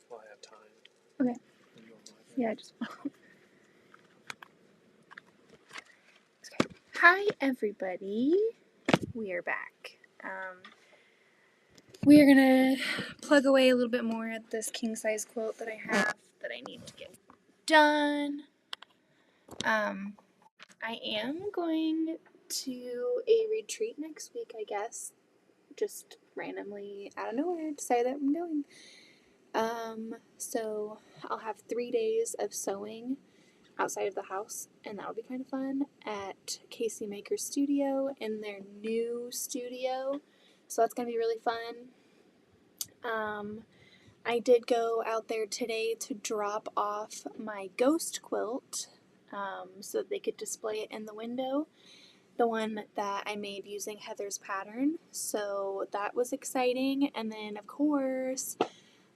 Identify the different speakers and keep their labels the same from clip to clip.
Speaker 1: While I have time.
Speaker 2: Okay. Yeah, just. Okay. Hi, everybody. We are back. We are gonna plug away a little bit more at this king size quilt that I have that I need to get done. I am going to a retreat next week, I guess. Just randomly out of nowhere decided that I'm going. So I'll have 3 days of sewing outside of the house, and that'll be kind of fun at Casey Maker's studio in their new studio. So that's gonna be really fun. I did go out there today to drop off my ghost quilt, so that they could display it in the window. The one that I made using Heather's pattern. So that was exciting. And then, of course,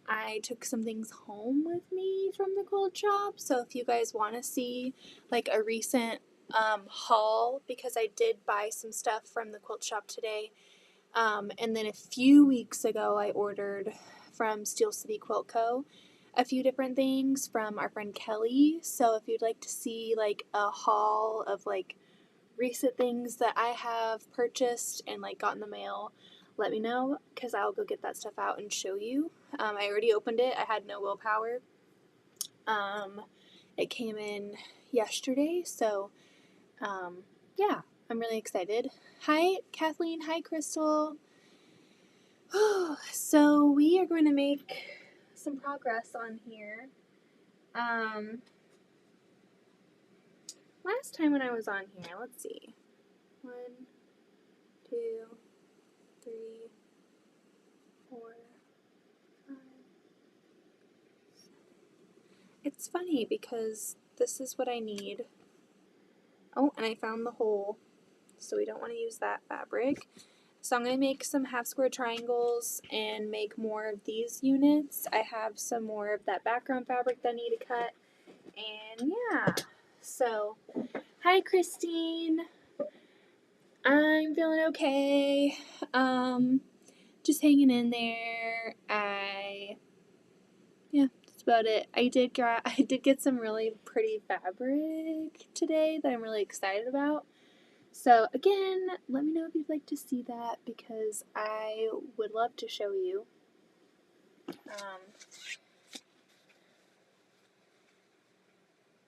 Speaker 2: I took some things home with me from the quilt shop. So if you guys want to see like a recent haul, because I did buy some stuff from the quilt shop today. And then a few weeks ago, I ordered from Steel City Quilt Co. a few different things from our friend Kelly. So if you'd like to see like a haul of like recent things that I have purchased and like got in the mail, let me know, because I'll go get that stuff out and show you. I already opened it. I had no willpower. It came in yesterday, so yeah, I'm really excited. Hi, Kathleen. Hi, Crystal. So we are going to make some progress on here. Last time when I was on here, let's see. 1, 2, 3, 4, 5. It's funny because this is what I need. Oh, and I found the hole, so we don't want to use that fabric. So I'm going to make some half square triangles and make more of these units. I have some more of that background fabric that I need to cut. And yeah, so hi Christine. I'm feeling okay. Just hanging in there. Yeah, that's about it. I did get some really pretty fabric today that I'm really excited about. So again, let me know if you'd like to see that because I would love to show you.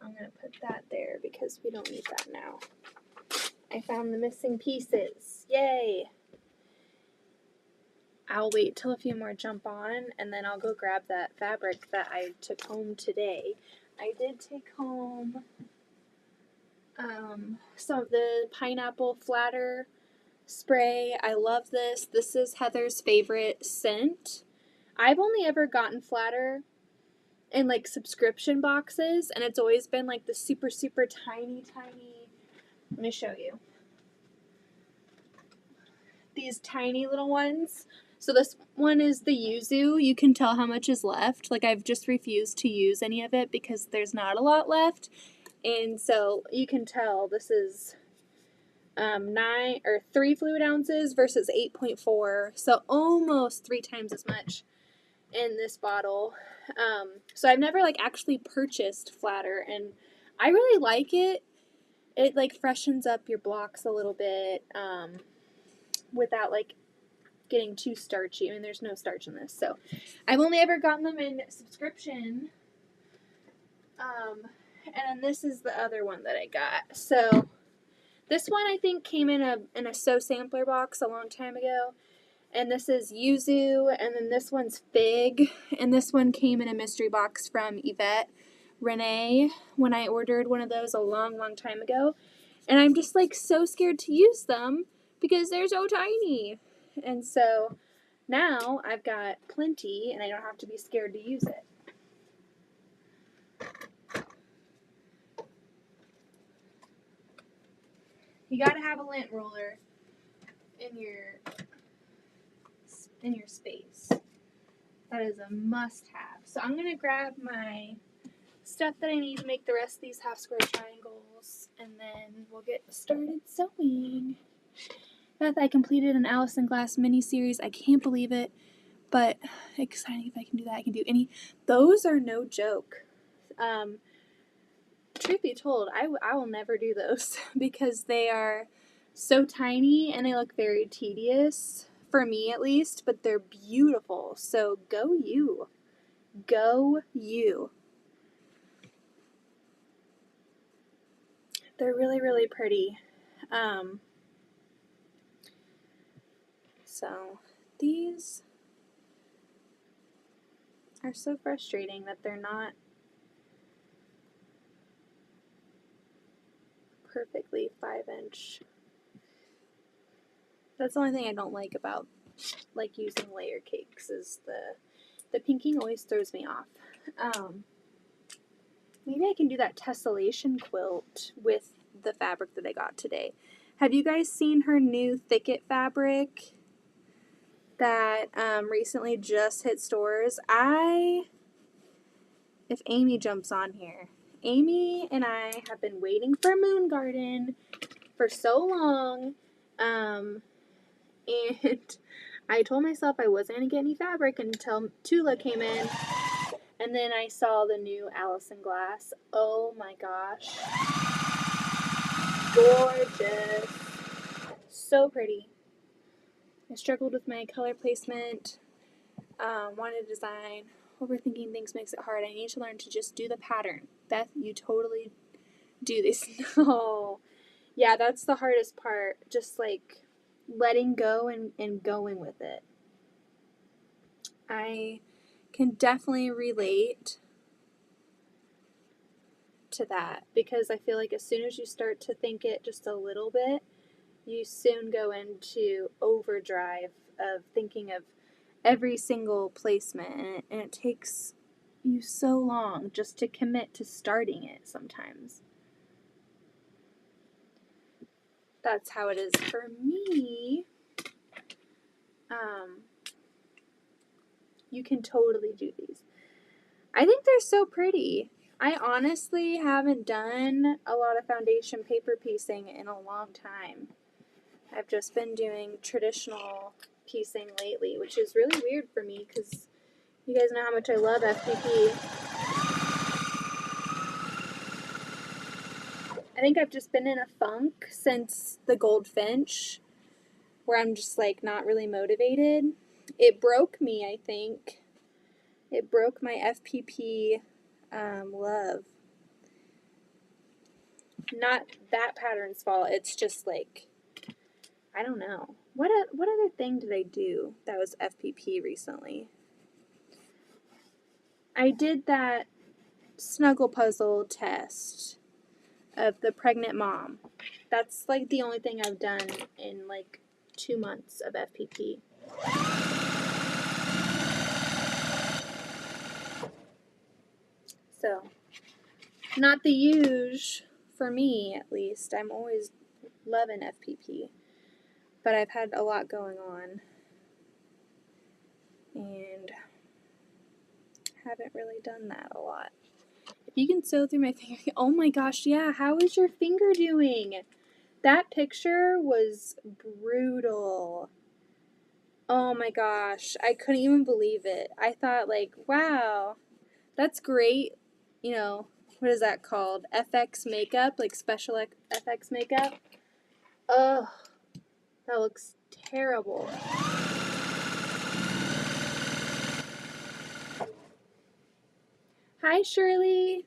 Speaker 2: I'm gonna put that there because we don't need that now. I found the missing pieces. Yay! I'll wait till a few more jump on and then I'll go grab that fabric that I took home today. I did take home some of the pineapple flatter spray. I love this. This is Heather's favorite scent. I've only ever gotten flatter in like subscription boxes, and it's always been like the super tiny. Let me show you. These tiny little ones. So this one is the yuzu. You can tell how much is left. Like I've just refused to use any of it because there's not a lot left. And so you can tell this is 3 fluid ounces versus 8.4. So almost 3 times as much in this bottle. So I've never like actually purchased flatter, and I really like it. It like freshens up your blocks a little bit without like getting too starchy. I mean, there's no starch in this, so I've only ever gotten them in subscription. And then this is the other one that I got. So this one I think came in a Sew Sampler box a long time ago. And this is Yuzu, and then this one's Fig, and this one came in a mystery box from Yvette Renee when I ordered one of those a long time ago. And I'm just like so scared to use them because they're so tiny. And so now I've got plenty and I don't have to be scared to use it. You gotta have a lint roller in your space. That is a must-have. So I'm gonna grab my stuff that I need to make the rest of these half square triangles, and then we'll get started sewing. Beth, I completed an Allison Glass mini series. I can't believe it. But exciting if I can do that. I can do any. Those are no joke. Truth be told, I will never do those because they are so tiny and they look very tedious, for me at least, but they're beautiful. So go you. Go you. They're really, really pretty. So these are so frustrating that they're not perfectly 5-inch. That's the only thing I don't like about like using layer cakes is the pinking always throws me off. Maybe I can do that tessellation quilt with the fabric that I got today. Have you guys seen her new Thicket fabric that recently just hit stores? If Amy jumps on here, Amy and I have been waiting for Moon Garden for so long, and I told myself I wasn't going to get any fabric until Tula came in, and then I saw the new Allison glass. Oh my gosh. Gorgeous. So pretty. I struggled with my color placement, wanted to design. Overthinking things makes it hard. I need to learn to just do the pattern. Beth, you totally do this. No. Yeah, that's the hardest part. Just like letting go and going with it. I can definitely relate to that because I feel like as soon as you start to think it just a little bit, you soon go into overdrive of thinking of every single placement, and it takes you so long just to commit to starting it sometimes. That's how it is for me. You can totally do these. I think they're so pretty. I honestly haven't done a lot of foundation paper piecing in a long time. I've just been doing traditional piecing lately, which is really weird for me because you guys know how much I love FPP. I think I've just been in a funk since the goldfinch where I'm just like not really motivated. It broke me, I think. It broke my FPP love. Not that pattern's fault. It's just like, I don't know. What other thing did I do that was FPP recently? I did that snuggle puzzle test of the pregnant mom. That's like the only thing I've done in like 2 months of FPP. So, not the huge for me at least. I'm always loving FPP. But I've had a lot going on and haven't really done that a lot. If you can sew through my finger, oh my gosh, yeah, how is your finger doing? That picture was brutal. Oh my gosh, I couldn't even believe it. I thought like, wow, that's great. You know, what is that called? FX makeup, like special FX makeup. Ugh, that looks terrible. Hi, Shirley.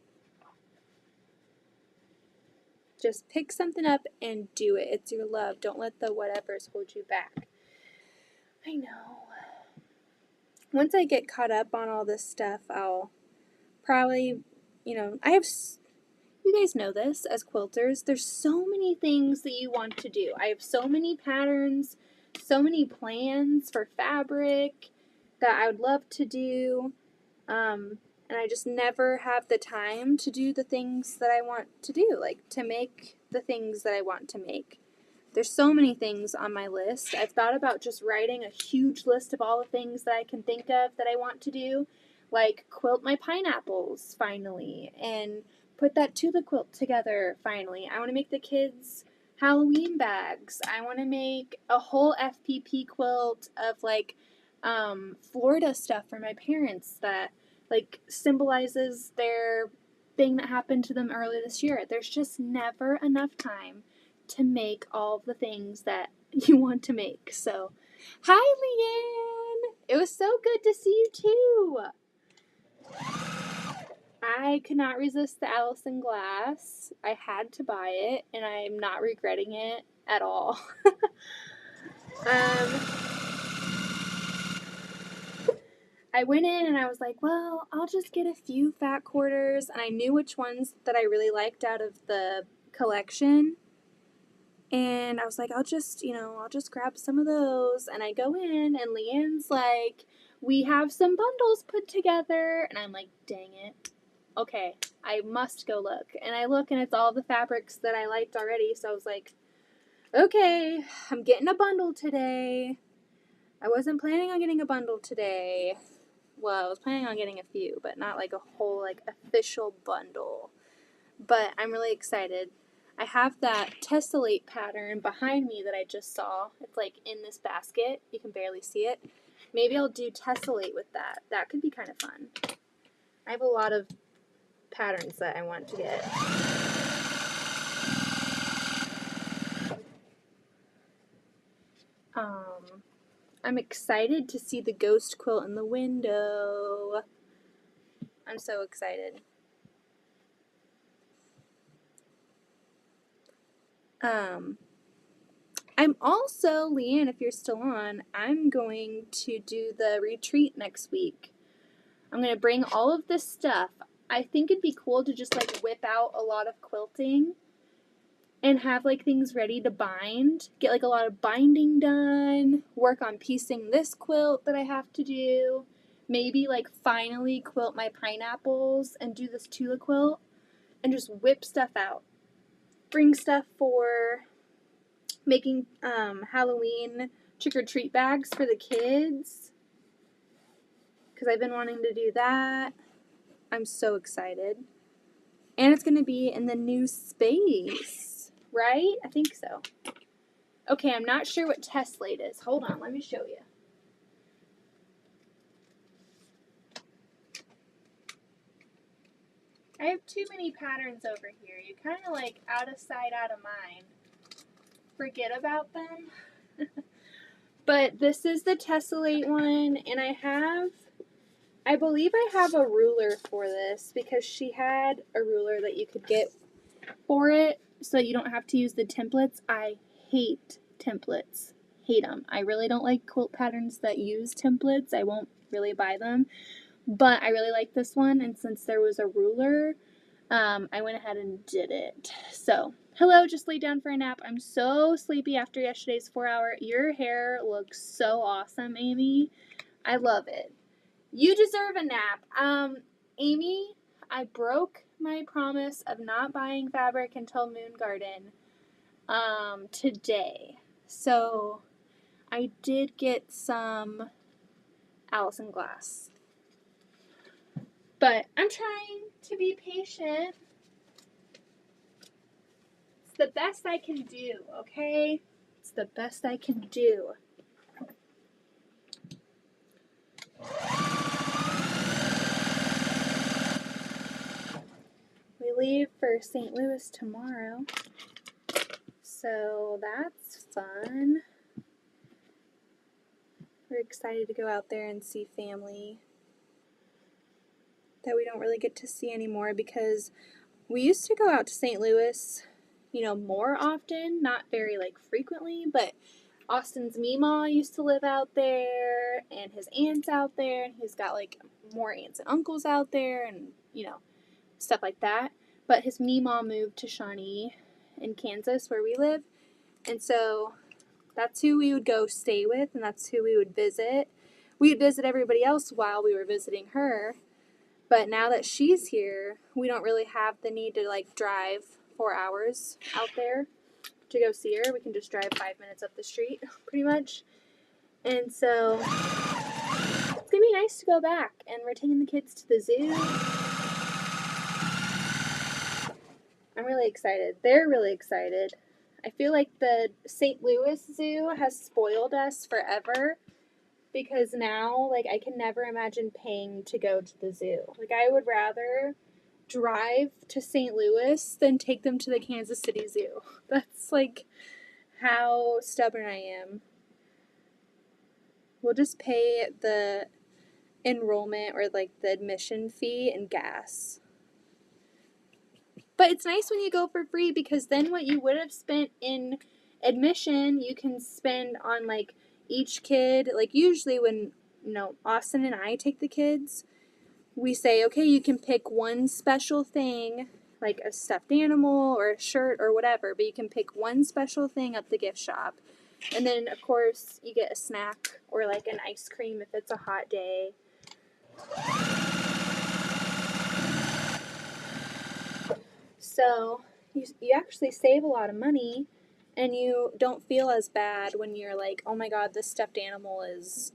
Speaker 2: Just pick something up and do it. It's your love. Don't let the whatevers hold you back. I know. Once I get caught up on all this stuff, I'll probably, you guys know this as quilters, there's so many things that you want to do. I have so many patterns, so many plans for fabric that I would love to do, and I just never have the time to do the things that I want to do, like to make the things that I want to make. There's so many things on my list. I've thought about just writing a huge list of all the things that I can think of that I want to do, like quilt my pineapples finally, and put that Tula quilt together finally. I want to make the kids Halloween bags. I want to make a whole FPP quilt of like Florida stuff for my parents that like symbolizes their thing that happened to them earlier this year. There's just never enough time to make all the things that you want to make. So, hi Leanne! It was so good to see you too. I could not resist the Allison glass. I had to buy it, and I'm not regretting it at all. I went in and I was like, well, I'll just get a few fat quarters, and I knew which ones that I really liked out of the collection. And I was like, I'll just grab some of those. And I go in, and Leanne's like, we have some bundles put together. And I'm like, dang it. Okay, I must go look. And I look, and it's all the fabrics that I liked already. So I was like, okay, I'm getting a bundle today. I wasn't planning on getting a bundle today. Well, I was planning on getting a few, but not like a whole like official bundle. But I'm really excited. I have that tessellate pattern behind me that I just saw. It's like in this basket. You can barely see it. Maybe I'll do tessellate with that. That could be kind of fun. I have a lot of patterns that I want to get. I'm excited to see the ghost quilt in the window. I'm so excited. I'm also, Leanne, if you're still on, I'm going to do the retreat next week. I'm going to bring all of this stuff. I think it'd be cool to just like whip out a lot of quilting and have like things ready to bind. Get like a lot of binding done. Work on piecing this quilt that I have to do. Maybe like finally quilt my pineapples and do this Tula quilt and just whip stuff out. Bring stuff for making Halloween trick-or-treat bags for the kids, because I've been wanting to do that. I'm so excited. And it's going to be in the new space, right? I think so. Okay, I'm not sure what tessellate is. Hold on, let me show you. I have too many patterns over here. You kind of like out of sight, out of mind. Forget about them. But this is the tessellate one, and I believe I have a ruler for this because she had a ruler that you could get for it so you don't have to use the templates. I hate templates. Hate them. I really don't like quilt patterns that use templates. I won't really buy them. But I really like this one, and since there was a ruler, I went ahead and did it. So, hello, just laid down for a nap. I'm so sleepy after yesterday's 4-hour. Your hair looks so awesome, Amy. I love it. You deserve a nap. Amy, I broke my promise of not buying fabric until Moon Garden, today. So, I did get some Allison glass. But I'm trying to be patient. It's the best I can do, okay? It's the best I can do. We leave for St. Louis tomorrow, so that's fun. We're excited to go out there and see family that we don't really get to see anymore because we used to go out to St. Louis, more often, not very frequently, but Austin's Meemaw used to live out there, and his aunt's out there, and he's got more aunts and uncles out there, and stuff like that. But his Meemaw moved to Shawnee in Kansas, where we live, and so that's who we would go stay with, and that's who we would visit. We would visit everybody else while we were visiting her, but now that she's here, we don't really have the need to drive 4 hours out there to go see her. We can just drive 5 minutes up the street, pretty much. And so it's gonna be nice to go back, and we're taking the kids to the zoo. I'm really excited. They're really excited. I feel like the St. Louis Zoo has spoiled us forever, because now, like, I can never imagine paying to go to the zoo. Like, I would rather drive to St. Louis than take them to the Kansas City Zoo. That's, like, how stubborn I am. We'll just pay the enrollment or, like, the admission fee and gas. But it's nice when you go for free, because then what you would have spent in admission, you can spend on, like, each kid. Like, usually when, Austin and I take the kids, we say, okay, you can pick one special thing, like a stuffed animal or a shirt or whatever, but you can pick one special thing at the gift shop. And then, of course, you get a snack or, like, an ice cream if it's a hot day. So you actually save a lot of money, and you don't feel as bad when you're like, oh my god, this stuffed animal is,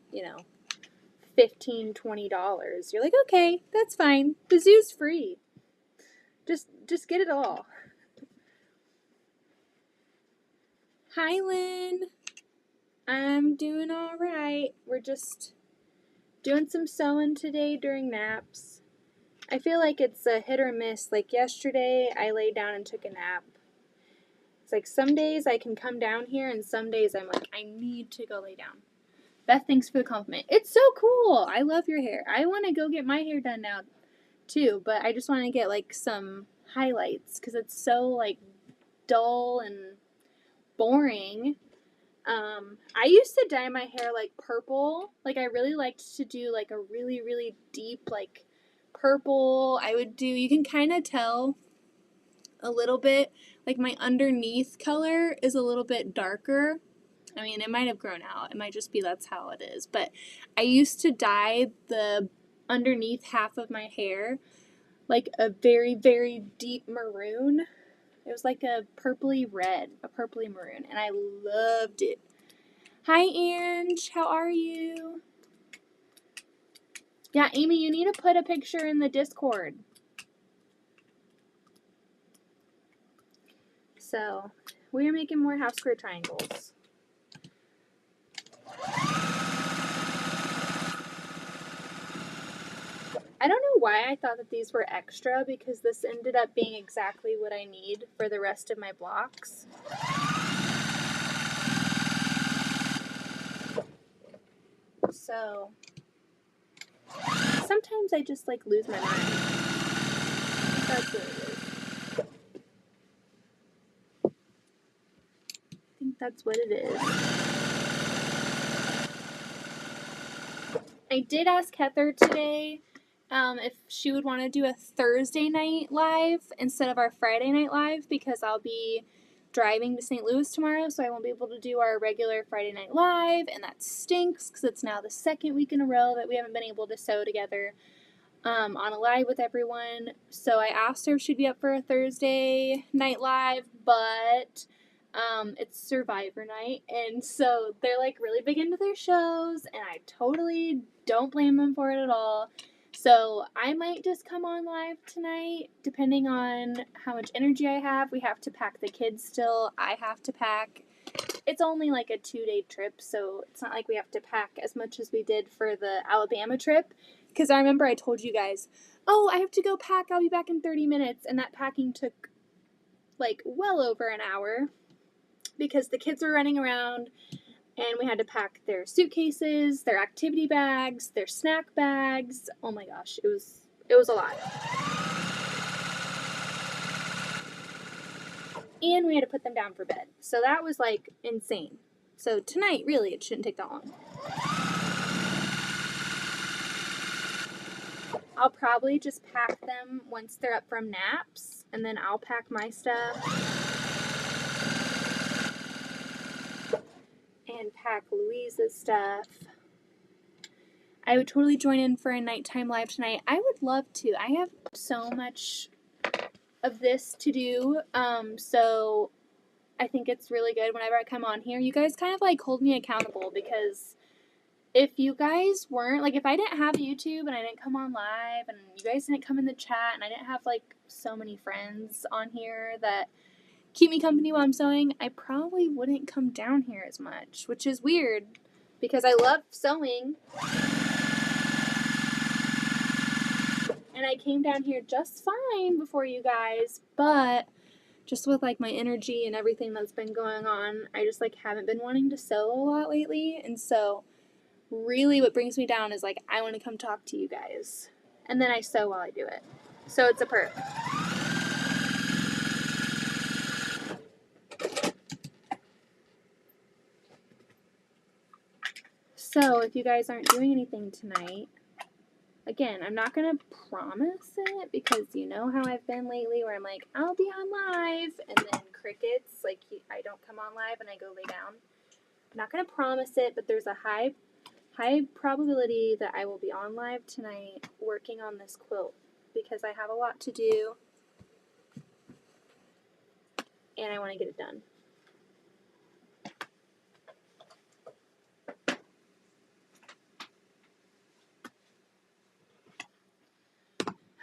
Speaker 2: $15, $20. You're like, okay, that's fine. The zoo's free. Just get it all. Hi, Lynn. I'm doing all right. We're just doing some sewing today during naps. I feel like it's a hit or miss. Like yesterday, I laid down and took a nap. It's like some days I can come down here, and some days I'm like, I need to go lay down. Beth, thanks for the compliment. It's so cool. I love your hair. I want to go get my hair done now, too, but I just want to get, like, some highlights, because it's so, like, dull and boring. I used to dye my hair, like, purple. Like, I really liked to do, like, a really, really deep, like, purple. You can kind of tell a little bit, like, my underneath color is a little bit darker. I mean, it might have grown out. It might just be that's how it is. But I used to dye the underneath half of my hair like a very, very deep maroon. It was like a purpley red, a purpley maroon, and I loved it. Hi, Ange. How are you? Yeah, Amy, you need to put a picture in the Discord. So, we are making more house square triangles. I don't know why I thought that these were extra, because this ended up being exactly what I need for the rest of my blocks. So, sometimes I just, like, lose my mind. That's what it is. I think that's what it is. I did ask Heather today if she would want to do a Thursday night live instead of our Friday night live, because I'll be driving to St. Louis tomorrow, so I won't be able to do our regular Friday night live, and that stinks because it's now the second week in a row that we haven't been able to sew together on a live with everyone. So I asked her if she'd be up for a Thursday night live, but it's Survivor night, and so they're, like, really big into their shows, and I totally don't blame them for it at all. So I might just come on live tonight, depending on how much energy I have. We have to pack the kids still. I have to pack. It's only like a 2-day trip, so it's not like we have to pack as much as we did for the Alabama trip. Because I remember I told you guys, oh, I have to go pack. I'll be back in 30 minutes. And that packing took, like, well over an hour, because the kids were running around, and we had to pack their suitcases, their activity bags, their snack bags. Oh my gosh, it was a lot. And we had to put them down for bed. So that was, like, insane. So tonight, really, it shouldn't take that long. I'll probably just pack them once they're up from naps, and then I'll pack my stuff and pack Louisa's stuff. I would totally join in for a nighttime live tonight. I would love to. I have so much of this to do, so I think it's really good whenever I come on here. You guys kind of, like, hold me accountable, because if you guys weren't, like, if I didn't have YouTube and I didn't come on live and you guys didn't come in the chat and I didn't have, like, so many friends on here that keep me company while I'm sewing, I probably wouldn't come down here as much, which is weird. because I love sewing. And I came down here just fine before you guys, but just with like my energy and everything that's been going on, I just like haven't been wanting to sew a lot lately. And so really what brings me down is like I want to come talk to you guys. And then I sew while I do it. So it's a perk. So if you guys aren't doing anything tonight, again, I'm not going to promise it because you know how I've been lately where I'm like, I'll be on live, and then crickets, like I don't come on live and I go lay down. I'm not going to promise it, but there's a high probability that I will be on live tonight working on this quilt because I have a lot to do and I want to get it done.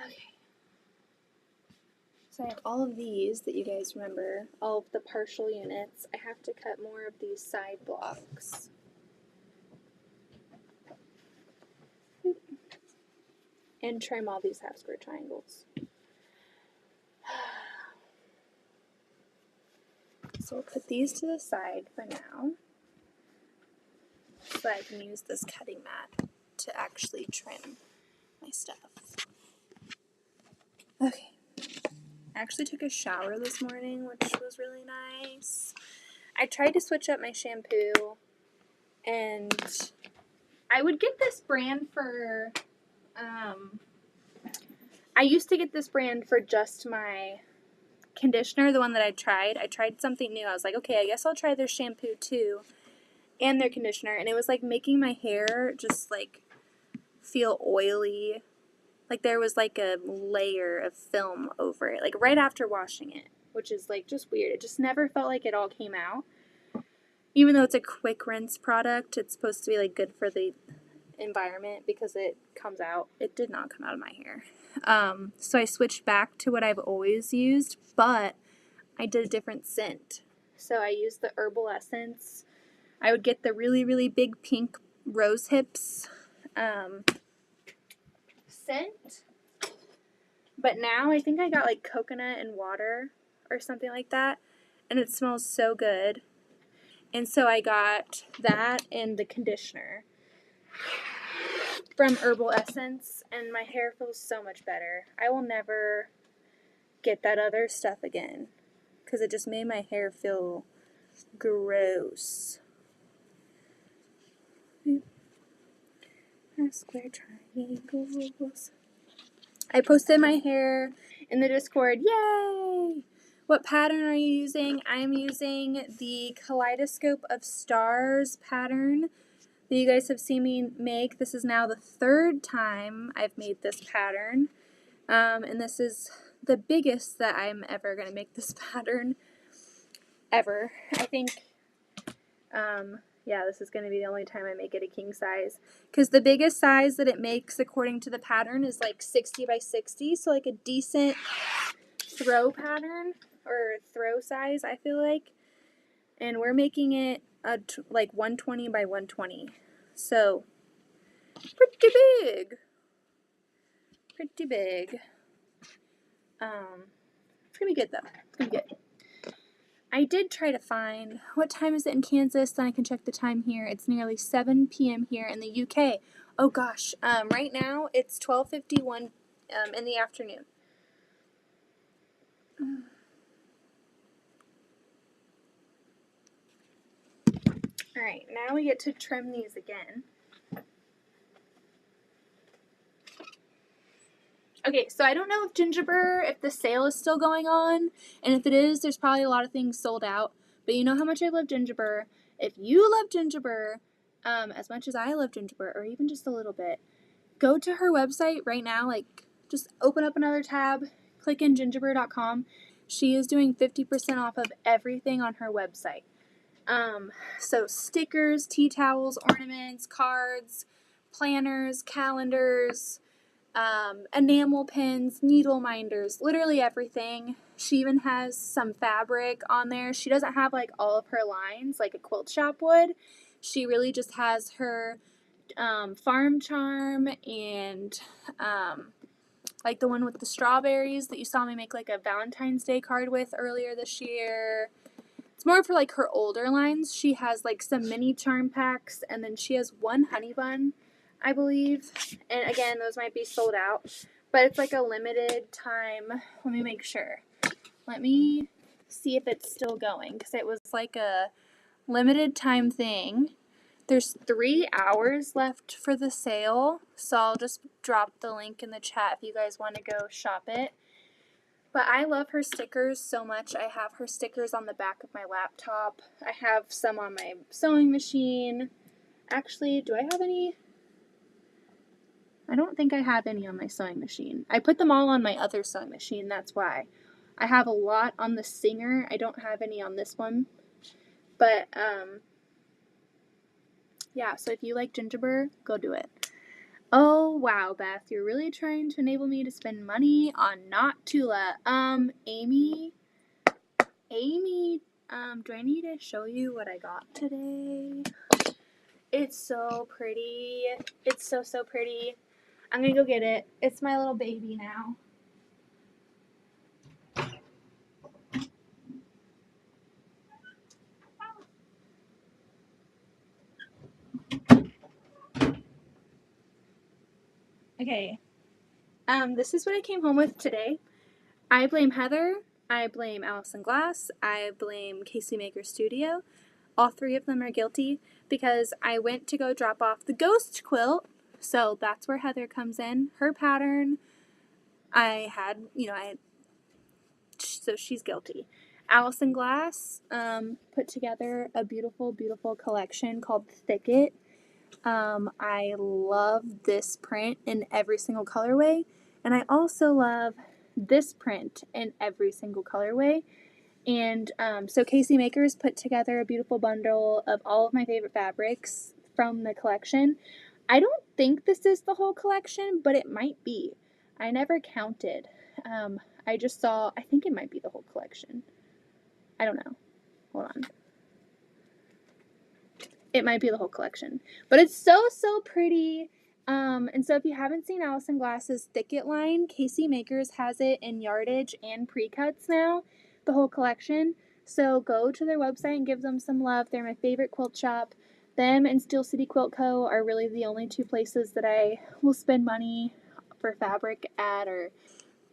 Speaker 2: Okay. So I have all of these that you guys remember, all of the partial units. I have to cut more of these side blocks. And trim all these half square triangles. So I'll put these to the side for now so I can use this cutting mat to actually trim my stuff. Okay. I actually took a shower this morning, which was really nice. I tried to switch up my shampoo, and I would get this brand for, I used to get this brand for just my conditioner, the one that I tried. I tried something new. I was like, okay, I guess I'll try their shampoo too, and their conditioner, and it was like making my hair just like feel oily. Like there was like a layer of film over it, like right after washing it, which is like just weird. It just never felt like it all came out. Even though it's a quick rinse product, it's supposed to be like good for the environment because it comes out. It did not come out of my hair. So I switched back to what I've always used, but I did a different scent. So I used the Herbal Essence. I would get the really, really big pink rose hips scent. But now I think I got like coconut and water or something like that. And it smells so good. And so I got that and the conditioner from Herbal Essence, and my hair feels so much better. I will never get that other stuff again because it just made my hair feel gross. Square triangles. I posted my hair in the Discord. Yay! What pattern are you using? I'm using the Kaleidoscope of Stars pattern that you guys have seen me make. This is now the third time I've made this pattern. And this is the biggest that I'm ever going to make this pattern ever. I think, yeah, this is going to be the only time I make it a king size. Because the biggest size that it makes according to the pattern is like 60 by 60. So like a decent throw pattern or throw size, I feel like. And we're making it like 120 by 120. So pretty big. Pretty big. It's going to be good though. It's going to be good. I did try to find, what time is it in Kansas? Then I can check the time here. It's nearly 7 p.m. here in the UK. Oh gosh, right now it's 12:51 in the afternoon. Alright, now we get to trim these again. Okay, so I don't know if Gingerberrry, if the sale is still going on, and if it is, there's probably a lot of things sold out. But you know how much I love Gingerberrry. If you love Gingerberrry, as much as I love Gingerberrry, or even just a little bit, go to her website right now. Like, just open up another tab, click in gingerberrry.com. She is doing 50% off of everything on her website. So stickers, tea towels, ornaments, cards, planners, calendars, enamel pins, needle minders, literally everything. She even has some fabric on there. She doesn't have like all of her lines like a quilt shop would. She really just has her farm charm and like the one with the strawberries that you saw me make like a Valentine's Day card with earlier this year. It's more for like her older lines. She has like some mini charm packs, and then she has one honey bun, I believe. And again, those might be sold out, but it's like a limited time. Let me make sure. Let me see if it's still going, because it was like a limited time thing. There's 3 hours left for the sale, so I'll just drop the link in the chat if you guys want to go shop it. But I love her stickers so much. I have her stickers on the back of my laptop. I have some on my sewing machine. Actually, do I have any? I don't think I have any on my sewing machine. I put them all on my other sewing machine, that's why. I have a lot on the Singer. I don't have any on this one. But, yeah, so if you like Gingerberrry, go do it. Oh, wow, Beth, you're really trying to enable me to spend money on not Tula. Amy, do I need to show you what I got today? It's so pretty. It's so, so pretty. I'm gonna go get it. It's my little baby now. Okay. This is what I came home with today. I blame Heather. I blame Allison Glass. I blame Casey Maker Studio. All 3 of them are guilty because I went to go drop off the ghost quilt. So that's where Heather comes in. Her pattern, so she's guilty. Allison Glass put together a beautiful, beautiful collection called Thicket. I love this print in every single colorway, and I also love this print in every single colorway. And so Casey Makers put together a beautiful bundle of all of my favorite fabrics from the collection. I don't think this is the whole collection, but it might be. I never counted. I just saw, I think it might be the whole collection. I don't know. Hold on. It might be the whole collection. But it's so, so pretty. And so if you haven't seen Allison Glass's Thicket line, Casey Makers has it in yardage and pre-cuts now, the whole collection. So go to their website and give them some love. They're my favorite quilt shop. Them and Steel City Quilt Co. are really the only 2 places that I will spend money for fabric at, or,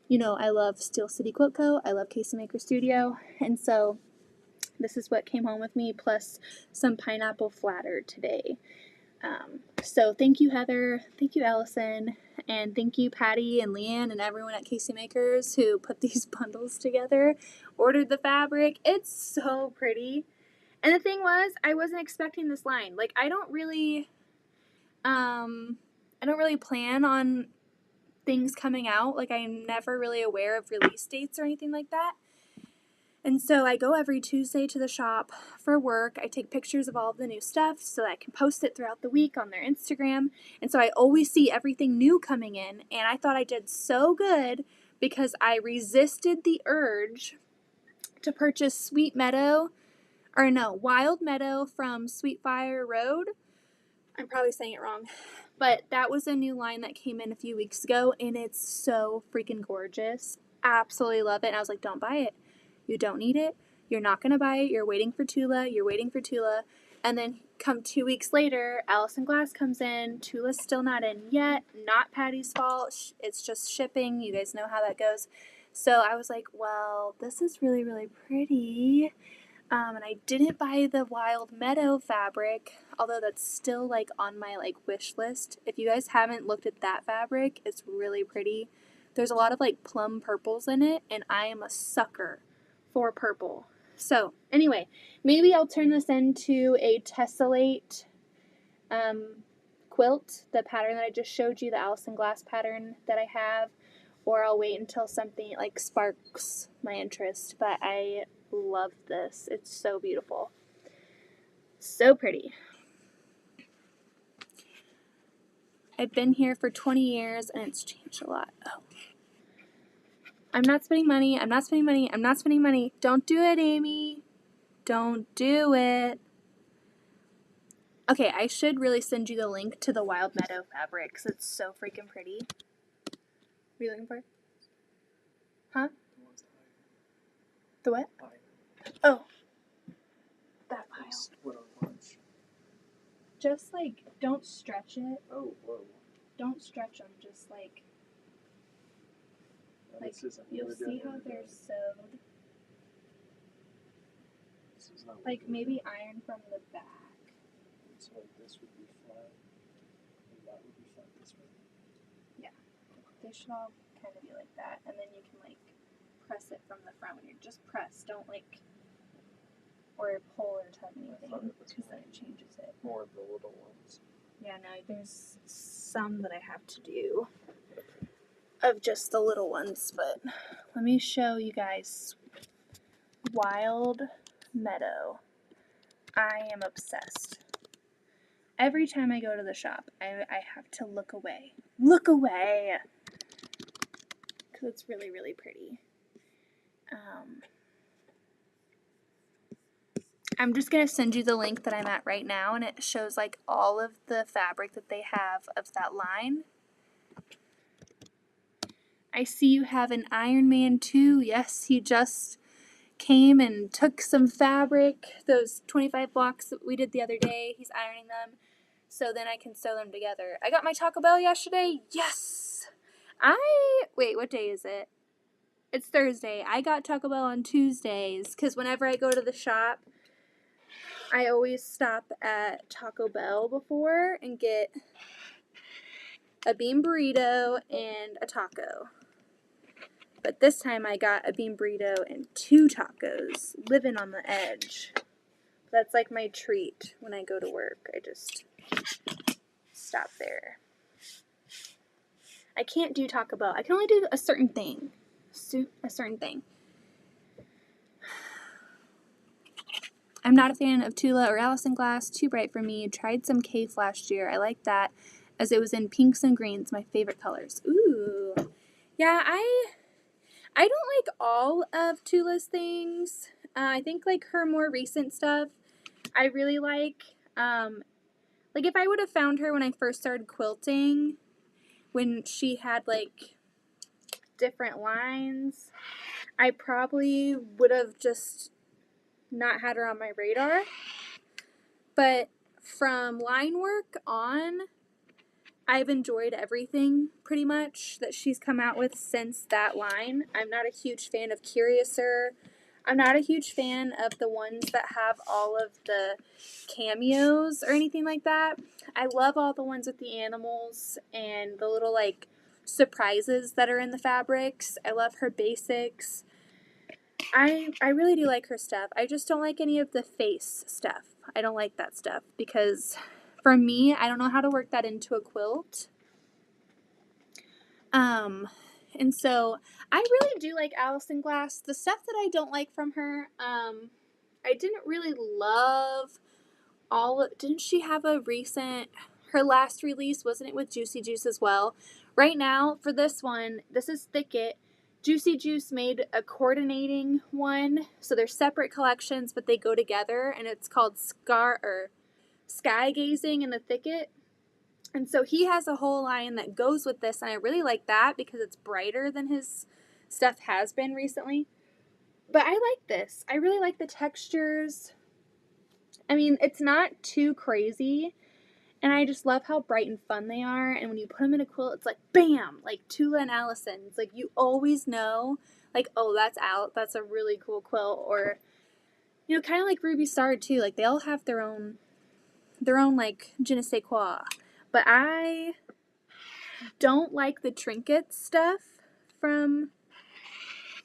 Speaker 2: you know, I love Steel City Quilt Co. I love Casey Maker Studio. And so this is what came home with me, plus some pineapple flatter today. So thank you, Heather. Thank you, Allison. And thank you, Patty and Leanne and everyone at Casey Makers who put these bundles together, ordered the fabric. It's so pretty. And the thing was, I wasn't expecting this line. Like, I don't really plan on things coming out. Like, I'm never really aware of release dates or anything like that. And so I go every Tuesday to the shop for work. I take pictures of all of the new stuff so that I can post it throughout the week on their Instagram. And so I always see everything new coming in. And I thought I did so good because I resisted the urge to purchase Wild Meadow from Sweetfire Road. I'm probably saying it wrong. But that was a new line that came in a few weeks ago, and it's so freaking gorgeous. Absolutely love it. And I was like, don't buy it. You don't need it. You're not going to buy it. You're waiting for Tula. And then come 2 weeks later, Allison Glass comes in. Tula's still not in yet. Not Patty's fault. It's just shipping. You guys know how that goes. So I was like, well, this is really, really pretty. And I didn't buy the Wild Meadow fabric, although that's still like on my like wish list. If you guys haven't looked at that fabric, it's really pretty. There's a lot of like plum purples in it, and I am a sucker for purple. So anyway, maybe I'll turn this into a tessellate quilt, the pattern that I just showed you, the Allison Glass pattern that I have, or I'll wait until something like sparks my interest. But I love this. It's so beautiful. So pretty. I've been here for 20 years and it's changed a lot. Oh. I'm not spending money. Don't do it, Amy. Don't do it. Okay, I should really send you the link to the Wild Meadow fabric because it's so freaking pretty. What are you looking for? Huh? The what? Oh. That pile. Just like, don't stretch it.
Speaker 1: Oh, whoa.
Speaker 2: Don't stretch them, just like you'll see how they're sewed. Like maybe iron from the back.
Speaker 1: So like this would be flat, and that would be flat this way?
Speaker 2: Yeah. They should all kind of be like that, and then you can like press it from the front when you're just press, don't like or pull or tug anything because then it changes it.
Speaker 1: More of the little ones.
Speaker 2: Yeah, no, there's some that I have to do of just the little ones, but let me show you guys Wild Meadow. I am obsessed. Every time I go to the shop, I have to look away. Look away! Because it's really, really pretty. I'm just going to send you the link that I'm at right now, and it shows like all of the fabric that they have of that line. I see you have an Iron Man too. Yes, he just came and took some fabric, those 25 blocks that we did the other day. He's ironing them so then I can sew them together. I got my Taco Bell yesterday. Yes! Wait, what day is it? It's Thursday. I got Taco Bell on Tuesdays because whenever I go to the shop, I always stop at Taco Bell before and get a bean burrito and a taco. But this time I got a bean burrito and 2 tacos, living on the edge. That's like my treat when I go to work. I just stop there. I can't do Taco Bell. I can only do a certain thing. A certain thing. I'm not a fan of Tula or Allison glass. Too bright for me. Tried some Cave last year. I like that as it was in pinks and greens, my favorite colors. Ooh. Yeah, I don't like all of Tula's things. I think like her more recent stuff I really like. Like if I would have found her when I first started quilting, when she had like different lines, I probably would have just not had her on my radar. But from line work on, I've enjoyed everything pretty much that she's come out with since that line. I'm not a huge fan of Curiouser. I'm not a huge fan of the ones that have all of the cameos or anything like that. I love all the ones with the animals and the little like surprises that are in the fabrics. I love her basics. I really do like her stuff. I just don't like any of the face stuff. I don't like that stuff because for me, I don't know how to work that into a quilt. And so I really do like Allison glass. The stuff that I don't like from her, I didn't really love didn't she have a recent, her last release, wasn't it with Juicy Juice as well? Right now, for this one, this is Thicket. Juicy Juice made a coordinating one, so they're separate collections, but they go together, and it's called Sky Gazing in the Thicket. And so he has a whole line that goes with this, and I really like that because it's brighter than his stuff has been recently. But I like this. I really like the textures. I mean, it's not too crazy, and I just love how bright and fun they are, and when you put them in a quilt, it's like, bam! Like Tula and Allison. It's like you always know, like, oh, that's a really cool quilt, or, you know, kind of like Ruby Star, too. Like, they all have their own, like, je ne sais quoi. But I don't like the trinket stuff from,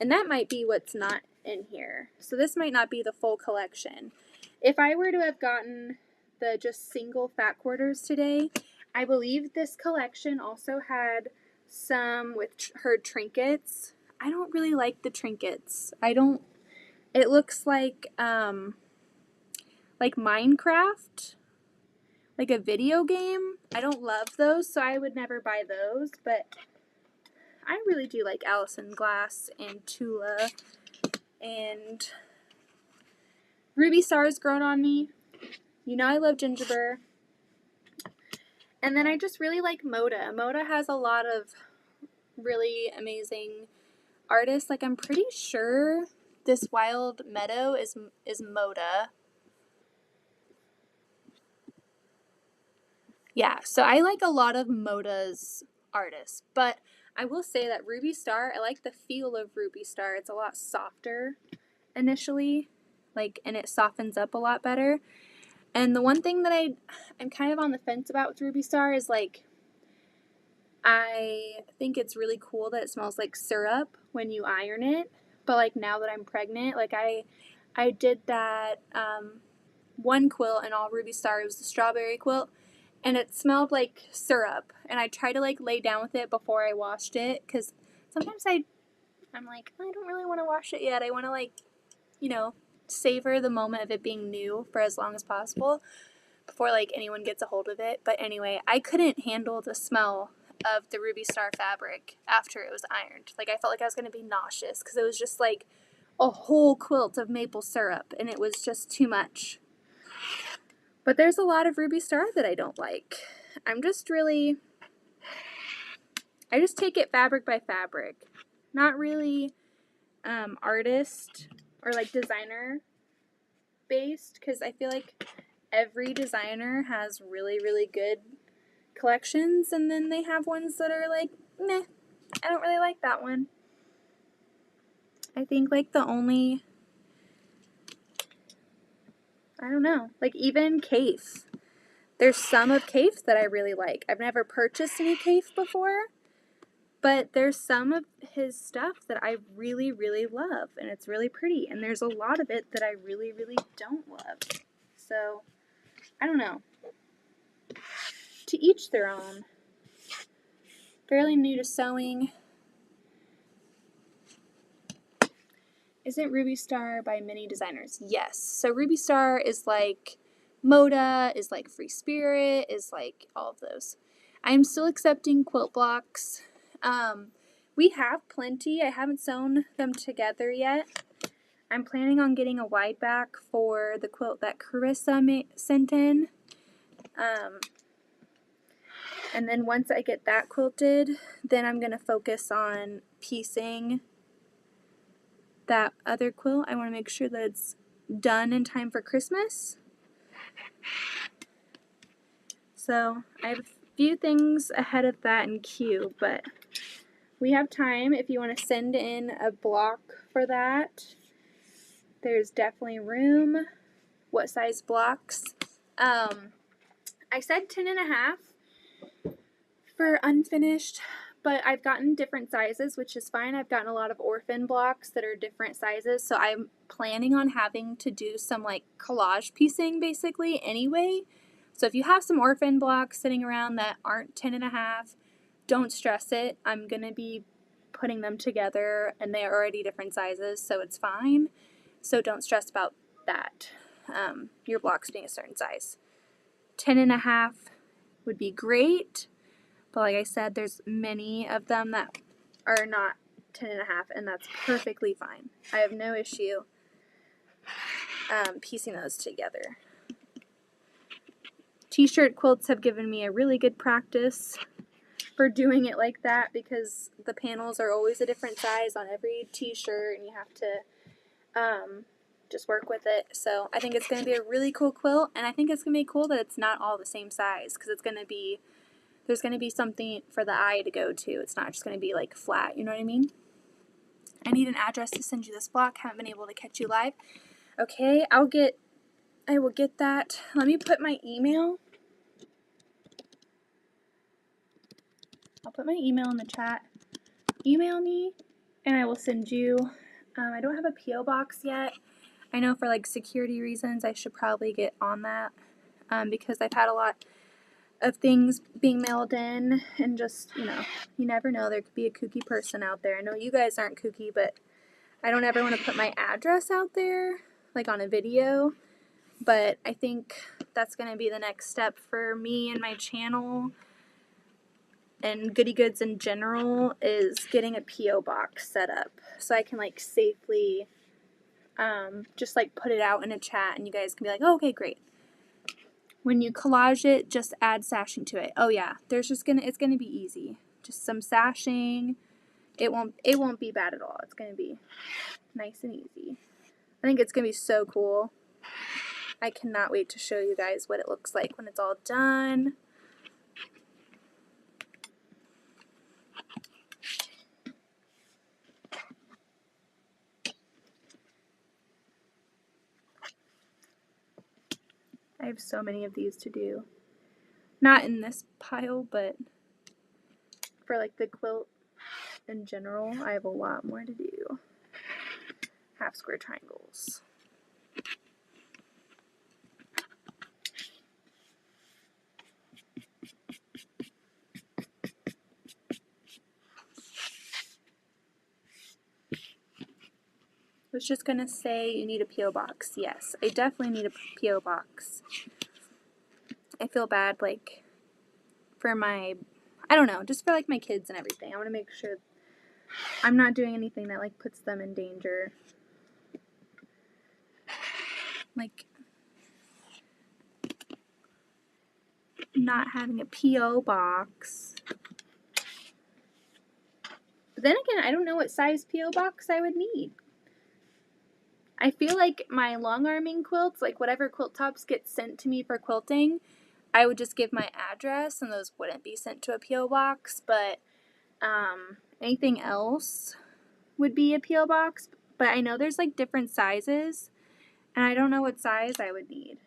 Speaker 2: and that might be what's not in here. So this might not be the full collection. If I were to have gotten the just single fat quarters today, I believe this collection also had some with her trinkets. I don't really like the trinkets. It looks like Minecraft, like a video game. I don't love those, so I would never buy those, but I really do like Allison glass and Tula, and Ruby Star's grown on me. You know I love Gingerberrry. And then I just really like Moda. Moda has a lot of really amazing artists. Like, I'm pretty sure this Wild Meadow is Moda. Yeah, so I like a lot of Moda's artists, but I will say that Ruby Star, I like the feel of Ruby Star. It's a lot softer initially, like, and it softens up a lot better. And the one thing that I'm kind of on the fence about with Ruby Star is, like, I think it's really cool that it smells like syrup when you iron it, but, like, now that I'm pregnant, like, I did that one quilt in all Ruby Star. It was the strawberry quilt, and it smelled like syrup, and I tried to, like, lay down with it before I washed it, because sometimes I'm like, I don't really want to wash it yet. I want to, like, you know, savor the moment of it being new for as long as possible before, like, anyone gets a hold of it. But anyway, I couldn't handle the smell of the Ruby Star fabric after it was ironed. Like, I felt like I was going to be nauseous because it was just like a whole quilt of maple syrup, and it was just too much. But there's a lot of Ruby Star that I don't like. I just take it fabric by fabric. Not really artist or, like, designer based, because I feel like every designer has really, really good collections, and then they have ones that are like, meh, I don't really like that one. I think, like, I don't know, like, even Kaif. There's some of Kaif that I really like. I've never purchased any Kaif before, but there's some of his stuff that I really, really love, and it's really pretty, and there's a lot of it that I really, really don't love. So, I don't know. To each their own. Fairly new to sewing. Isn't Ruby Star by many designers? Yes. So Ruby Star is like Moda, is like Free Spirit, is like all of those. I'm still accepting quilt blocks. We have plenty. I haven't sewn them together yet. I'm planning on getting a wide back for the quilt that Carissa sent in. And then once I get that quilted, then I'm going to focus on piecing that other quilt. I want to make sure that it's done in time for Christmas. So I have a few things ahead of that in queue, but we have time if you want to send in a block for that. There's definitely room. What size blocks? I said 10.5 for unfinished, but I've gotten different sizes, which is fine. I've gotten a lot of orphan blocks that are different sizes, so I'm planning on having to do some, like, collage piecing basically anyway. So if you have some orphan blocks sitting around that aren't 10.5, don't stress it. I'm going to be putting them together, and they are already different sizes, so it's fine. So don't stress about that, your blocks being a certain size. 10.5 would be great. But like I said, there's many of them that are not 10.5, and that's perfectly fine. I have no issue piecing those together. T-shirt quilts have given me a really good practice for doing it like that, because the panels are always a different size on every t-shirt, and you have to just work with it. So I think it's going to be a really cool quilt, and I think it's going to be cool that it's not all the same size, because there's going to be something for the eye to go to. It's not just going to be, like, flat, you know what I mean? I need an address to send you this block. Haven't been able to catch you live. Okay, I will get that. Let me put my email. I'll put my email in the chat. Email me, and I will send you. I don't have a P.O. box yet. I know for, like, security reasons I should probably get on that, because I've had a lot of things being mailed in, and just, you never know, there could be a kooky person out there. I know you guys aren't kooky, but I don't ever want to put my address out there, like, on a video. But I think that's going to be the next step for me and my channel and Goody Goods in general, is getting a P.O. box set up so I can, like, safely just, like, put it out in a chat, and you guys can be like, oh, okay, great. When you collage it, just add sashing to it. Oh yeah, it's gonna be easy. Just some sashing. It won't be bad at all. It's gonna be nice and easy. I think it's gonna be so cool. I cannot wait to show you guys what it looks like when it's all done. I have so many of these to do. Not in this pile, but for like the quilt in general, I have a lot more to do. Half square triangles. I was just gonna say you need a P.O. box. Yes, I definitely need a P.O. box. I feel bad, like, for my, I don't know, just for like my kids and everything. I want to make sure I'm not doing anything that like puts them in danger. Like, not having a P.O. box. But then again, I don't know what size P.O. box I would need. I feel like my long arming quilts, like whatever quilt tops get sent to me for quilting, I would just give my address and those wouldn't be sent to a P.O. box, but anything else would be a P.O. box. But I know there's like different sizes, and I don't know what size I would need.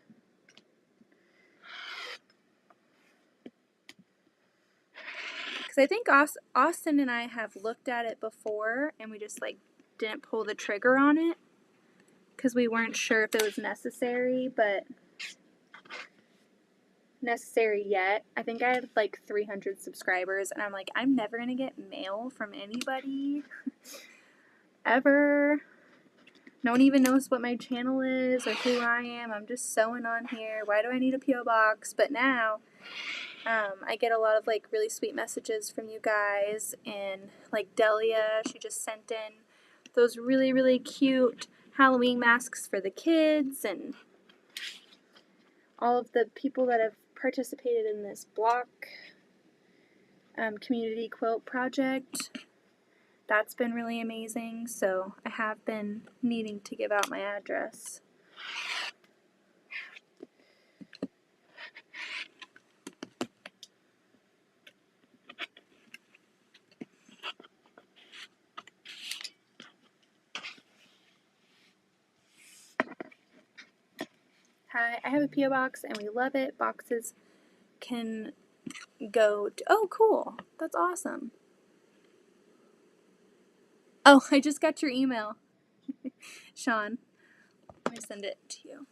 Speaker 2: Because I think Austin and I have looked at it before, and we just like didn't pull the trigger on it because we weren't sure if it was necessary, but necessary yet. I think I had like 300 subscribers, and I'm like, I'm never gonna get mail from anybody ever. No one even knows what my channel is or who I am. I'm just sewing on here. Why do I need a P.O. box? But now I get a lot of like really sweet messages from you guys, and like Delia, she just sent in those really, really cute Halloween masks for the kids, and all of the people that have participated in this block community quilt project. That's been really amazing, so I have been needing to give out my address. Hi, I have a P.O. box and we love it. Boxes can go to, oh cool, that's awesome. Oh, I just got your email, Sean. Let me send it to you.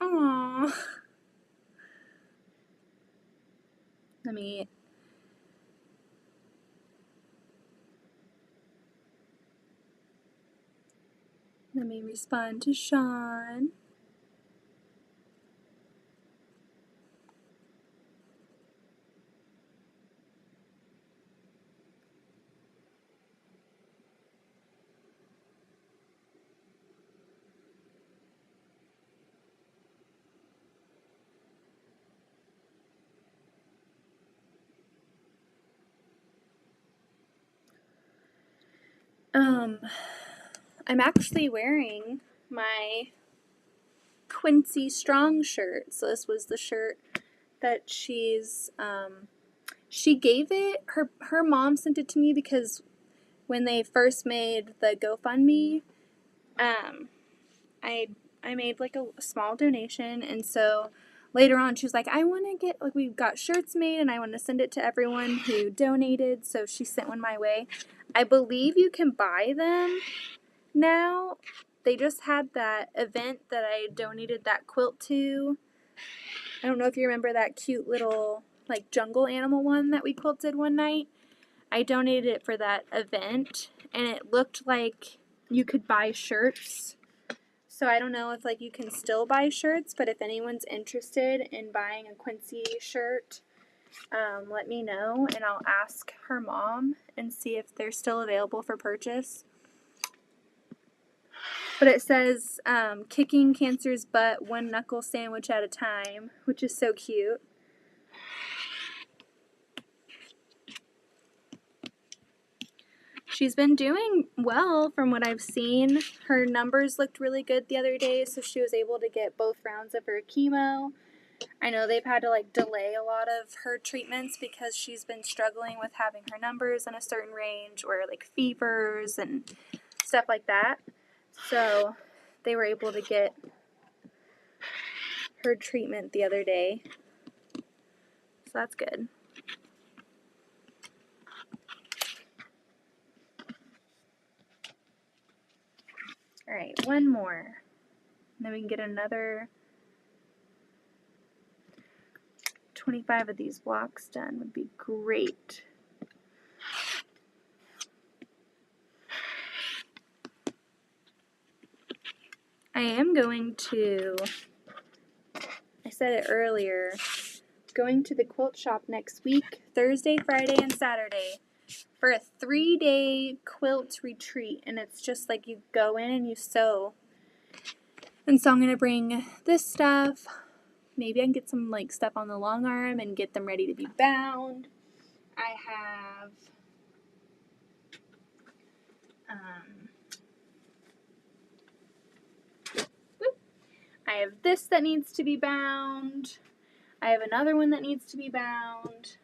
Speaker 2: Aww. Let me respond to Sean. I'm actually wearing my Quincy Strong shirt. So this was the shirt that she gave it, her mom sent it to me because when they first made the GoFundMe, I made like a small donation, and so later on she was like, I want to get, like, we got shirts made and I want to send it to everyone who donated, so she sent one my way. I believe you can buy them now. They just had that event that I donated that quilt to. I don't know if you remember that cute little like jungle animal one that we quilted one night. I donated it for that event, and it looked like you could buy shirts. So I don't know if like you can still buy shirts, but if anyone's interested in buying a Quincy shirt, let me know and I'll ask her mom and see if they're still available for purchase. But it says kicking cancer's butt one knuckle sandwich at a time, which is so cute. She's been doing well from what I've seen. Her numbers looked really good the other day, so she was able to get both rounds of her chemo. I know they've had to like delay a lot of her treatments because she's been struggling with having her numbers in a certain range, or like fevers and stuff like that. So they were able to get her treatment the other day. So that's good. All right, one more. And then we can get another 25 of these blocks done would be great. I am going to, I said it earlier, going to the quilt shop next week, Thursday, Friday, and Saturday, for a 3-day quilt retreat. And it's just like you go in and you sew. And so I'm going to bring this stuff. Maybe I can get some like stuff on the long arm and get them ready to be bound. I have this that needs to be bound. I have another one that needs to be bound.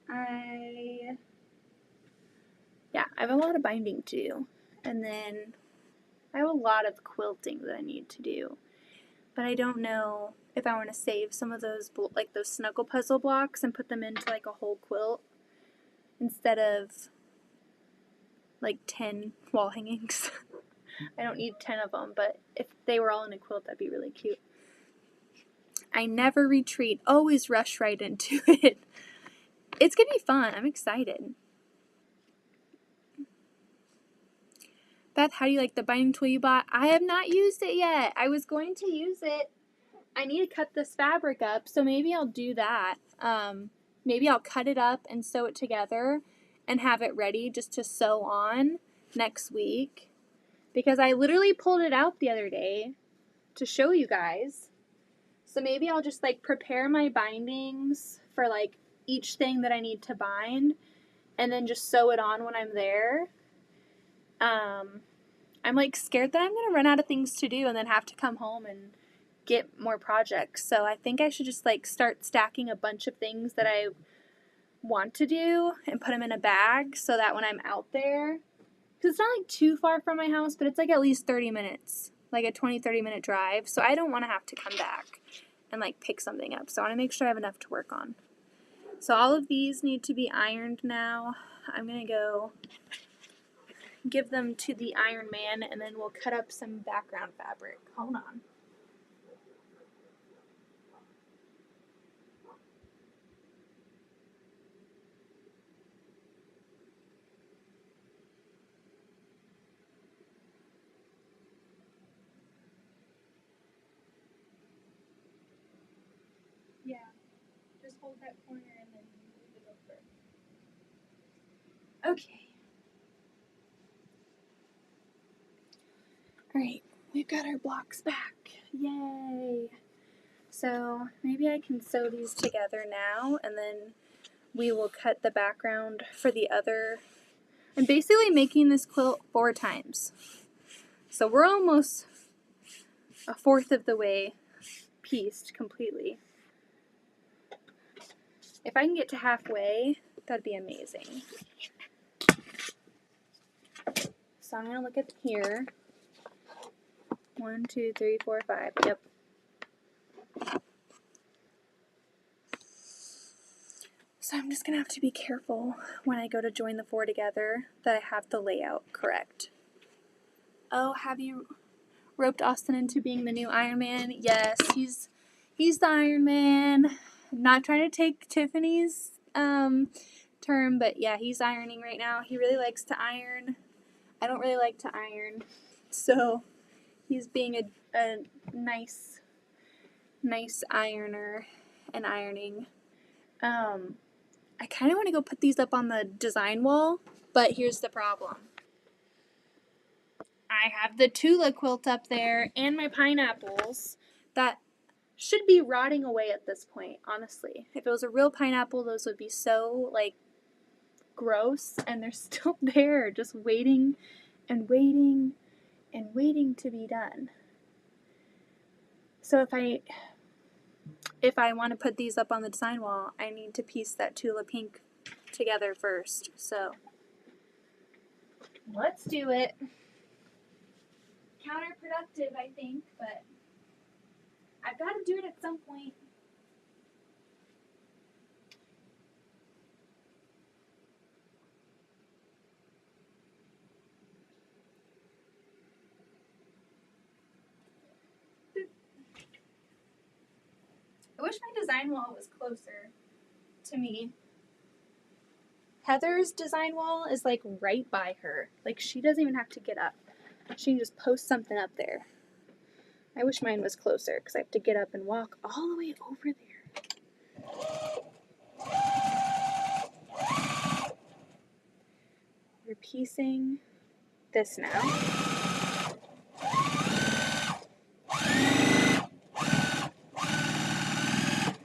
Speaker 2: I have a lot of binding to do. And then I have a lot of quilting that I need to do. But I don't know if I want to save some of those, like those snuggle puzzle blocks, and put them into like a whole quilt instead of like 10 wall hangings. I don't need 10 of them, but if they were all in a quilt, that'd be really cute. I never retreat, always rush right into it. It's gonna be fun. I'm excited. Beth, how do you like the binding tool you bought? I have not used it yet. I was going to use it. I need to cut this fabric up, so maybe I'll do that. Maybe I'll cut it up and sew it together and have it ready just to sew on next week. Because I literally pulled it out the other day to show you guys. So maybe I'll just like prepare my bindings for like each thing that I need to bind and then just sew it on when I'm there. I'm like scared that I'm going to run out of things to do and then have to come home and get more projects. So I think I should just like start stacking a bunch of things that I want to do and put them in a bag so that when I'm out there, because it's not like too far from my house, but it's like at least 30 minutes, like a 20-30 minute drive. So I don't want to have to come back and like pick something up. So I want to make sure I have enough to work on. So all of these need to be ironed now. I'm going to go give them to the Iron Man and then we'll cut up some background fabric. Hold on. Yeah, just hold that corner and then move it over. Okay. Alright, we've got our blocks back. Yay! So maybe I can sew these together now and then we will cut the background for the other. I'm basically making this quilt 4 times. So we're almost a fourth of the way pieced completely. If I can get to halfway, that'd be amazing. So I'm going to look at here. 1, 2, 3, 4, 5. Yep. So I'm just going to have to be careful when I go to join the 4 together that I have the layout correct. Oh, have you roped Austin into being the new Iron Man? Yes, he's the Iron Man. I'm not trying to take Tiffany's term, but yeah, he's ironing right now. He really likes to iron. I don't really like to iron, so he's being a nice ironer and ironing. I kind of want to go put these up on the design wall, but here's the problem. I have the Tula quilt up there and my pineapples that should be rotting away at this point, honestly. If it was a real pineapple, those would be so, like, gross, and they're still there, just waiting and waiting and waiting to be done. So if I want to put these up on the design wall, I need to piece that Tula pink together first. So let's do it. Counterproductive, I think, but I've got to do it at some point. I wish my design wall was closer to me. Heather's design wall is like right by her. Like she doesn't even have to get up. She can just post something up there. I wish mine was closer because I have to get up and walk all the way over there. We're piecing this now.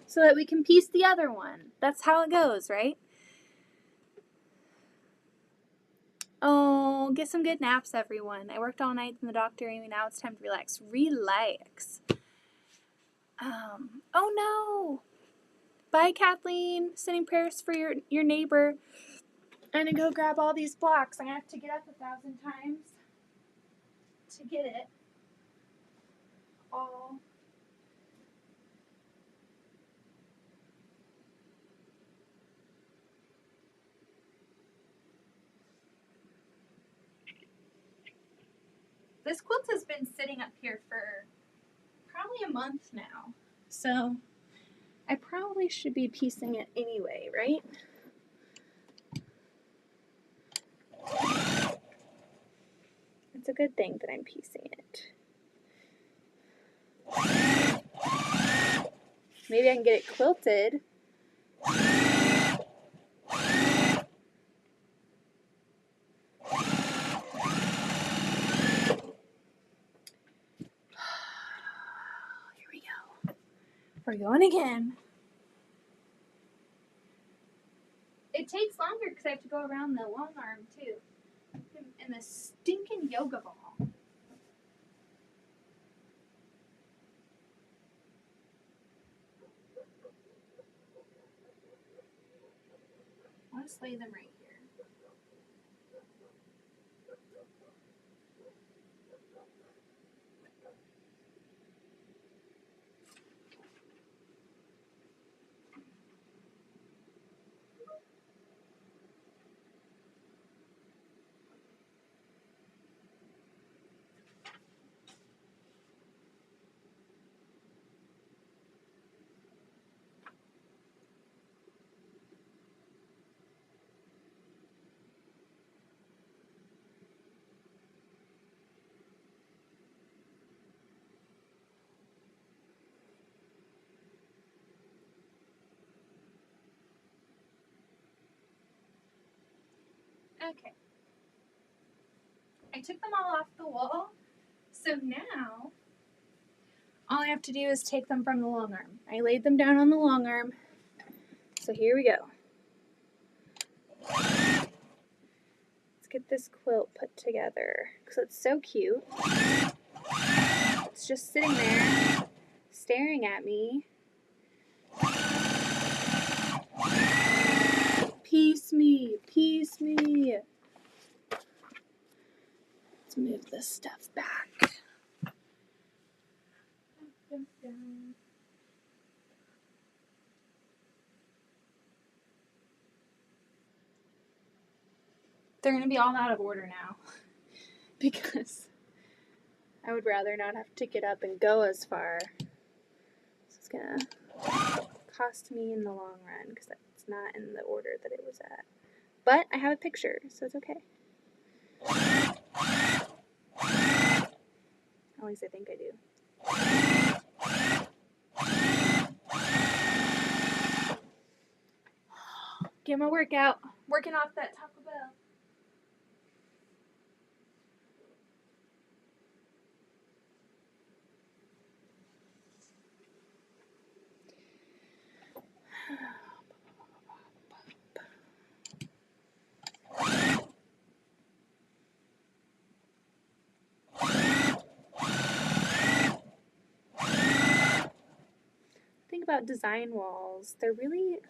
Speaker 2: So that we can piece the other one. That's how it goes, right? Oh, get some good naps, everyone. I worked all night in the doctor, and now it's time to relax. Relax. Oh no! Bye, Kathleen. Sending prayers for your neighbor. I'm gonna go grab all these blocks. I'm gonna have to get up 1,000 times to get it all. This quilt has been sitting up here for probably a month now, so I probably should be piecing it anyway, right? It's a good thing that I'm piecing it. Maybe I can get it quilted. Here we go. We're going again. It takes longer because I have to go around the long arm too. And the stinking yoga ball. I'll just lay them right here. Okay. I took them all off the wall, so now all I have to do is take them from the long arm. I laid them down on the long arm, so here we go. Let's get this quilt put together because it's so cute. It's just sitting there staring at me. Piece me, piece me. Let's move this stuff back. They're going to be all out of order now because I would rather not have to get up and go as far. This is going to cost me in the long run because it's not in the order that it was at. But I have a picture, so it's okay. At least I think I do. Get my workout. Working off that Taco Bell. about design walls. They're really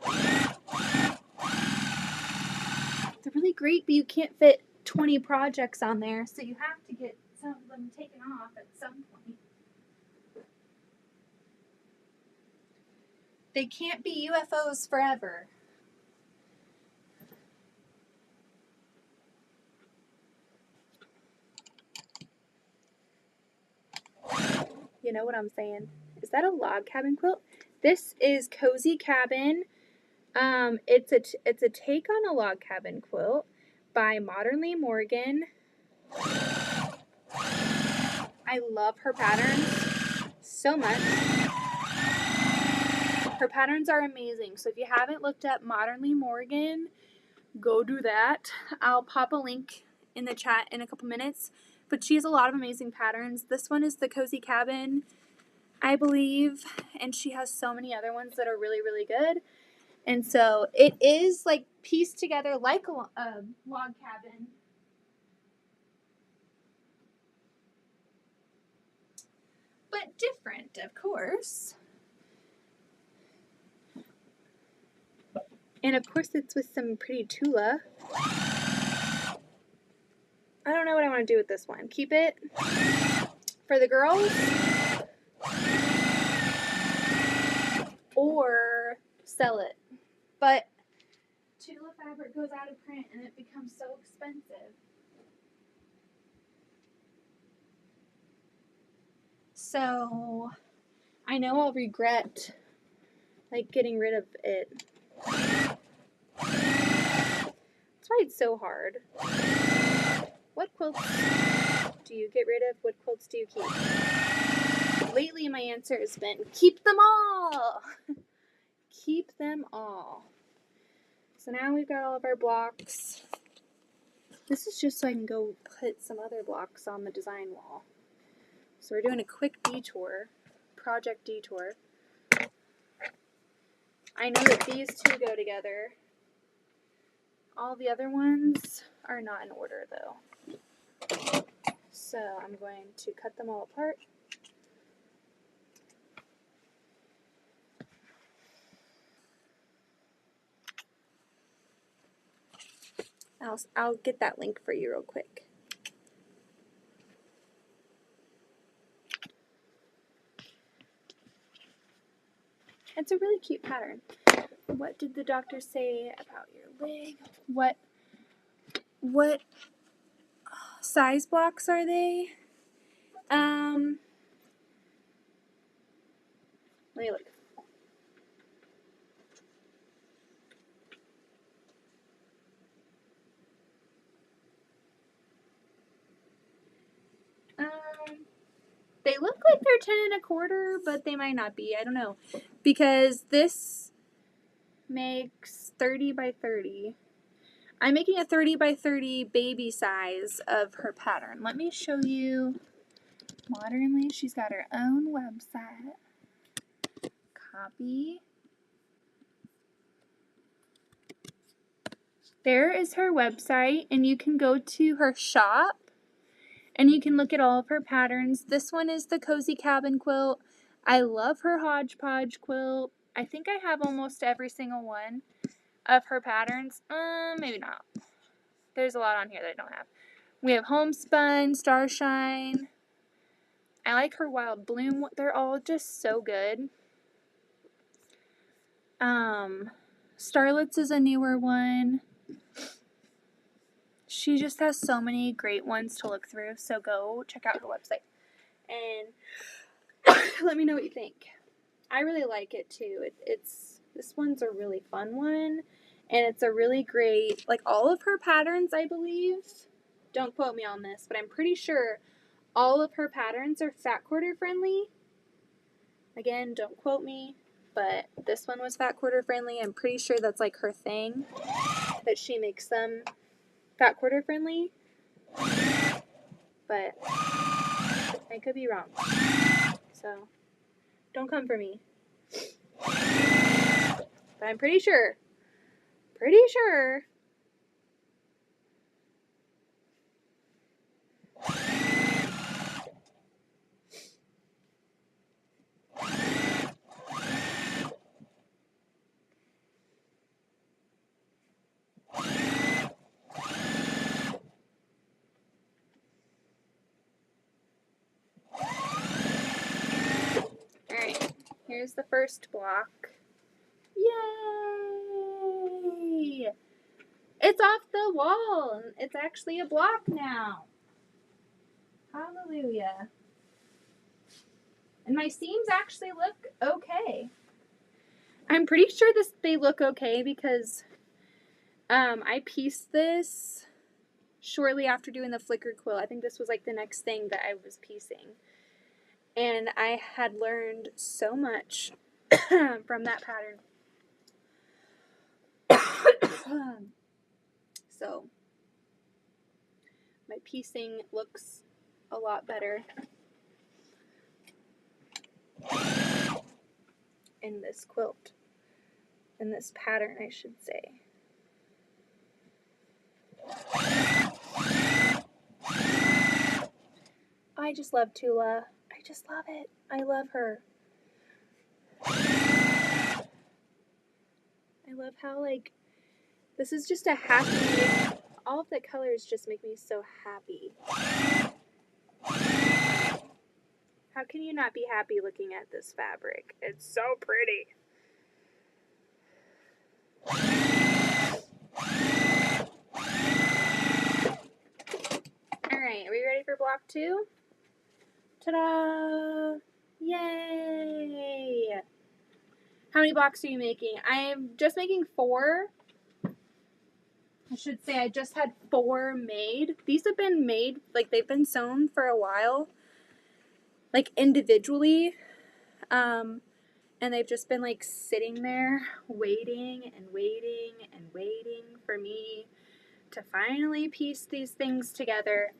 Speaker 2: great, but you can't fit 20 projects on there, so you have to get some of them taken off at some point. They can't be UFOs forever. You know what I'm saying? Is that a log cabin quilt? This is Cozy Cabin. It's a take on a log cabin quilt by Modernly Morgan. I love her patterns so much. Her patterns are amazing. So if you haven't looked up Modernly Morgan, go do that. I'll pop a link in the chat in a couple minutes. But she has a lot of amazing patterns. This one is the Cozy Cabin, I believe, and she has so many other ones that are really, really good. And so it is like pieced together like a log cabin. But different, of course. And of course it's with some pretty Tula. I don't know what I want to do with this one. Keep it for the girls or sell it. But Tula fabric goes out of print and it becomes so expensive. So I know I'll regret like getting rid of it. That's why it's so hard. What quilts do you get rid of? What quilts do you keep? Lately my answer has been keep them all. Keep them all. So now we've got all of our blocks. This is just so I can go put some other blocks on the design wall. So we're doing a quick detour, project detour. I know that these two go together. All the other ones are not in order though. So I'm going to cut them all apart. I'll get that link for you real quick. It's a really cute pattern. What did the doctor say about your leg? What size blocks are they? Let me look. They look like they're 10 1/4, but they might not be. I don't know. Because this makes 30 by 30. I'm making a 30 by 30 baby size of her pattern. Let me show you Modernly. She's got her own website. Copy. There is her website, and you can go to her shop and you can look at all of her patterns. This one is the Cozy Cabin quilt. I love her hodgepodge quilt. I think I have almost every single one of her patterns. Maybe not. There's a lot on here that I don't have. We have Homespun, Starshine. I like her Wild Bloom. They're all just so good. Starlets is a newer one. She just has so many great ones to look through, so go check out her website and let me know what you think. I really like it too. This one's a really fun one, and it's a really great, like all of her patterns, I believe, don't quote me on this, but I'm pretty sure all of her patterns are fat quarter friendly. Again, don't quote me, but this one was fat quarter friendly. I'm pretty sure that's like her thing, that she makes them fat quarter friendly, but I could be wrong, so don't come for me, but I'm pretty sure, Here's the first block. Yay! It's off the wall. It's actually a block now. Hallelujah. And my seams actually look okay. I'm pretty sure they look okay because I pieced this shortly after doing the flicker quilt. I think this was like the next thing that I was piecing. And I had learned so much from that pattern. So my piecing looks a lot better in this quilt, in this pattern, I should say. I just love Tula. I just love it. I love her. I love how, like, this is just a happy, all of the colors just make me so happy. How can you not be happy looking at this fabric? It's so pretty. Alright, are we ready for block 2? Ta-da! Yay! How many blocks are you making? I'm just making 4. I should say I just had 4 made. These have been made, like they've been sewn for a while, like individually, and they've just been like sitting there waiting and waiting and waiting for me to finally piece these things together.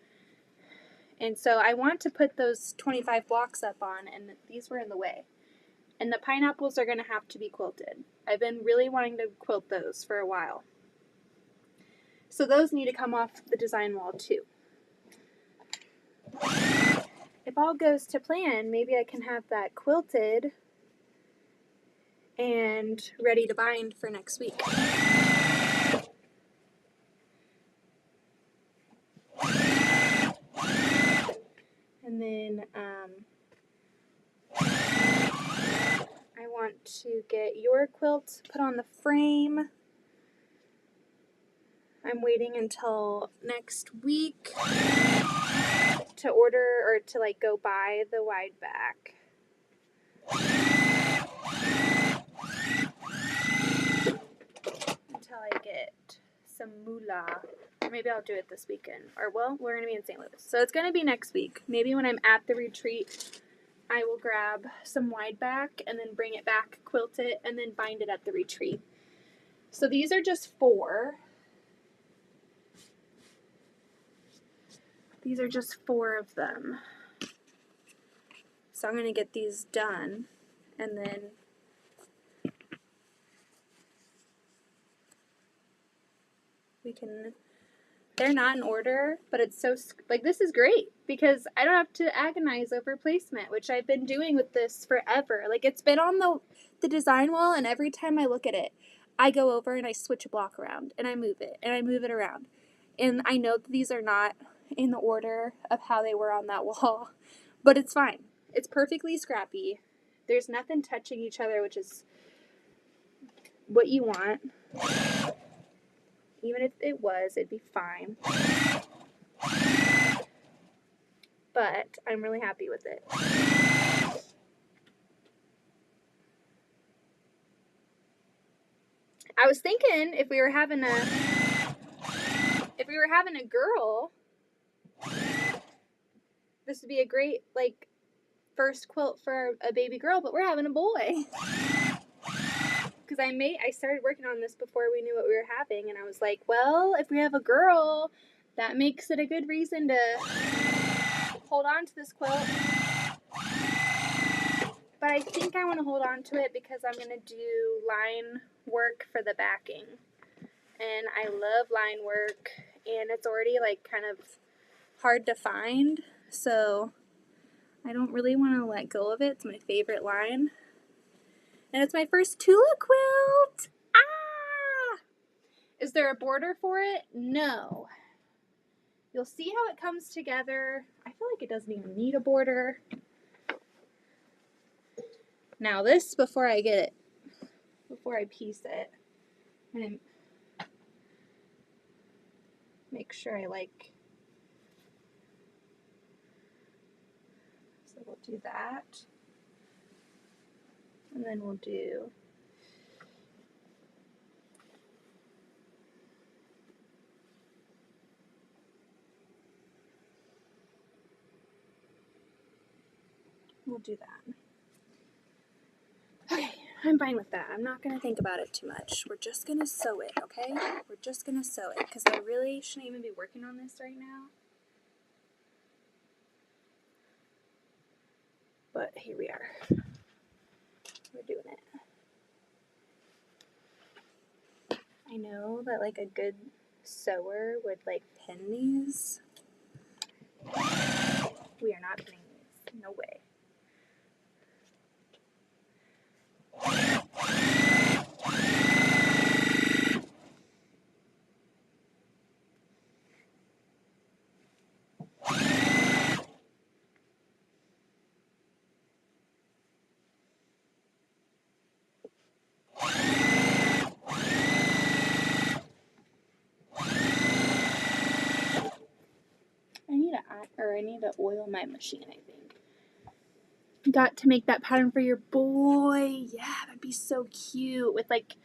Speaker 2: And so I want to put those 25 blocks up on, and these were in the way. And the pineapples are going to have to be quilted. I've been really wanting to quilt those for a while. So those need to come off the design wall too. If all goes to plan, maybe I can have that quilted and ready to bind for next week. And then I want to get your quilt put on the frame. I'm waiting until next week to order or to like go buy the wide back. Until I get some moolah. Or maybe I'll do it this weekend. Or, well, we're going to be in St. Louis. So it's going to be next week. Maybe when I'm at the retreat, I will grab some wide back and then bring it back, quilt it, and then bind it at the retreat. So these are just 4. These are just 4 of them. So I'm going to get these done, and then we can, they're not in order, but it's so, like, this is great because I don't have to agonize over placement, which I've been doing with this forever. Like, it's been on the design wall, and every time I look at it, I go over and I switch a block around, and I move it, and I move it around. And I know that these are not in the order of how they were on that wall, but it's fine. It's perfectly scrappy. There's nothing touching each other, which is what you want. Even if it was, it'd be fine. But I'm really happy with it. I was thinking if we were having a girl, this would be a great like first quilt for a baby girl, but we're having a boy. Because I started working on this before we knew what we were having, and I was like, well, if we have a girl, that makes it a good reason to hold on to this quilt. But I think I want to hold on to it because I'm going to do line work for the backing. And I love line work, and it's already like kind of hard to find, so I don't really want to let go of it. It's my favorite line. And it's my first Tula quilt! Ah! Is there a border for it? No. You'll see how it comes together. I feel like it doesn't even need a border. Now this, before I piece it, I'm going to make sure I so we'll do that. And then we'll do that. Okay, I'm fine with that. I'm not going to think about it too much. We're just going to sew it, okay? We're just going to sew it because I really shouldn't even be working on this right now. But here we are. We're doing it. I know that like a good sewer would like pin these. We are not pinning these. No way. I need to oil my machine, I think. Got to make that pattern for your boy. Yeah, that'd be so cute. With like,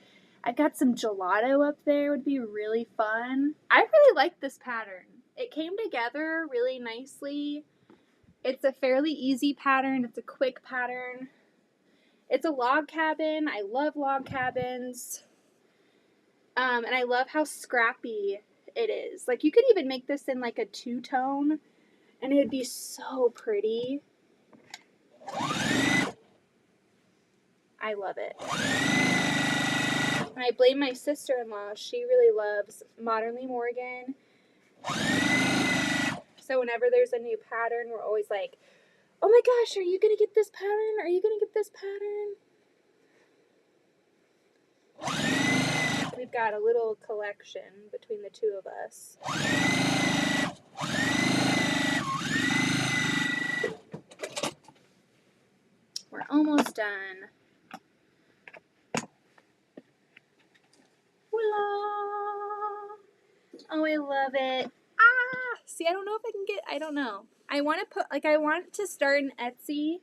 Speaker 2: I've got some gelato up there. Would be really fun. I really like this pattern. It came together really nicely. It's a fairly easy pattern. It's a quick pattern. It's a log cabin. I love log cabins. And I love how scrappy it is. Like, you could even make this in like a two-tone, and it would be so pretty. I love it. And I blame my sister-in-law. She really loves Modernly Morgan. So whenever there's a new pattern, we're always like, oh my gosh, are you going to get this pattern? Are you going to get this pattern? We've got a little collection between the two of us. We're almost done. Voila! Oh, I love it. Ah! See, I don't know if I can get, I don't know. I want to start an Etsy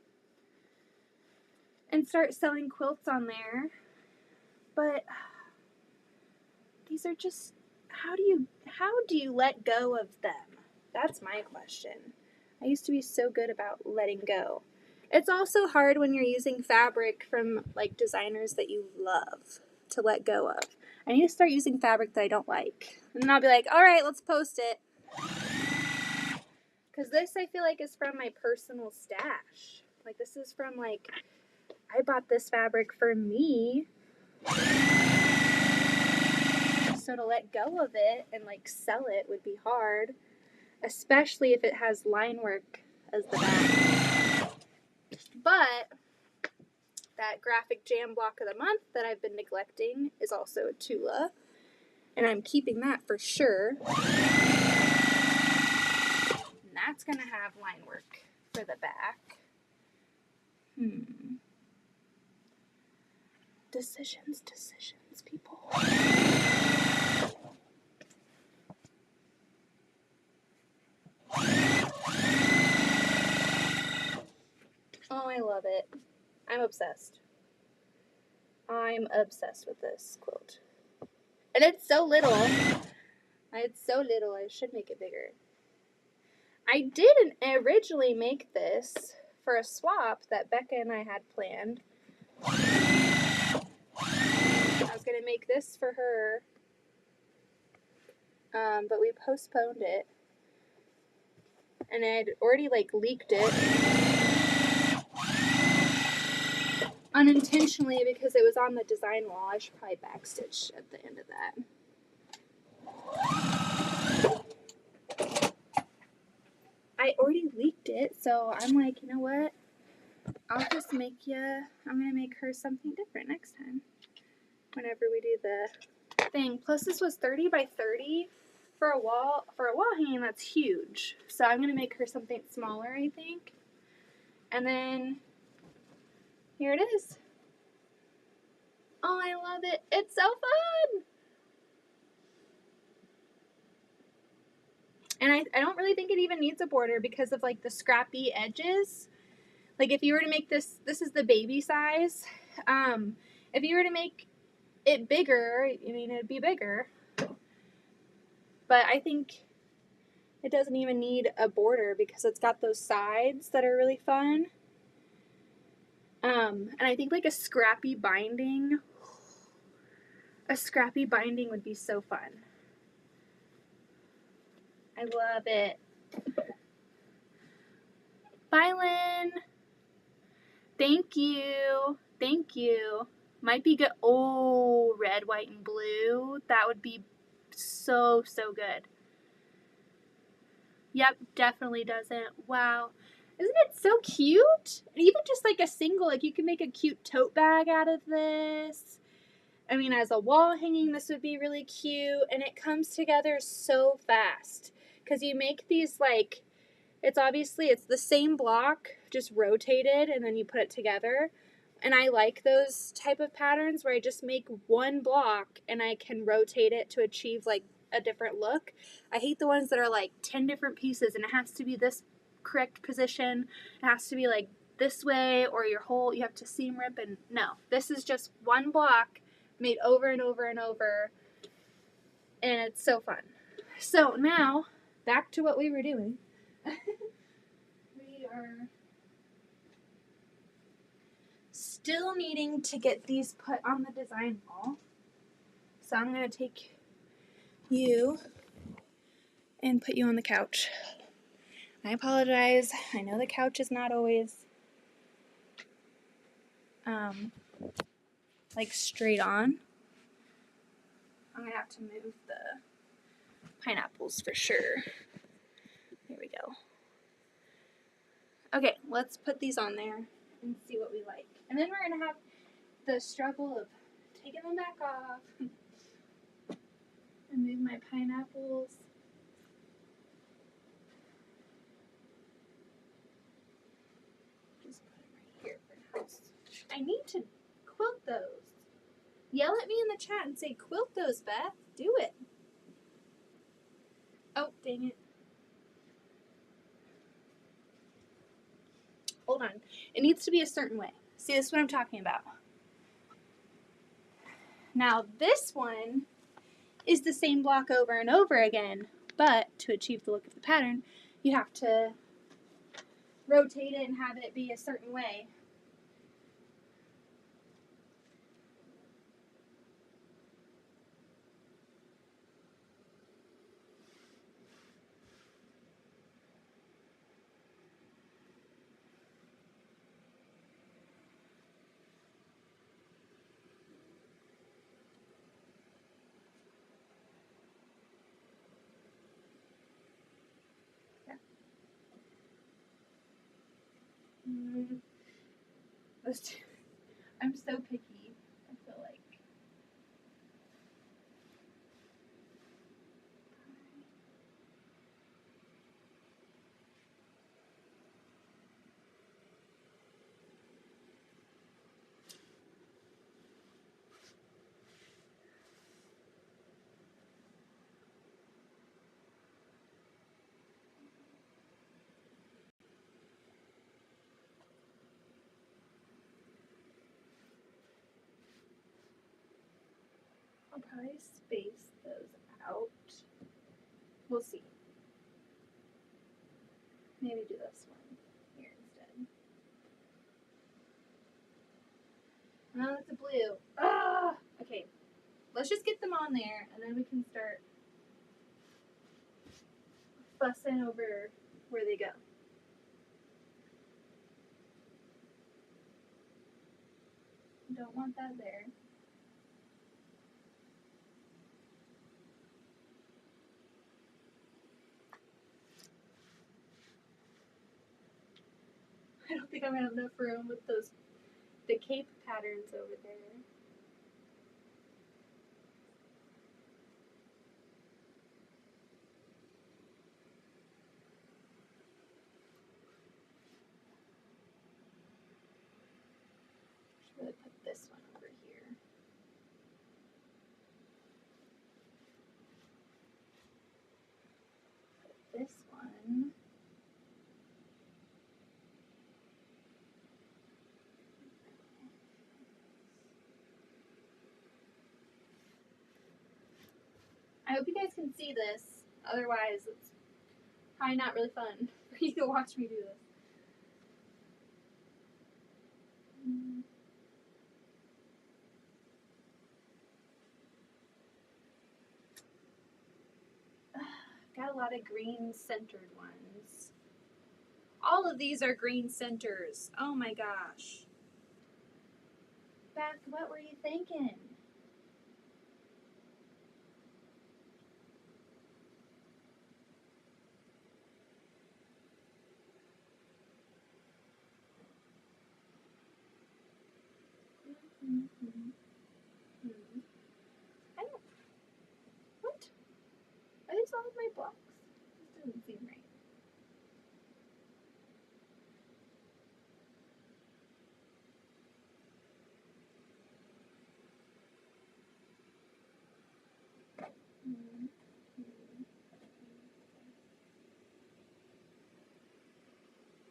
Speaker 2: and start selling quilts on there. But these are just, how do you let go of them? That's my question. I used to be so good about letting go. It's also hard when you're using fabric from like designers that you love to let go of. I need to start using fabric that I don't like. And then I'll be like, all right, let's post it. Because this, I feel like, is from my personal stash. Like, this is from, like, I bought this fabric for me. So to let go of it and, like, sell it would be hard. Especially if it has line work as the back. But that graphic jam block of the month that I've been neglecting is also a Tula. And I'm keeping that for sure. And that's going to have line work for the back. Decisions, people. Oh, I love it. I'm obsessed. I'm obsessed with this quilt. And it's so little. It's so little, I should make it bigger. I didn't originally make this for a swap that Becca and I had planned. I was going to make this for her, but we postponed it. And I had already, like, leaked it. Unintentionally because it was on the design wall. I should probably backstitch at the end of that. I already leaked it, so I'm like, you know what? I'm going to make her something different next time. Whenever we do the thing. Plus this was 30 by 30 for a wall hanging. That's huge. So I'm going to make her something smaller, I think. And then Here it is. Oh, I love it. It's so fun. And I don't really think it even needs a border because of like the scrappy edges. Like if you were to make this is the baby size. If you were to make it bigger, I mean, it'd be bigger. But I think it doesn't even need a border because it's got those sides that are really fun. And I think like a scrappy binding would be so fun. I love it. Bye, Lynn. Thank you. Thank you. Might be good. Oh, red, white, and blue. That would be so, so good. Yep, definitely doesn't. Wow. Isn't it so cute? And even just like a single, like you can make a cute tote bag out of this. I mean, as a wall hanging, this would be really cute. And it comes together so fast. Because you make these like, it's the same block, just rotated, and then you put it together. And I like those type of patterns where I just make one block and I can rotate it to achieve like a different look. I hate the ones that are like 10 different pieces and it has to be this correct position. It has to be like this way, or you have to seam rip, and no. This is just one block made over and over and over, and it's so fun. So now, back to what we were doing. We are still needing to get these put on the design wall. So I'm going to take you and put you on the couch. I apologize. I know the couch is not always like straight on. I'm going to have to move the pineapples for sure. Here we go. Okay, let's put these on there and see what we like. And then we're going to have the struggle of taking them back off and move my pineapples. Just put them right here for now. I need to quilt those. Yell at me in the chat and say, quilt those, Beth. Do it. Oh, dang it. Hold on. It needs to be a certain way. See, this is what I'm talking about. Now, this one is the same block over and over again, but to achieve the look of the pattern, you have to rotate it and have it be a certain way. I'm so picky, I feel like. I'll probably space those out. We'll see. Maybe do this one here instead. No, it's a blue. Ah! Okay, let's just get them on there and then we can start fussing over where they go. Don't want that there. I don't think I'm gonna have enough room with the cape patterns over there. hope you guys can see this. Otherwise, it's probably not really fun for you to watch me do this. Got a lot of green centered ones. All of these are green centers. Oh my gosh. Beth, what were you thinking? I don't. What? Are these all of my blocks? This doesn't seem right.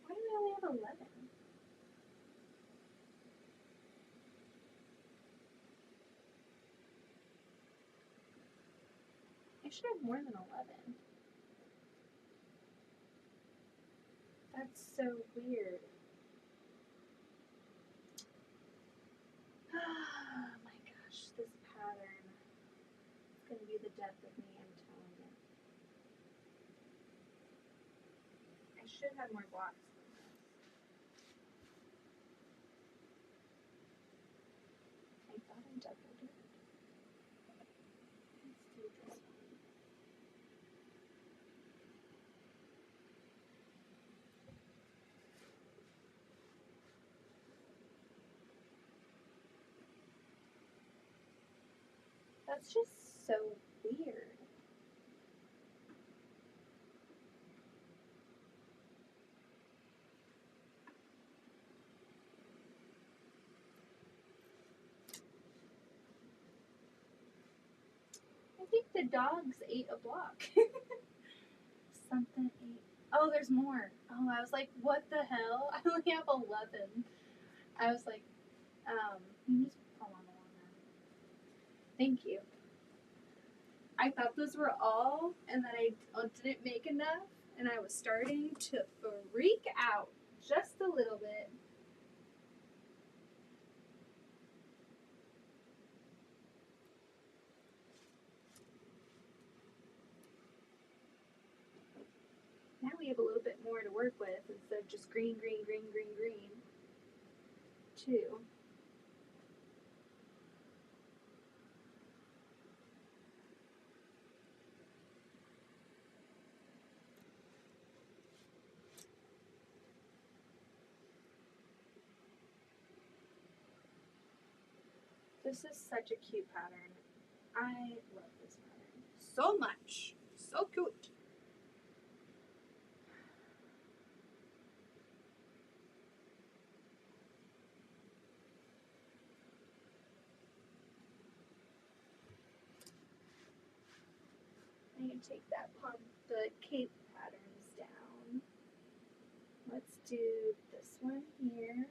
Speaker 2: Why do we only have 11? I should have more than 11. That's so weird. Oh my gosh, this pattern is going to be the death of me, I'm telling you. I should have more blocks than this. I thought I doubled it. Let's do this one. That's just so weird. I think the dogs ate a block. Something ate. Oh, there's more. Oh, I was like, what the hell? I only have 11. I was like, you just pull on the one now. Thank you. I thought those were all, and that I didn't make enough, and I was starting to freak out just a little bit. Now we have a little bit more to work with instead of just green, green, green, green, green. 2. This is such a cute pattern. I love this pattern so much. So cute. I'm going to take the cape patterns down. Let's do this one here.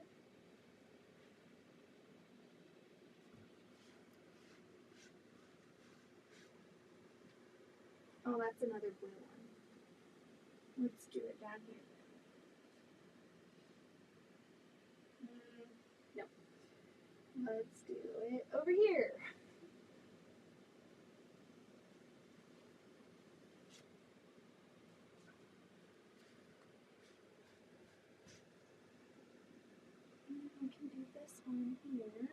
Speaker 2: Oh, that's another blue one. Let's do it down here. No. Let's do it over here. I can do this one here.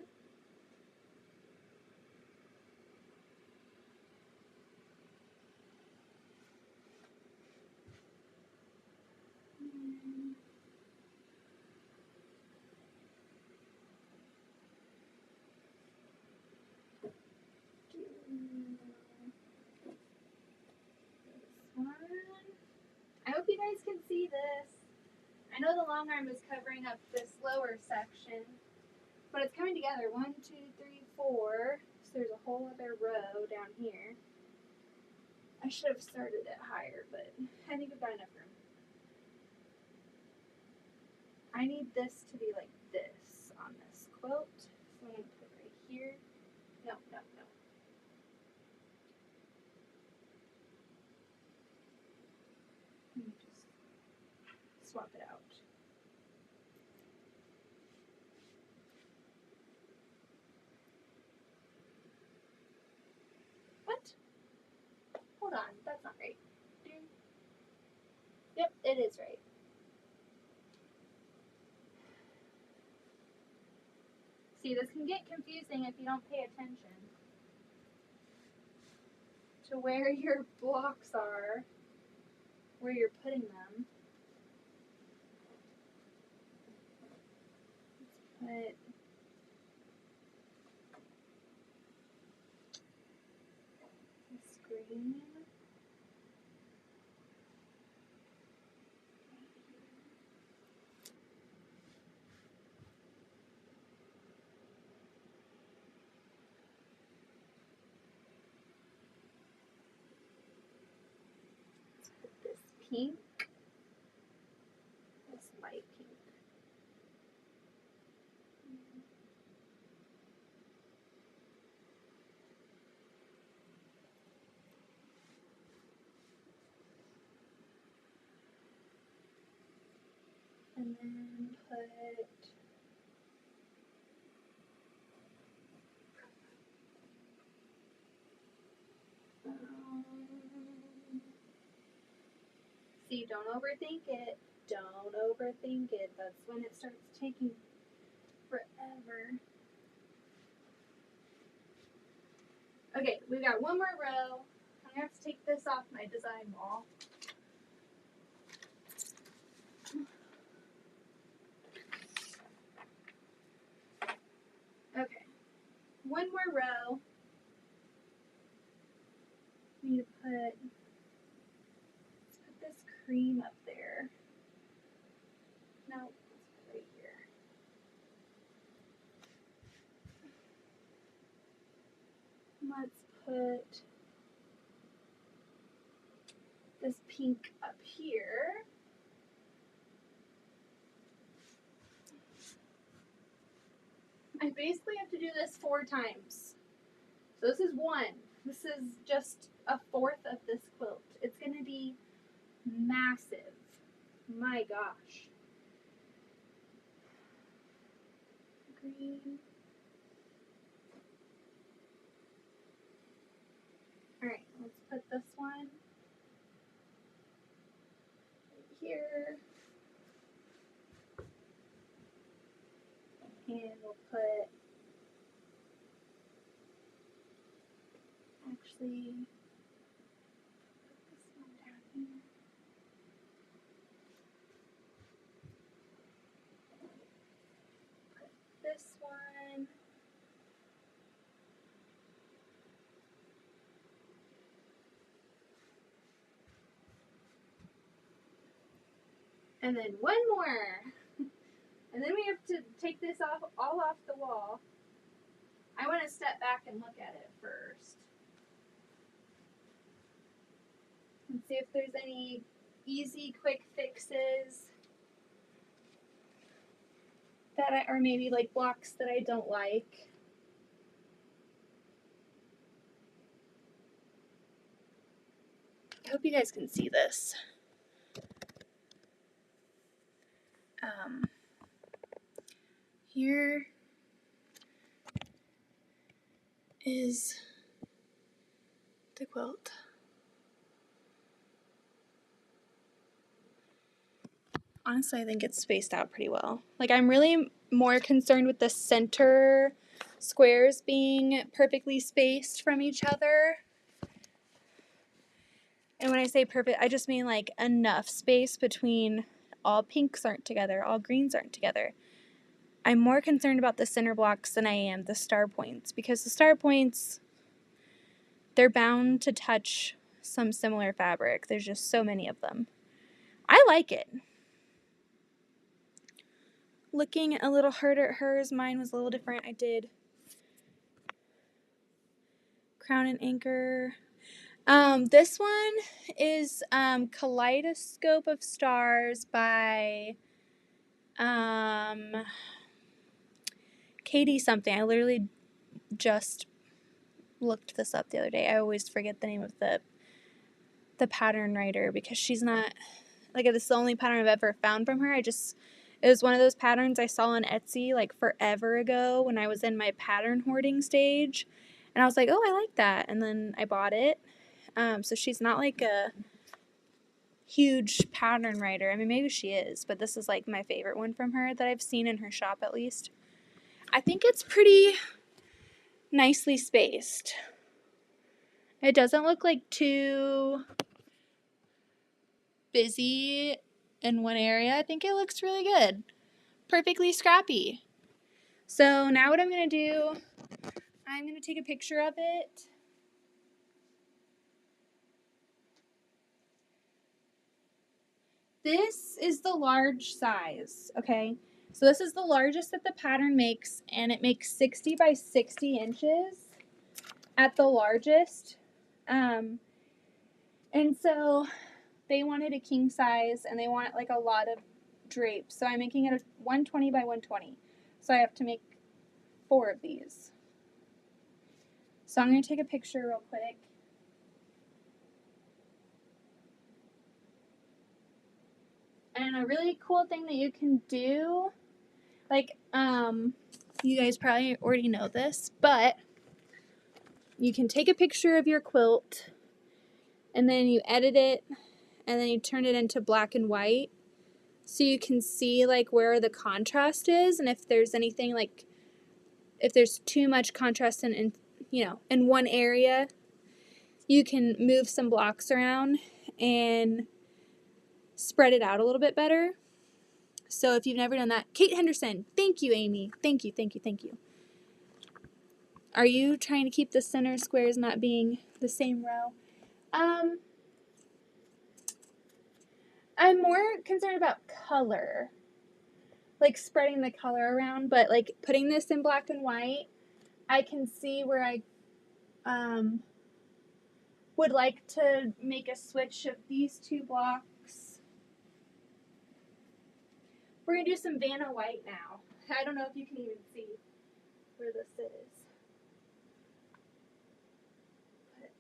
Speaker 2: I hope you guys can see this. I know the long arm is covering up this lower section, but it's coming together. 1, 2, 3, 4. So there's a whole other row down here. I should have started it higher, but I think I've got enough room. I need this to be like this on this quilt. So I'm going to put it right here. No, no, no. swap it out. What? Hold on, that's not right. Yep, it is right. See, this can get confusing if you don't pay attention to where your blocks are, where you're putting them. Let's put this green. Let's put this pink, this light pink. And then put see, don't overthink it. Don't overthink it. That's when it starts taking forever. Okay, we got one more row. I'm gonna have to take this off my design wall. Okay, one more row. I need to let's put this cream up there. No, let's put it right here. Let's put this pink up here. I basically have to do this 4 times. So this is 1. This is just a 1/4 of this quilt. It's going to be massive. My gosh. Green. Alright, let's put this one right here. And we'll put, actually, put this one down here. Put this one. And then one more. And then we have to take this all off the wall. I want to step back and look at it first. And see if there's any easy, quick fixes that or maybe like blocks that I don't like. I hope you guys can see this. Here is the quilt. Honestly, I think it's spaced out pretty well. Like, I'm really more concerned with the center squares being perfectly spaced from each other. And when I say perfect, I just mean like enough space between all pinks aren't together, all greens aren't together. I'm more concerned about the center blocks than I am the star points, because the star points, they're bound to touch some similar fabric. There's just so many of them. I like it. Looking a little harder at hers, mine was a little different. I did crown and anchor. This one is Kaleidoscope of Stars by Katie something. I literally just looked this up the other day. I always forget the name of the pattern writer because she's not Like, this is the only pattern I've ever found from her. It was one of those patterns I saw on Etsy like forever ago when I was in my pattern hoarding stage. And I was like, oh, I like that. And then I bought it. So she's not like a huge pattern writer. I mean, maybe she is, but this is like my favorite one from her that I've seen in her shop at least. I think it's pretty nicely spaced. It doesn't look like too busy in one area. I think it looks really good. Perfectly scrappy. So now what I'm going to do, I'm going to take a picture of it. This is the large size, okay? So this is the largest that the pattern makes, and it makes 60 by 60 inches at the largest. And so they wanted a king size, and they want like a lot of drapes. So I'm making it a 120 by 120. So I have to make 4 of these. So I'm going to take a picture real quick. And a really cool thing that you can do, like, you guys probably already know this, but you can take a picture of your quilt and then you edit it and then you turn it into black and white so you can see like where the contrast is, and if there's anything like, if there's too much contrast in one area, you can move some blocks around and spread it out a little bit better. So if you've never done that, Kate Henderson, thank you, Amy. Thank you, thank you, thank you. Are you trying to keep the center squares not being the same row? I'm more concerned about color, like spreading the color around, but like putting this in black and white, I can see where I would like to make a switch of these 2 blocks. We're going to do some Vanna White now. I don't know if you can even see where this is. Put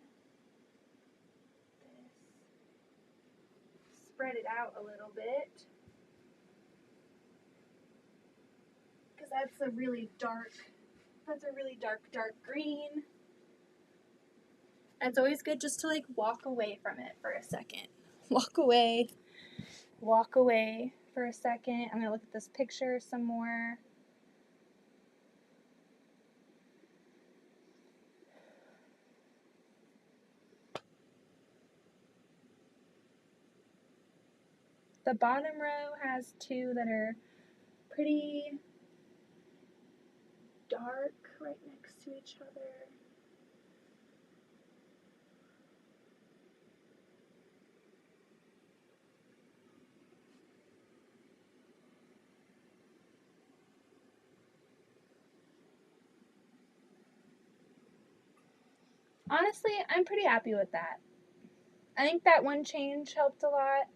Speaker 2: this, spread it out a little bit, because that's a really dark green. And it's always good just to like walk away from it for a second. Walk away for a second. I'm going to look at this picture some more. The bottom row has 2 that are pretty dark right next to each other. Honestly, I'm pretty happy with that. I think that one change helped a lot.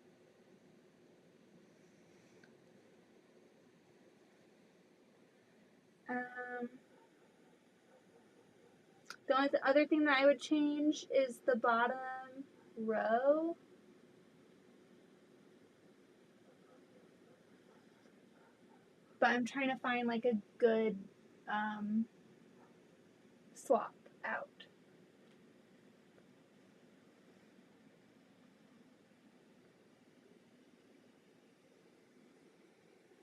Speaker 2: The only other thing that I would change is the bottom row. But I'm trying to find like a good swap out.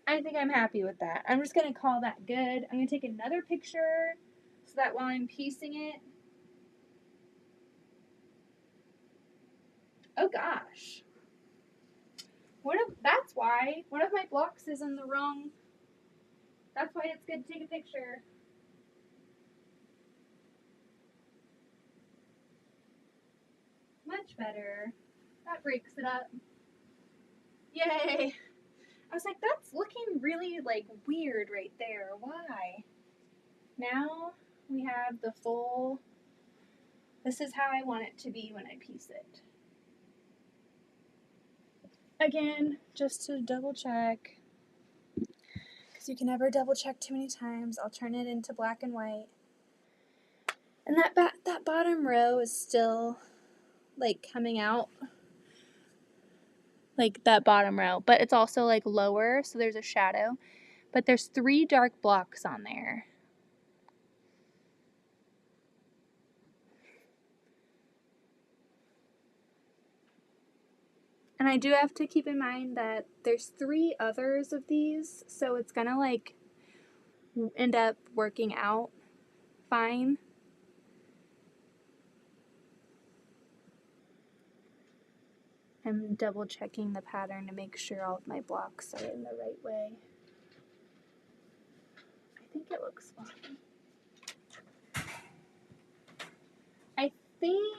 Speaker 2: I think I'm happy with that. I'm just going to call that good. I'm going to take another picture so that while I'm piecing it. Oh gosh. That's why one of my blocks is in the wrong. That's why it's good to take a picture. Much better. That breaks it up. Yay. I was like, that's looking really like weird right there. Why? Now we have the full, this is how I want it to be when I piece it. Again, just to double check, because you can never double check too many times, I'll turn it into black and white. And that bottom row is still like coming out like that bottom row, but it's also like lower, so there's a shadow. But there's 3 dark blocks on there. And I do have to keep in mind that there's 3 others of these, so it's gonna like end up working out fine. I'm double checking the pattern to make sure all of my blocks are in the right way. I think it looks fine. I think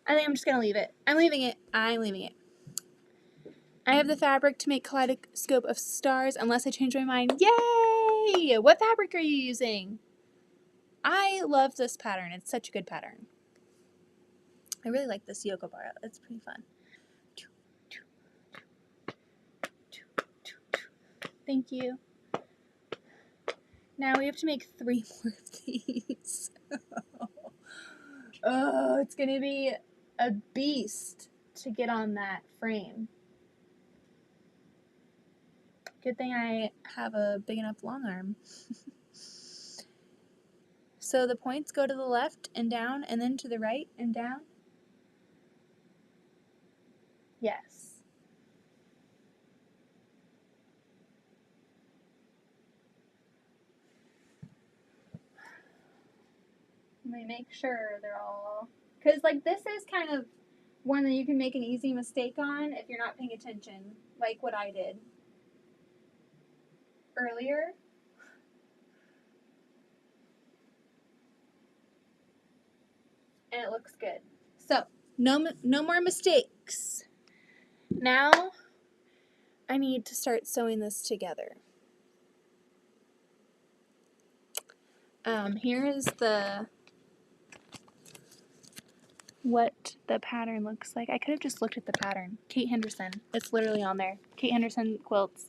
Speaker 2: I'm just gonna leave it. I'm leaving it. I have the fabric to make kaleidoscope of stars unless I change my mind. Yay! What fabric are you using? I love this pattern. It's such a good pattern. I really like this yoga bar. It's pretty fun. Thank you. Now we have to make 3 more of these. Oh, it's gonna be a beast to get on that frame. Good thing I have a big enough long arm. So the points go to the left and down, and then to the right and down? Yes. Let me make sure they're all... Because, like, this is kind of one that you can make an easy mistake on if you're not paying attention, like what I did earlier. And it looks good. So, no more mistakes. Now, I need to start sewing this together. Here is what the pattern looks like. I could have just looked at the pattern. Kate Henderson. It's literally on there. Kate Henderson quilts.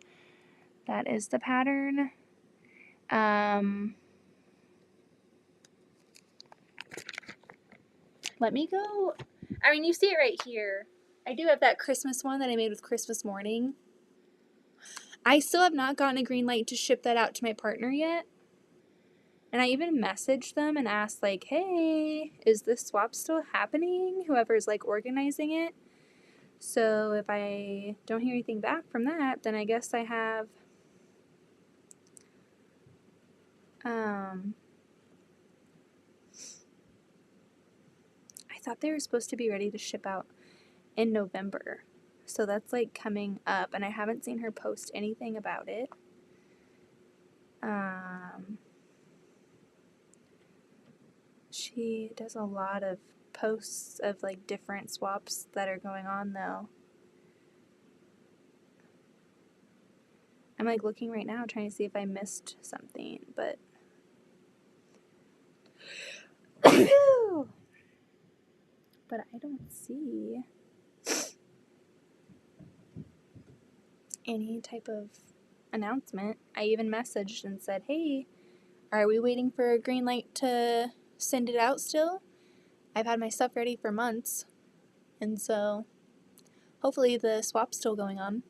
Speaker 2: That is the pattern. Let me go. I mean, you see it right here. I do have that Christmas one that I made with Christmas morning. I still have not gotten a green light to ship that out to my partner yet. And I even messaged them and asked, like, hey, is this swap still happening? Whoever's, like, organizing it. So if I don't hear anything back from that, then I guess I have, I thought they were supposed to be ready to ship out in November. So that's, like, coming up, and I haven't seen her post anything about it. She does a lot of posts of, like, different swaps that are going on, though. I'm, like, looking right now trying to see if I missed something, but but I don't see any type of announcement. I even messaged and said, hey, are we waiting for a green light to send it out still? I've had my stuff ready for months, and so hopefully the swap's still going on.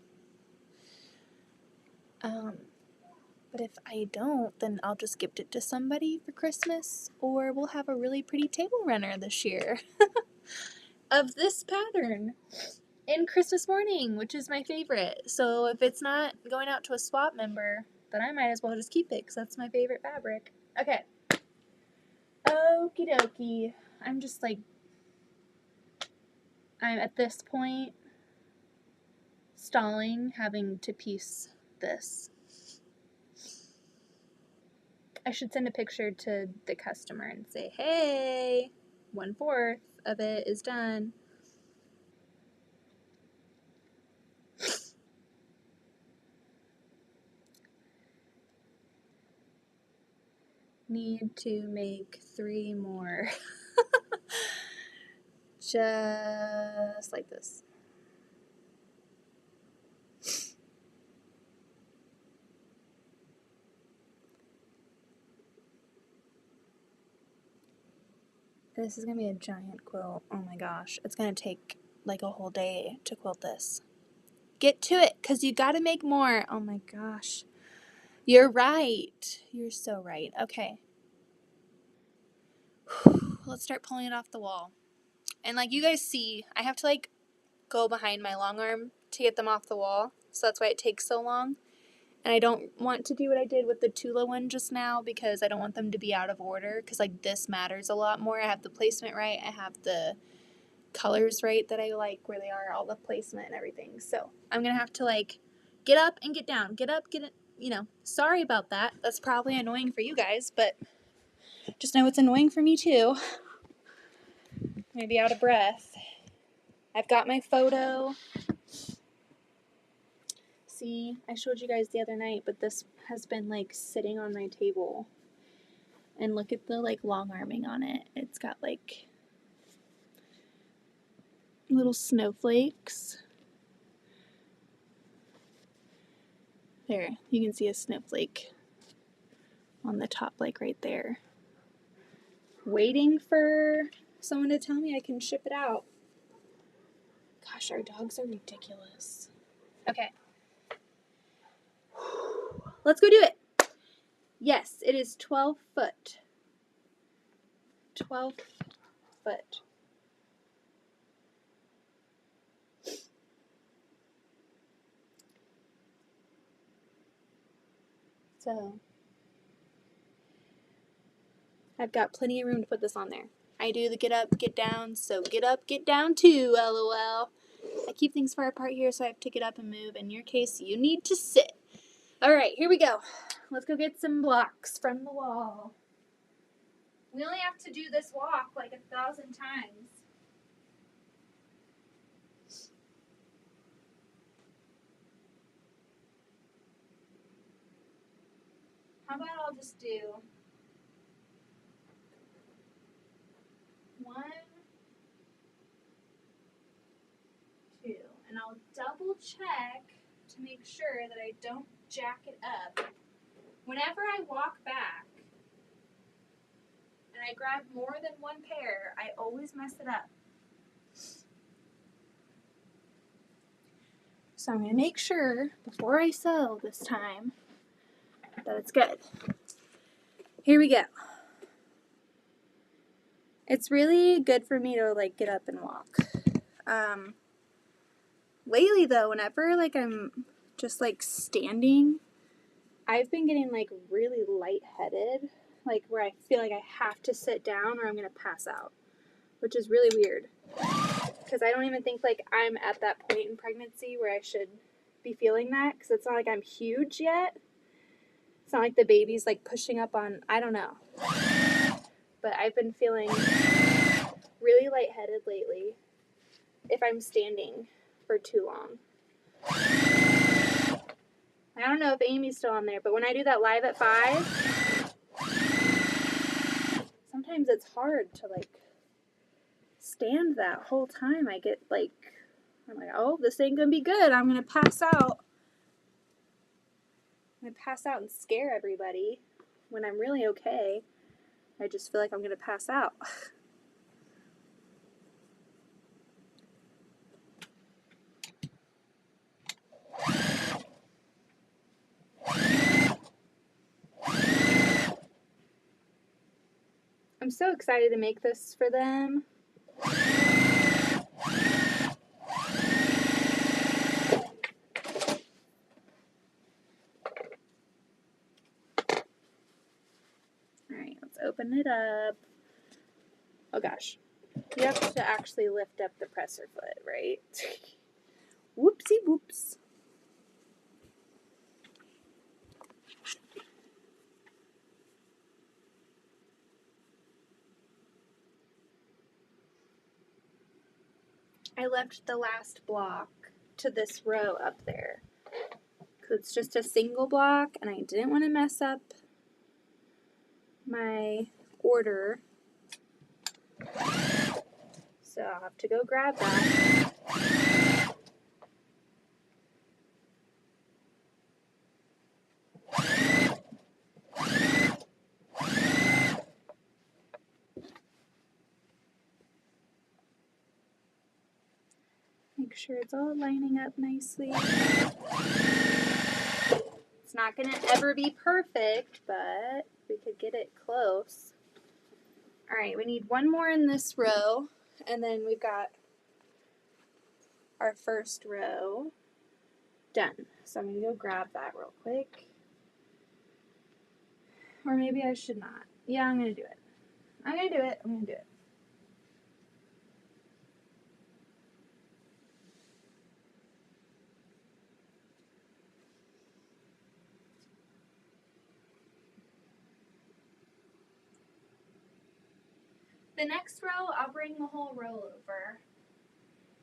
Speaker 2: But if I don't, then I'll just gift it to somebody for Christmas, or we'll have a really pretty table runner this year of this pattern in Christmas morning, which is my favorite. So if it's not going out to a swap member, then I might as well just keep it, because that's my favorite fabric. Okay. Okie dokie. I'm just like, I'm at this point stalling, having to piece this. I should send a picture to the customer and say, hey, 1/4 of it is done. Need to make 3 more. Just like this. This is gonna be a giant quilt. Oh my gosh. It's gonna take like a whole day to quilt this. Get to it, because you gotta make more. Oh my gosh. You're right. You're so right. Okay. Let's start pulling it off the wall. And like you guys see, I have to like go behind my long arm to get them off the wall. So that's why it takes so long. And I don't want to do what I did with the Tula one just now because I don't want them to be out of order, because like this matters a lot more. I have the placement right. I have the colors right that I like where they are, all the placement and everything. So I'm going to have to like get up and get down. Get up, get it, you know. Sorry about that. That's probably annoying for you guys, but just know it's annoying for me too. Maybe out of breath. I've got my photo. See, I showed you guys the other night, but this has been like sitting on my table. And look at the like long arming on it. It's got like little snowflakes. There, you can see a snowflake on the top, like right there. Waiting for someone to tell me I can ship it out. Gosh, our dogs are ridiculous. Okay. Let's go do it. Yes, it is 12 foot. 12 foot. So, I've got plenty of room to put this on there. I do the get up, get down, so get up, get down too, LOL. I keep things far apart here, so I have to get up and move. In your case, you need to sit. All right, here we go. Let's go get some blocks from the wall. We only have to do this walk like 1,000 times. How about I'll just do 1, 2, and I'll double check to make sure that I don't jack it up. Whenever I walk back and I grab more than one pair, I always mess it up. So I'm going to make sure before I sew this time that it's good. Here we go. It's really good for me to like get up and walk. Lately though, whenever like I'm just like standing, I've been getting like really lightheaded, like where I feel like I have to sit down or I'm gonna pass out, which is really weird because I don't even think like I'm at that point in pregnancy where I should be feeling that, because it's not like I'm huge yet. It's not like the baby's like pushing up on, I don't know, but I've been feeling really lightheaded lately if I'm standing for too long. I don't know if Amy's still on there, but when I do that live at 5, sometimes it's hard to like stand that whole time. I get like, I'm like, oh, this ain't gonna be good. I'm gonna pass out. I'm gonna pass out and scare everybody when I'm really okay. I just feel like I'm gonna pass out. I'm so excited to make this for them. Alright, let's open it up. Oh gosh. You have to actually lift up the presser foot, right? Whoopsie whoops. I left the last block to this row up there, because it's just a single block and I didn't want to mess up my order, so I'll have to go grab that. sure it's all lining up nicely. It's not going to ever be perfect, but we could get it close. All right, we need one more in this row, and then we've got our first row done. So I'm going to go grab that real quick. Or maybe I should not. Yeah, I'm going to do it. I'm going to do it. I'm going to do it. The next row, I'll bring the whole row over.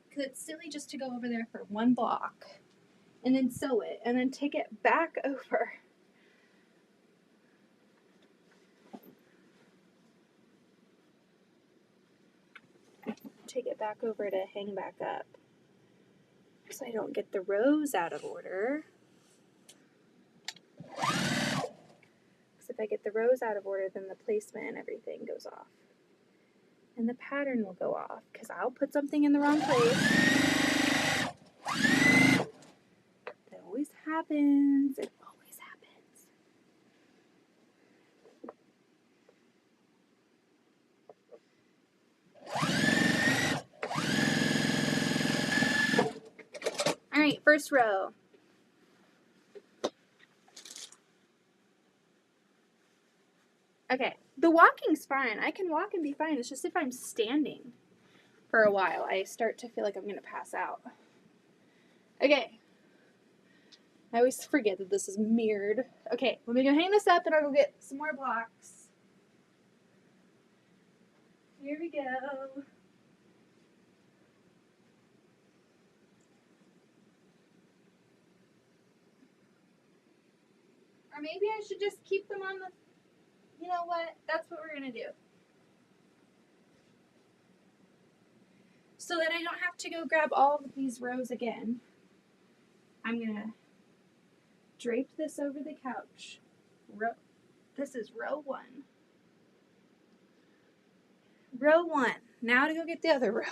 Speaker 2: Because it's silly just to go over there for one block. And then sew it. And then take it back over. Take it back over to hang back up. So I don't get the rows out of order. Because if I get the rows out of order, then the placement and everything goes off. And the pattern will go off because I'll put something in the wrong place. It always happens. It always happens. All right, first row. Okay, the walking's fine. I can walk and be fine. It's just if I'm standing for a while, I start to feel like I'm going to pass out. Okay. I always forget that this is mirrored. Okay, let me go hang this up and I'll go get some more blocks. Here we go. Or maybe I should just keep them on the... You know what? That's what we're going to do. So that I don't have to go grab all of these rows again. I'm going to drape this over the couch. This is row 1. Row 1. Now to go get the other row.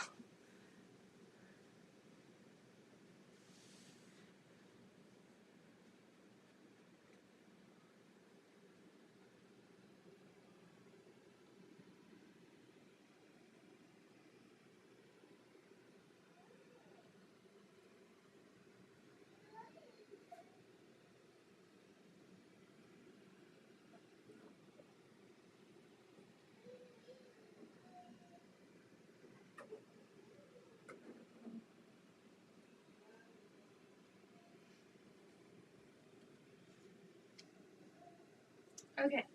Speaker 2: Okay,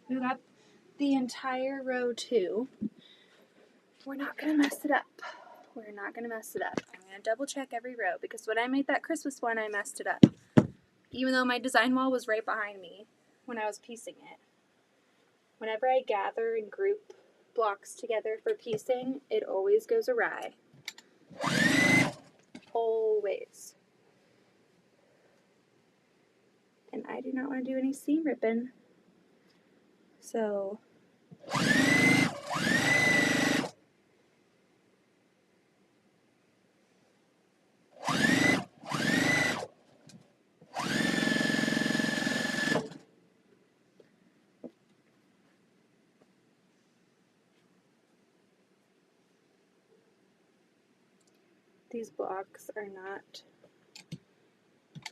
Speaker 2: we got the entire row 2. We're not going to mess it up. We're not going to mess it up. I'm going to double check every row because when I made that Christmas one, I messed it up. Even though my design wall was right behind me when I was piecing it. Whenever I gather and group blocks together for piecing, it always goes awry. Always. And I do not want to do any seam ripping. So these blocks are not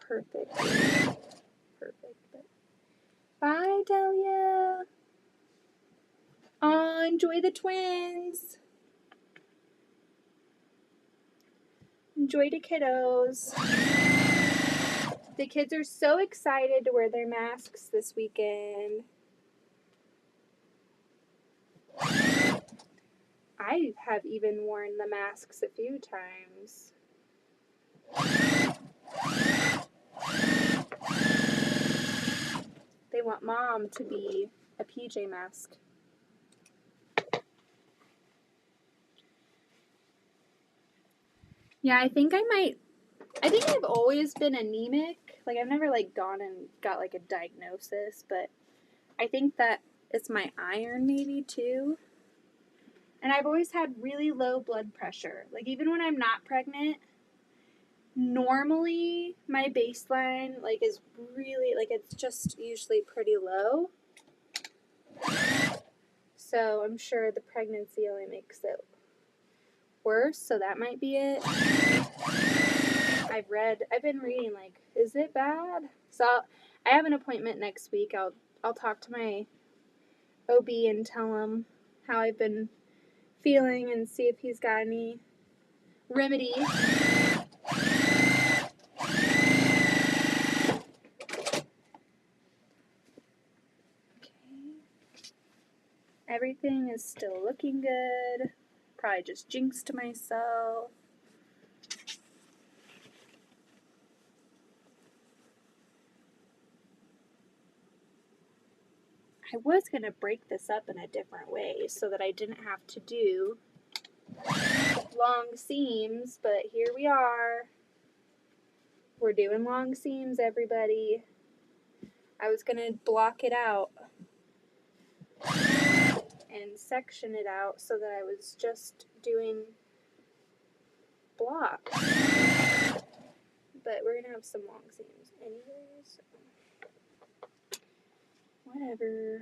Speaker 2: perfect. But bye, Delia. Oh, enjoy the twins. Enjoy the kiddos. The kids are so excited to wear their masks this weekend. I have even worn the masks a few times. They want mom to be a PJ mask. Yeah, I think I've always been anemic. Like, I've never, like, gone and got, like, a diagnosis, but I think that it's my iron maybe, too. And I've always had really low blood pressure. Like, even when I'm not pregnant, normally my baseline, like, is really, like, it's just usually pretty low. So I'm sure the pregnancy only makes it worse, so that might be it. I've been reading, like, is it bad? So I have an appointment next week. I'll talk to my OB and tell him how I've been feeling and see if he's got any remedy. Okay. Everything is still looking good. Probably just jinxed myself. I was going to break this up in a different way so that I didn't have to do long seams, but here we are. We're doing long seams, everybody. I was going to block it out and section it out so that I was just doing blocks. But we're going to have some long seams anyways. Whatever.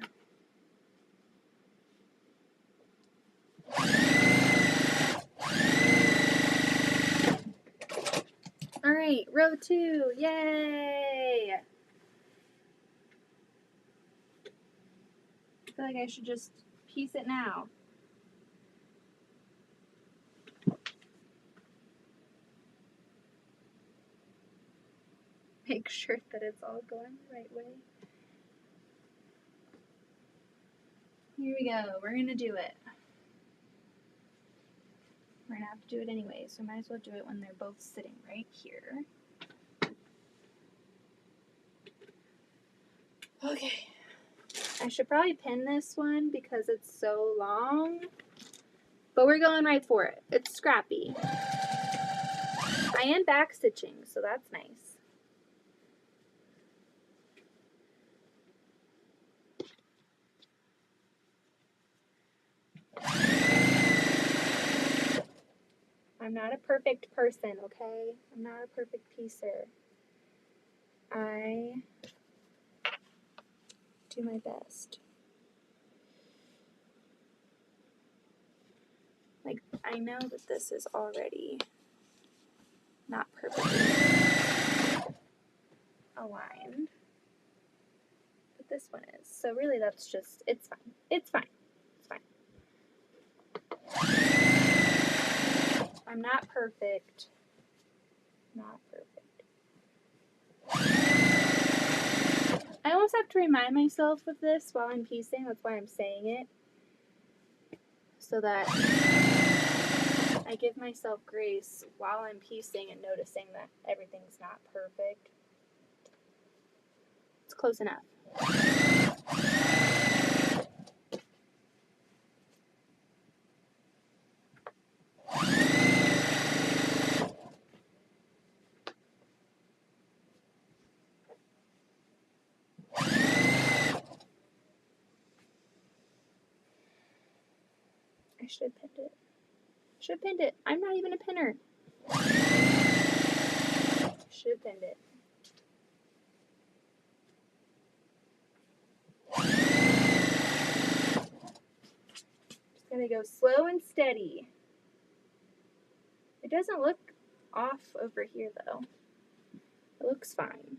Speaker 2: Alright, row 2. Yay! I feel like I should just piece it now. Make sure that it's all going the right way. Here we go. We're going to do it. We're going to have to do it anyway, so might as well do it when they're both sitting right here. Okay. I should probably pin this one because it's so long, but we're going right for it. It's scrappy. I am back stitching, so that's nice. I'm not a perfect person, okay? I'm not a perfect piecer. I do my best. Like, I know that this is already not perfectly aligned, but this one is. So really that's just, it's fine. It's fine. It's fine. I'm not perfect. Not perfect. I almost have to remind myself of this while I'm piecing. That's why I'm saying it. So that I give myself grace while I'm piecing and noticing that everything's not perfect. It's close enough. I should have pinned it. Should have pinned it. I'm not even a pinner. Should have pinned it. Just gotta go slow and steady. It doesn't look off over here though. It looks fine.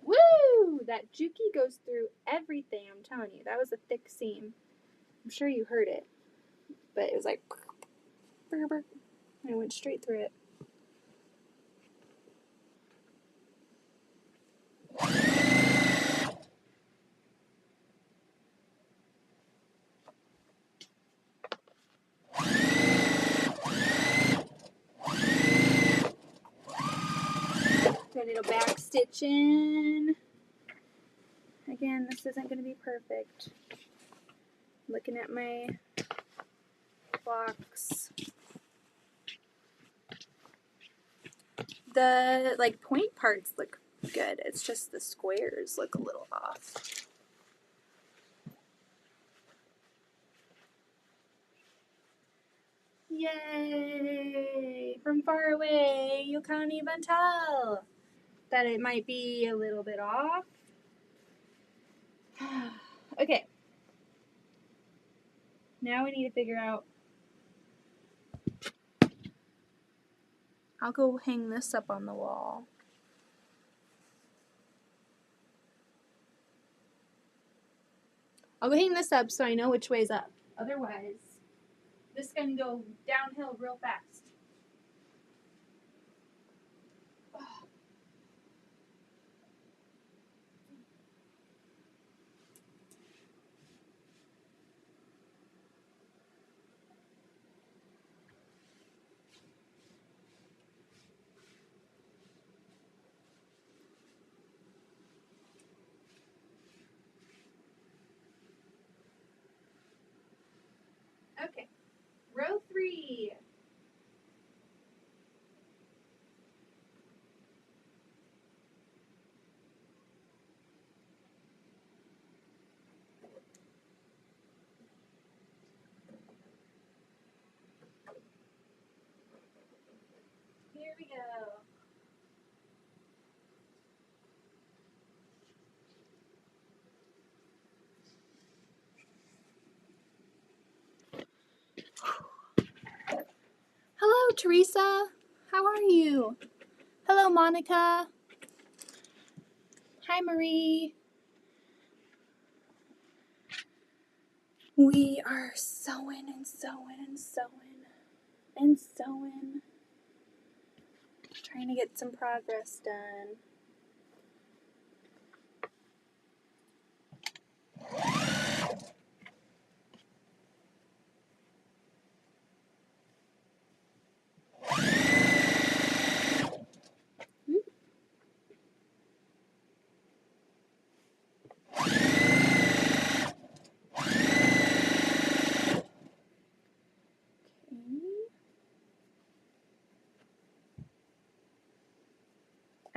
Speaker 2: Woo! That Juki goes through everything, I'm telling you. That was a thick seam. I'm sure you heard it. But it was like, and I went straight through it. Ready to back stitch in. Again, this isn't going to be perfect. Looking at my blocks. The like point parts look good. It's just the squares look a little off. Yay! From far away, you can't even tell that it might be a little bit off. Okay. Now we need to figure out. I'll go hang this up on the wall. I'll go hang this up so I know which way's up. Otherwise, this is going to go downhill real fast. Okay, row 3. Here we go. Hello, Teresa. How are you? Hello, Monica. Hi, Marie. We are sewing and sewing and sewing and sewing. Trying to get some progress done.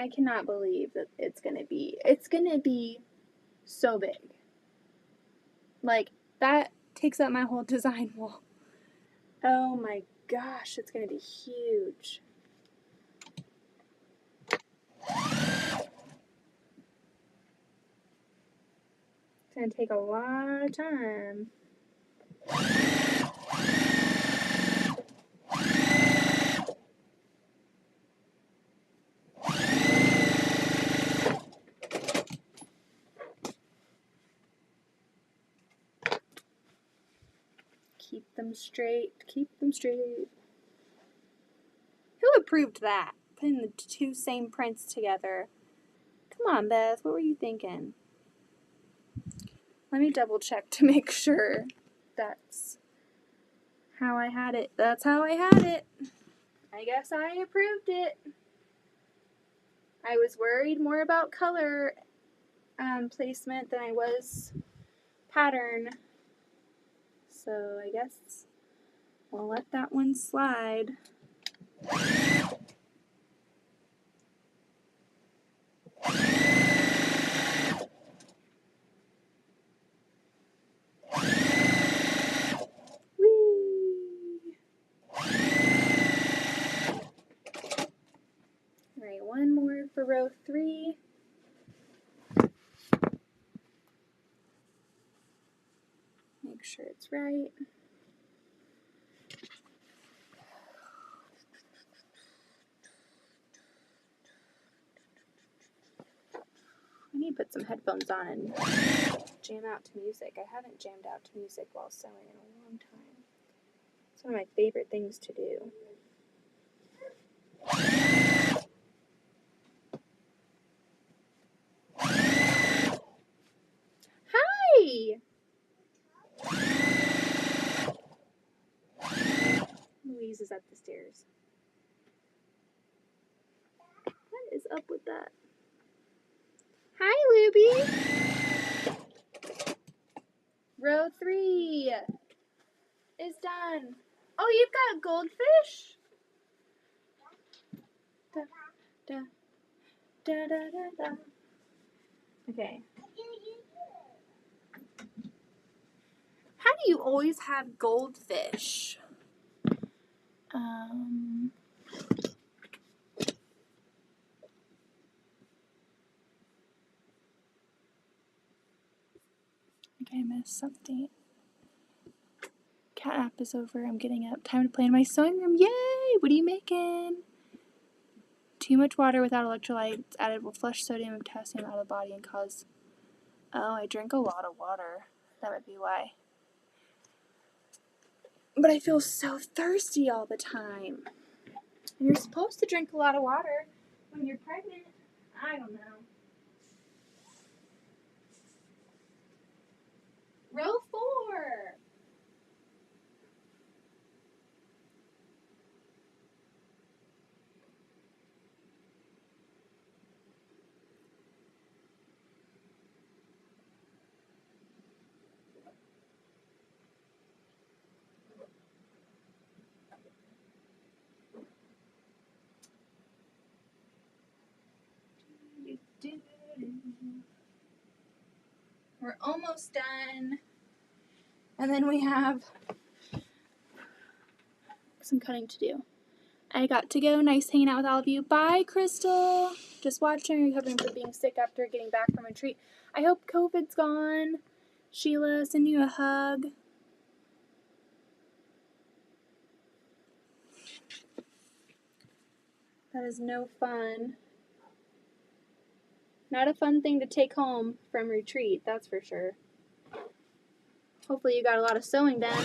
Speaker 2: I cannot believe that it's gonna be so big. Like, that takes up my whole design wall. Oh my gosh, it's gonna be huge. It's gonna take a lot of time. Keep them straight, keep them straight. Who approved that? Putting the two same prints together. Come on, Beth, what were you thinking? Let me double check to make sure that's how I had it. That's how I had it. I guess I approved it. I was worried more about color placement than I was pattern. So I guess we'll let that one slide. Alright, one more for row 3. Make sure it's right. I need to put some headphones on and jam out to music. I haven't jammed out to music while sewing in a long time. It's one of my favorite things to do. Hi! Louise is up the stairs. What is up with that? Hi, Luby! Row 3 is done. Oh, you've got a goldfish? Da, da, da, da, da. Okay. How do you always have goldfish? Okay, I missed something. Cat nap is over. I'm getting up. Time to play in my sewing room. Yay! What are you making? Too much water without electrolytes added will flush sodium and potassium out of the body and cause... Oh, I drink a lot of water. That would be why. But I feel so thirsty all the time. And you're supposed to drink a lot of water when you're pregnant. I don't know. Row 4. We're almost done. And then we have some cutting to do. I got to go. Nice hanging out with all of you. Bye, Crystal. Just watching, recovering from being sick after getting back from retreat. I hope COVID's gone. Sheila, send you a hug. That is no fun. Not a fun thing to take home from retreat, that's for sure. Hopefully you got a lot of sewing done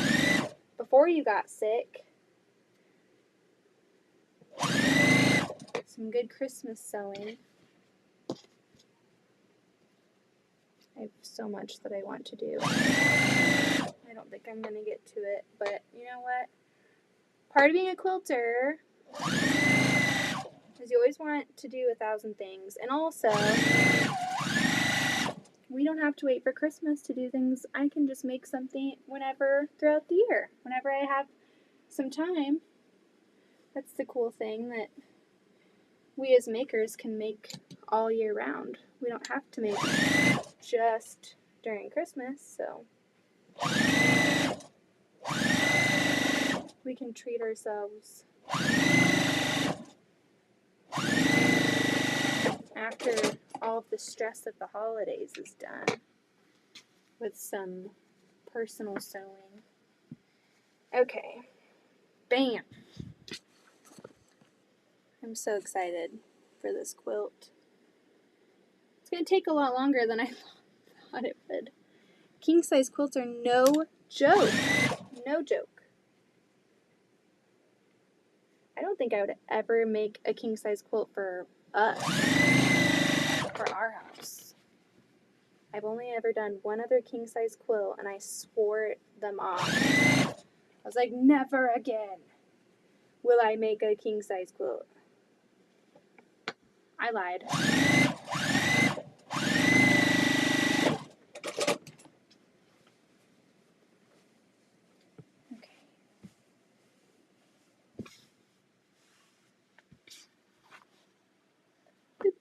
Speaker 2: before you got sick. Some good Christmas sewing. I have so much that I want to do. I don't think I'm going to get to it, but you know what? Part of being a quilter is you always want to do 1,000 things. And also, we don't have to wait for Christmas to do things. I can just make something whenever throughout the year. Whenever I have some time. That's the cool thing, that we as makers can make all year round. We don't have to make just during Christmas, so we can treat ourselves after all of the stress of the holidays is done with some personal sewing. Okay. Bam! I'm so excited for this quilt. It's going to take a lot longer than I thought it would. King size quilts are no joke. No joke. I don't think I would ever make a king size quilt for us. For our house. I've only ever done one other king size quilt and I swore them off. I was like, never again will I make a king size quilt. I lied. Okay. Boop.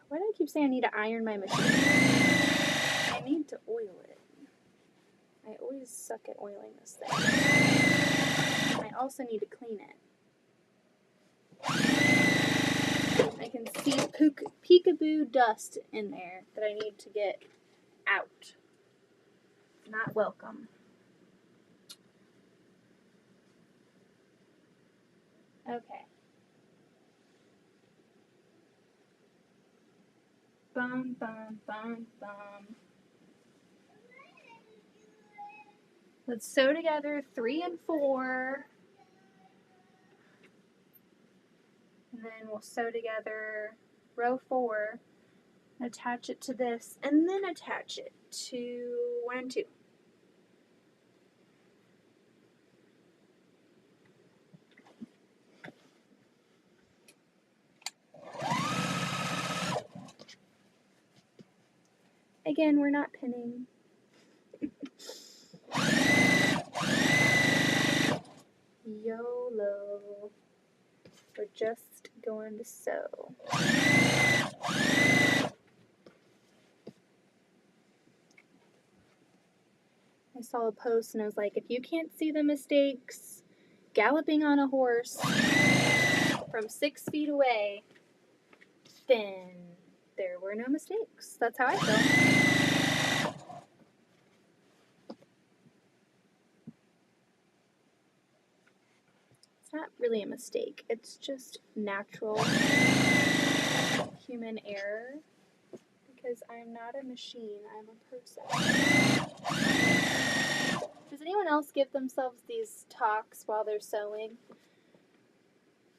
Speaker 2: Why do I keep saying I need to iron my machine? I need to oil it. I always suck at oiling this thing. I also need to clean it. I can see peekaboo dust in there that I need to get out. Not welcome. Okay. Bum, bum, bum, bum. Let's sew together 3 and 4. And then we'll sew together row 4, attach it to this, and then attach it to 1 and 2. again, we're not pinning. YOLO. We're just going to sew. I saw a post and I was like, if you can't see the mistakes galloping on a horse from 6 feet away, then there were no mistakes. That's how I feel. It's not really a mistake. It's just natural human error because I'm not a machine. I'm a person. Does anyone else give themselves these talks while they're sewing?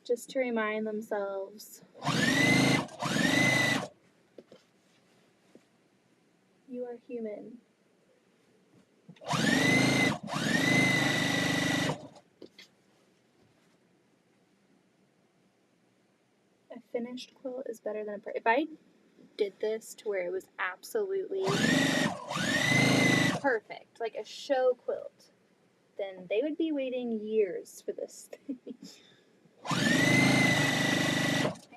Speaker 2: Just to remind themselves, you are human. A finished quilt is better than a if I did this to where it was absolutely perfect, like a show quilt, then they would be waiting years for this thing. I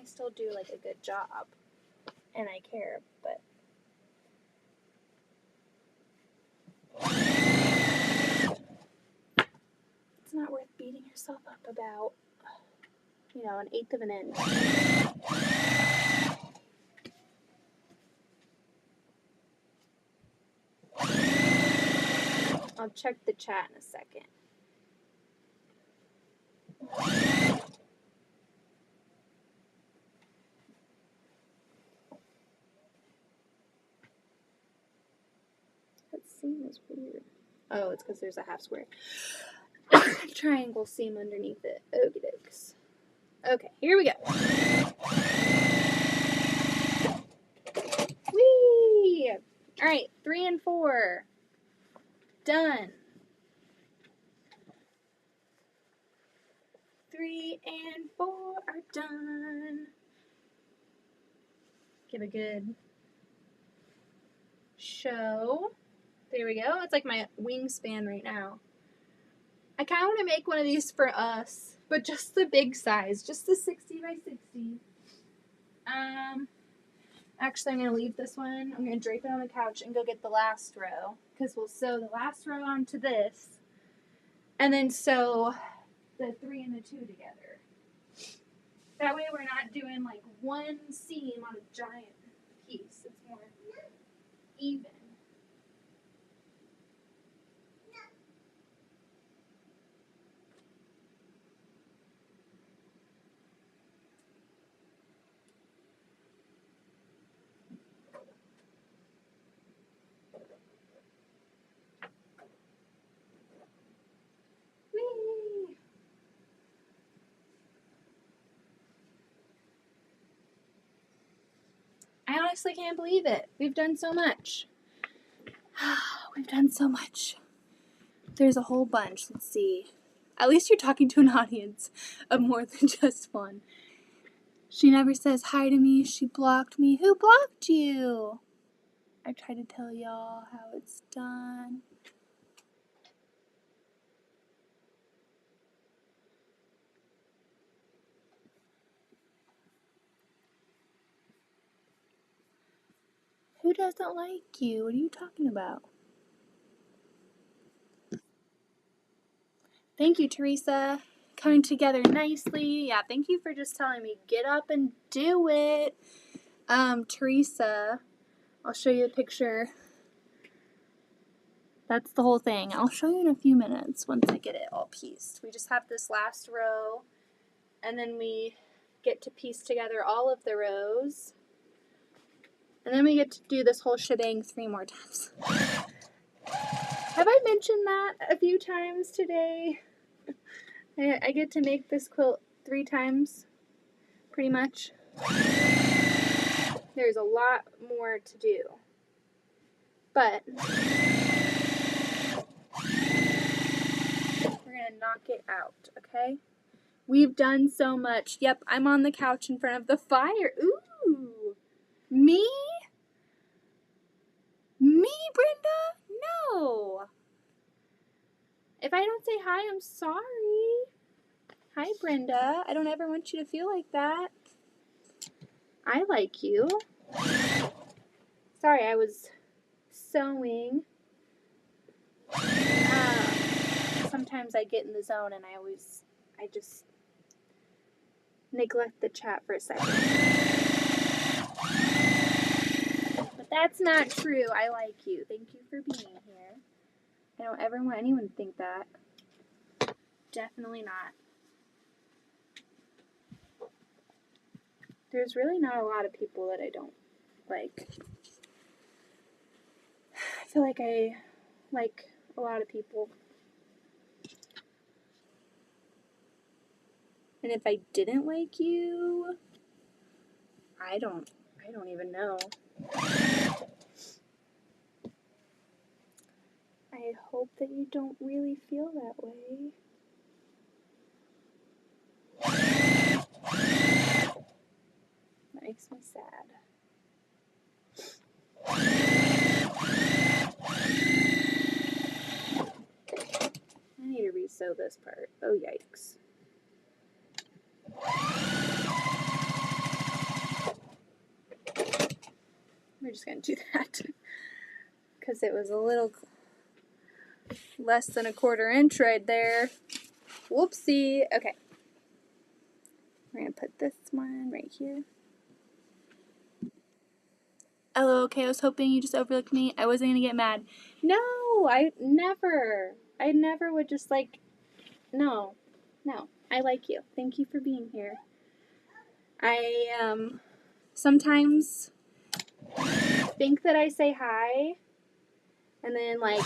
Speaker 2: still do like a good job, and I care, but it's not worth beating yourself up about, you know, 1/8 of an inch. I'll check the chat in a second. That seam is weird. Oh, it's because there's a half square triangle seam underneath it. Okie dokes. Okay, here we go. Whee! Alright, 3 and 4. Done. 3 and 4 are done. Give a good show. There we go. It's like my wingspan right now. I kind of want to make one of these for us, but just the big size, just the 60 by 60. Actually, I'm going to leave this one. I'm going to drape it on the couch and go get the last row, because we'll sew the last row onto this, and then sew the 3 and the 2 together. That way we're not doing like one seam on a giant piece. It's more even. Whee! I honestly can't believe it. We've done so much. We've done so much. There's a whole bunch. Let's see. At least you're talking to an audience of more than just one. She never says hi to me. She blocked me. Who blocked you? I tried to tell y'all how it's done. Who doesn't like you? What are you talking about? Thank you, Teresa. Coming together nicely. Yeah, thank you for just telling me, get up and do it. Teresa, I'll show you a picture. That's the whole thing. I'll show you in a few minutes once I get it all pieced. We just have this last row, and then we get to piece together all of the rows. And then we get to do this whole shebang 3 more times. Have I mentioned that a few times today? I get to make this quilt 3 times, pretty much. There's a lot more to do. But we're going to knock it out, okay? We've done so much. Yep, I'm on the couch in front of the fire. Ooh, me? Me, Brenda? No. If I don't say hi, I'm sorry. Hi, Brenda. I don't ever want you to feel like that. I like you. Sorry, I was sewing. Sometimes I get in the zone and I just neglect the chat for a second. But that's not true. I like you. Thank you for being here. I don't ever want anyone to think that. Definitely not. There's really not a lot of people that I don't like. I feel like I like a lot of people. And if I didn't like you, I don't even know. I hope that you don't really feel that way. That makes me sad. I need to re-sew this part. Oh, yikes. We're just going to do that because it was a little less than a 1/4 inch right there. Whoopsie. Okay. We're going to put this one right here. Oh, okay. I was hoping you just overlooked me. I wasn't going to get mad. No, I never would just like, no. I like you. Thank you for being here. I sometimes think that I say hi, and then like,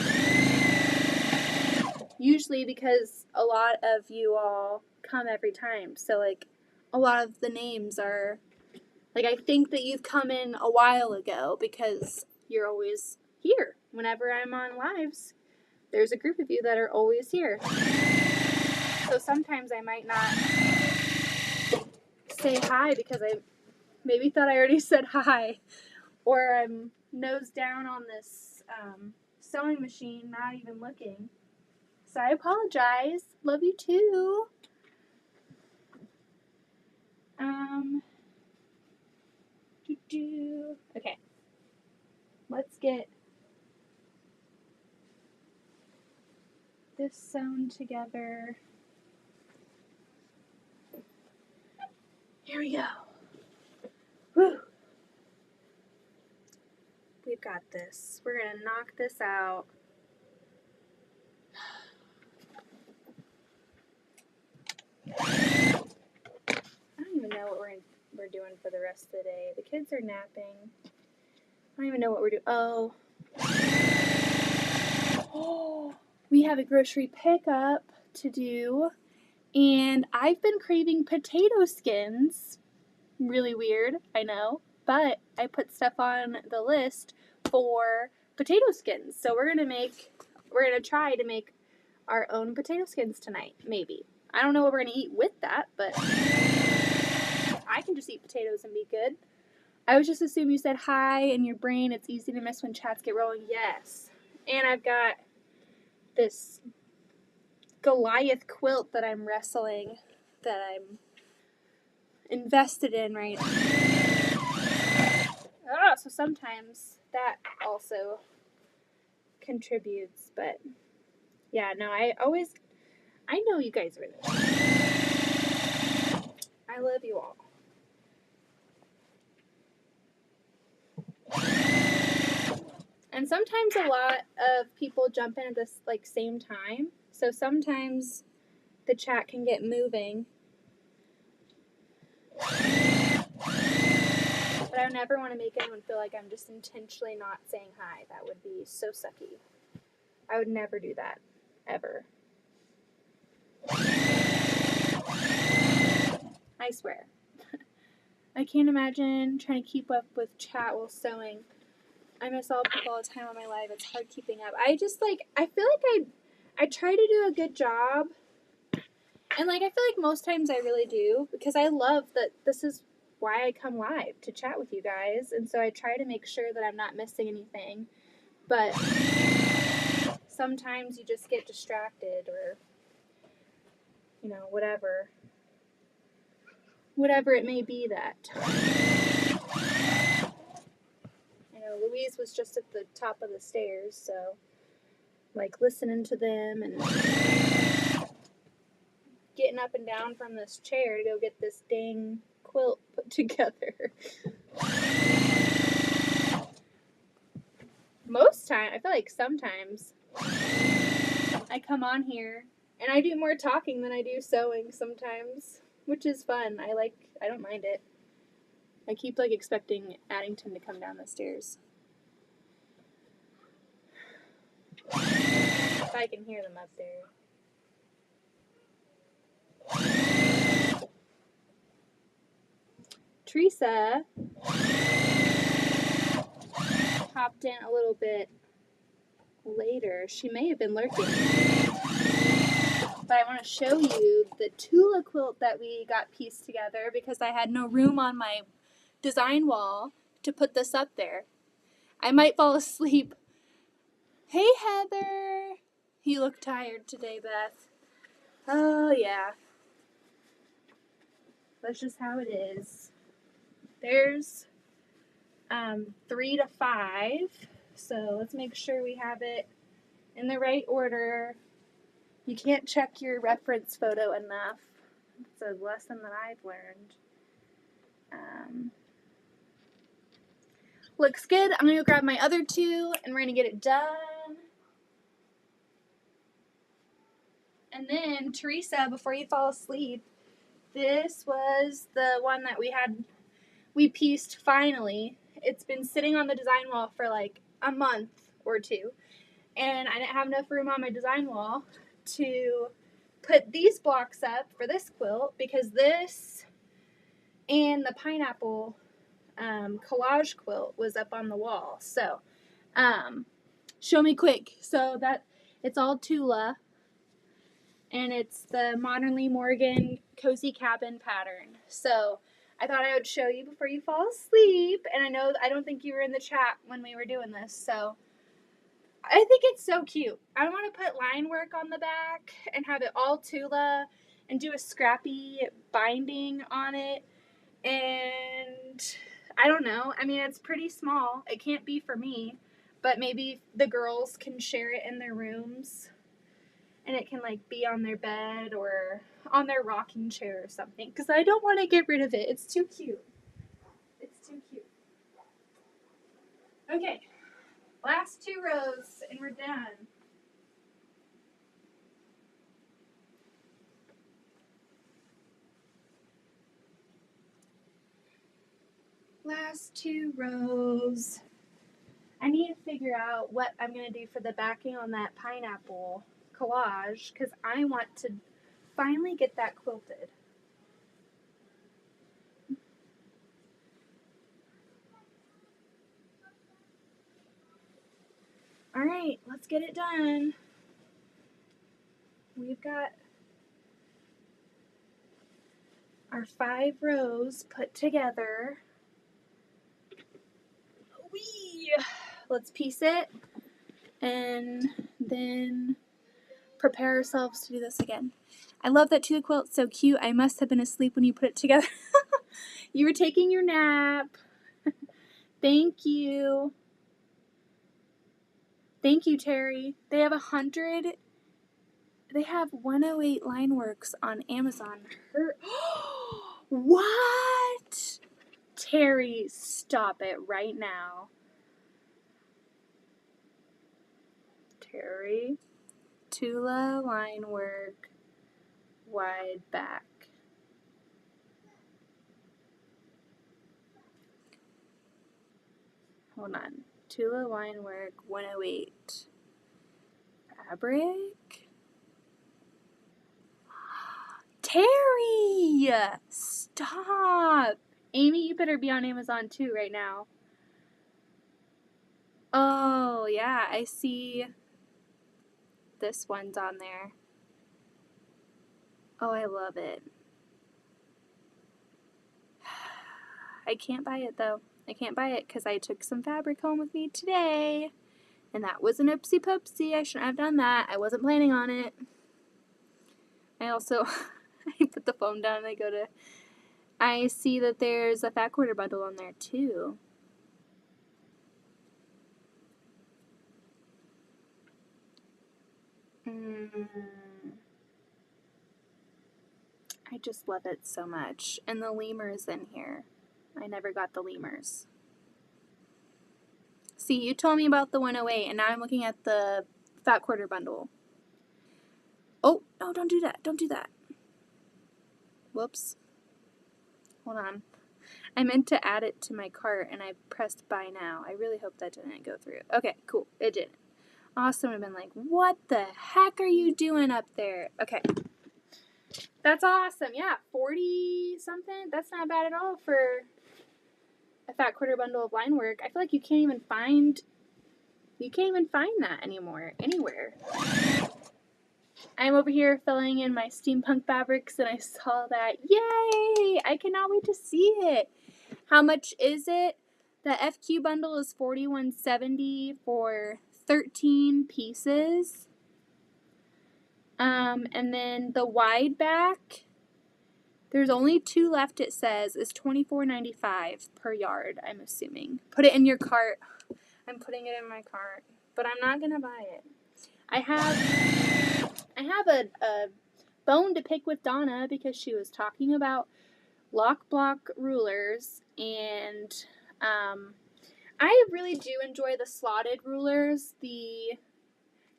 Speaker 2: usually because a lot of you all come every time, so like a lot of the names are like, I think that you've come in a while ago because you're always here. Whenever I'm on lives, there's a group of you that are always here. So sometimes I might not say hi because I maybe thought I already said hi, or I'm nose down on this sewing machine, not even looking. So I apologize. Love you too. Okay. Let's get this sewn together. Here we go. Woo. We've got this. We're going to knock this out. I don't even know what we're doing for the rest of the day. The kids are napping. I don't even know what we're doing. Oh, we have a grocery pickup to do, and I've been craving potato skins. Really weird, I know, but I put stuff on the list for potato skins. So we're gonna try to make our own potato skins tonight, maybe. I don't know what we're gonna eat with that, but I can just eat potatoes and be good. I would just assume you said hi in your brain. It's easy to miss when chats get rolling. Yes. And I've got this Goliath quilt that I'm wrestling, that I'm invested in right now. So sometimes that also contributes, but yeah, no, I know you guys are in it. I love you all. And sometimes a lot of people jump in at this like same time, so sometimes the chat can get moving. But I never want to make anyone feel like I'm just intentionally not saying hi. That would be so sucky. I would never do that, ever. I swear. I can't imagine trying to keep up with chat while sewing. I miss all people all the time on my life. It's hard keeping up. I feel like I try to do a good job. And like, I feel like most times I really do, because I love that this is why I come live, to chat with you guys. And so I try to make sure that I'm not missing anything. but sometimes you just get distracted or, you know, whatever it may be that. You know, Louise was just at the top of the stairs, so like listening to them and getting up and down from this chair to go get this dang quilt put together. Most time, I feel like sometimes I come on here and I do more talking than I do sewing sometimes, which is fun. I don't mind it. I keep like expecting Addington to come down the stairs. If I can hear them up there. Teresa popped in a little bit later. She may have been lurking. But I want to show you the Tula quilt that we got pieced together because I had no room on my design wall to put this up there. I might fall asleep. Hey, Heather. You look tired today, Beth. Oh, yeah. That's just how it is. There's 3 to 5. So let's make sure we have it in the right order. You can't check your reference photo enough. It's a lesson that I've learned. Looks good. I'm going to go grab my other 2 and we're going to get it done. And then, Teresa, before you fall asleep, this was the one that we pieced finally. It's been sitting on the design wall for like a month or 2. And I didn't have enough room on my design wall to put these blocks up for this quilt because this and the pineapple collage quilt was up on the wall. So, show me quick. So that it's all Tula, and it's the Modern Lee Morgan Cozy Cabin pattern. So I thought I would show you before you fall asleep. And I don't think you were in the chat when we were doing this. So I think it's so cute. I want to put line work on the back and have it all Tula and do a scrappy binding on it. And I don't know. I mean, it's pretty small. It can't be for me, but maybe the girls can share it in their rooms and it can like be on their bed or on their rocking chair or something because I don't want to get rid of it. It's too cute. It's too cute. Okay. Last 2 rows and we're done. Last 2 rows. I need to figure out what I'm going to do for the backing on that pineapple collage because I want to finally get that quilted. All right, let's get it done. We've got our 5 rows put together. Let's piece it and then prepare ourselves to do this again. I love that Tula quilt. It's so cute. I must have been asleep when you put it together. You were taking your nap. Thank you. Thank you, Terry. They have 100. They have 108 line works on Amazon. What? Terry, stop it right now. Terry, Tula line work, wide back. Hold on. Tula line work 108. Fabric. Terry! Stop! Amy, you better be on Amazon too right now. Oh, yeah, I see this one's on there. Oh, I love it. I can't buy it though. I can't buy it because I took some fabric home with me today. And that was an oopsie poopsie. I shouldn't have done that. I wasn't planning on it. I also, I put the phone down and I see that there's a fat quarter bundle on there too. I just love it so much. And the lemurs in here. I never got the lemurs. See, you told me about the 108, and now I'm looking at the fat quarter bundle. Oh, no, don't do that. Don't do that. Whoops. Hold on. I meant to add it to my cart, and I pressed buy now. I really hope that didn't go through. Okay, cool. It didn't. Austin would have been like, what the heck are you doing up there? Okay. That's awesome. Yeah, 40 something. That's not bad at all for a fat quarter bundle of line work. I feel like you can't even find that anymore anywhere. I'm over here filling in my steampunk fabrics, and I saw that. Yay! I cannot wait to see it. How much is it? The FQ bundle is $41.70 for 13 pieces. And then the wide back, there's only 2 left, it says, is $24.95 per yard, I'm assuming. Put it in your cart. I'm putting it in my cart, but I'm not gonna buy it. I have a bone to pick with Donna because she was talking about lock block rulers, and I really do enjoy the slotted rulers, the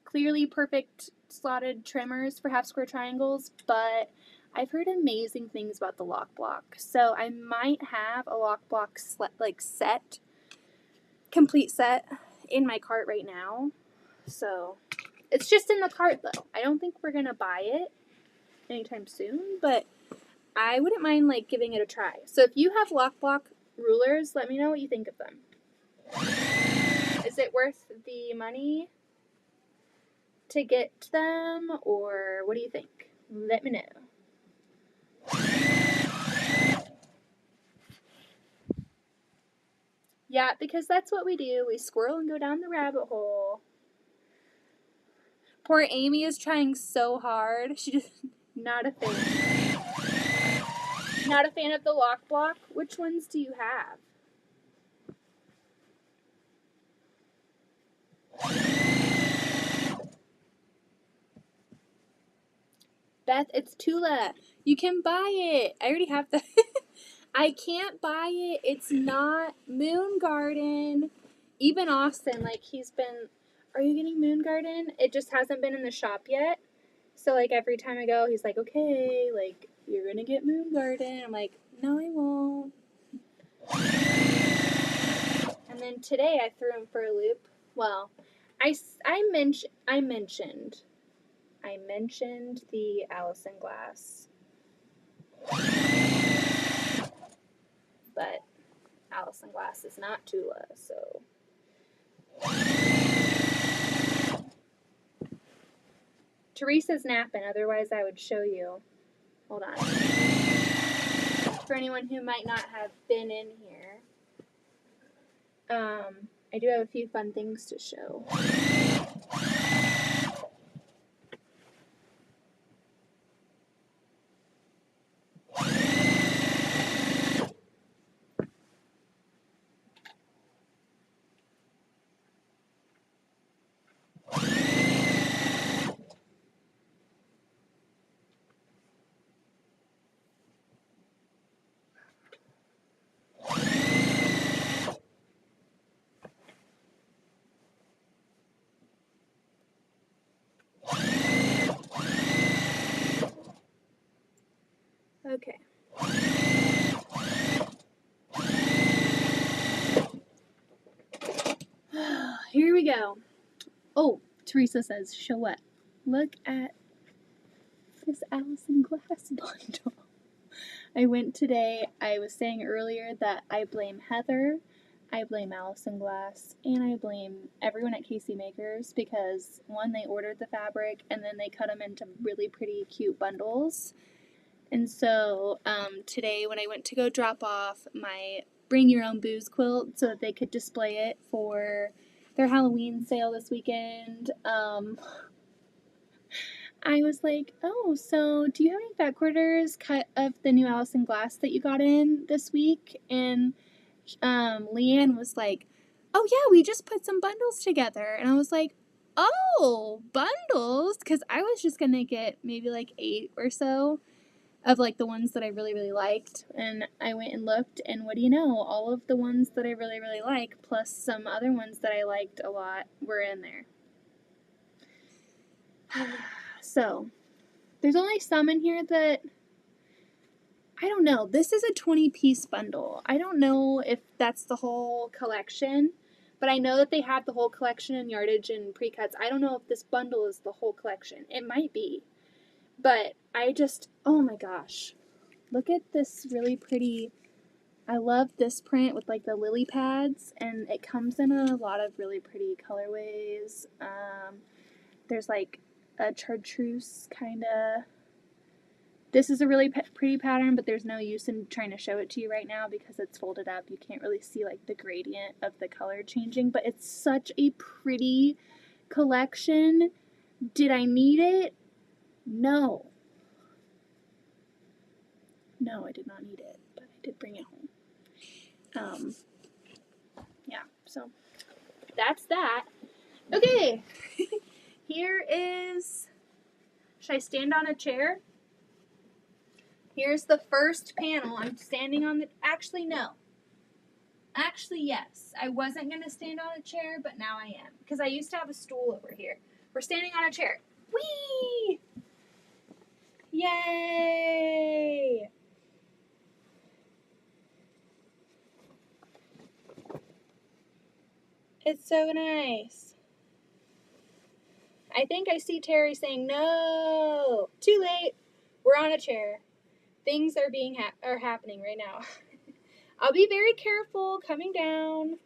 Speaker 2: clearly perfect slotted trimmers for half square triangles, but I've heard amazing things about the lock block, so I might have a lock block complete set in my cart right now. So it's just in the cart though. I don't think we're gonna buy it anytime soon, but I wouldn't mind like giving it a try. So if you have lock block rulers, let me know what you think of them. Is it worth the money to get them, or what do you think? Let me know. Yeah, because that's what we do. We squirrel and go down the rabbit hole. Poor Amy is trying so hard. She just not a fan. Not a fan of the lock block. Which ones do you have? Beth, it's Tula. You can buy it. I already have the. I can't buy it. It's not Moon Garden. Even Austin, like, he's been, are you getting Moon Garden? It just hasn't been in the shop yet. So, like, every time I go, he's like, okay, like, you're going to get Moon Garden. I'm like, no, I won't. And then today I threw him for a loop. Well, I mentioned the Allison glass. But Allison glass is not Tula, so. Teresa's napping, otherwise I would show you. Hold on. For anyone who might not have been in here, I do have a few fun things to show. Okay. Here we go. Oh, Teresa says, show what? Look at this Allison glass bundle. I went today, I was saying earlier that I blame Heather, I blame Allison Glass, and I blame everyone at Casey Makers because, one, they ordered the fabric and then they cut them into really pretty cute bundles. And so today when I went to go drop off my Bring Your Own Booze quilt so that they could display it for their Halloween sale this weekend. I was like, oh, so do you have any back orders cut of the new Allison glass that you got in this week? And Leanne was like, oh yeah, we just put some bundles together. And I was like, oh, bundles? Because I was just going to get maybe like 8 or so of like the ones that I really, really liked. And I went and looked, and what do you know? All of the ones that I really, really like, plus some other ones that I liked a lot, were in there. So, there's only some in here that, I don't know. This is a 20-piece bundle. I don't know if that's the whole collection, but I know that they have the whole collection in yardage and pre-cuts. I don't know if this bundle is the whole collection. It might be. But I just, oh my gosh. Look at this really pretty, I love this print with like the lily pads, and it comes in a lot of really pretty colorways. There's like a chartreuse kind of. This is a really pretty pattern, but there's no use in trying to show it to you right now because it's folded up. You can't really see like the gradient of the color changing, but it's such a pretty collection. Did I need it? No. No, I did not need it, but I did bring it home. Yeah, so that's that. Okay, here is, should I stand on a chair? Here's the first panel. I'm standing on the, actually no. Actually yes. I wasn't going to stand on a chair, but now I am. Because I used to have a stool over here. We're standing on a chair. Whee! Yay! It's so nice. I think I see Terry saying, no, too late. We're on a chair. Things are happening right now. I'll be very careful coming down.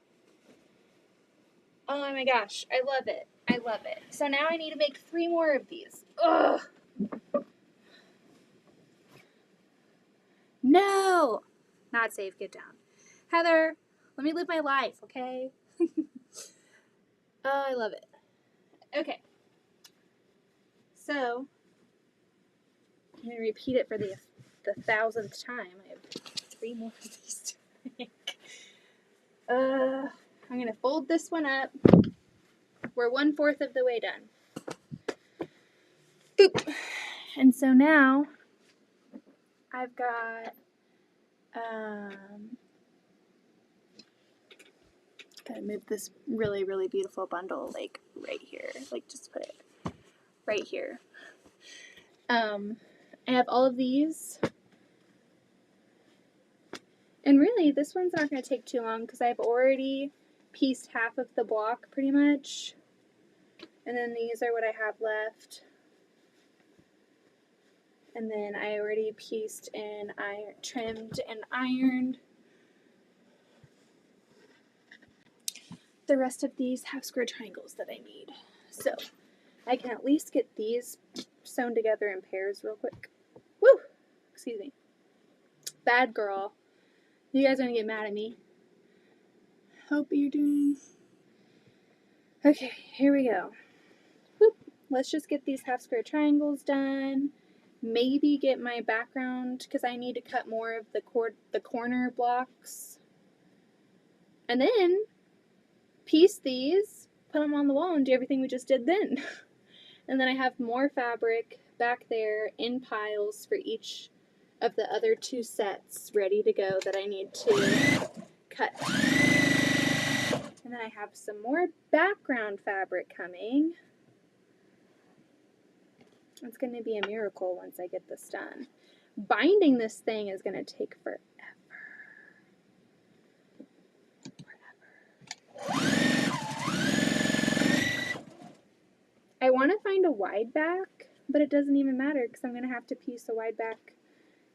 Speaker 2: Oh my gosh, I love it. I love it. So now I need to make 3 more of these. Ugh. No! Not safe, get down. Heather, let me live my life, okay? Oh, I love it. Okay. So, I'm going to repeat it for the 1,000th time. I have 3 more of these to make. I'm going to fold this one up. We're 1/4 of the way done. Boop. And so now, I've got, gotta move this really, really beautiful bundle, like, right here. Like, just put it right here. I have all of these. And really, this one's not going to take too long because I've already pieced half of the block pretty much. And then these are what I have left. And then I already pieced and trimmed and ironed the rest of these half square triangles that I need. So I can at least get these sewn together in pairs real quick. Woo! Excuse me. Bad girl. You guys are gonna get mad at me. Hope you're doing. Okay, here we go. Whoop. Let's just get these half square triangles done. Maybe get my background because I need to cut more of the corner blocks. And then piece these, put them on the wall, and do everything we just did then. And then I have more fabric back there in piles for each of the other 2 sets ready to go that I need to cut. And then I have some more background fabric coming. It's going to be a miracle once I get this done. Binding this thing is going to take forever. I want to find a wide back, but it doesn't even matter because I'm going to have to piece a wide back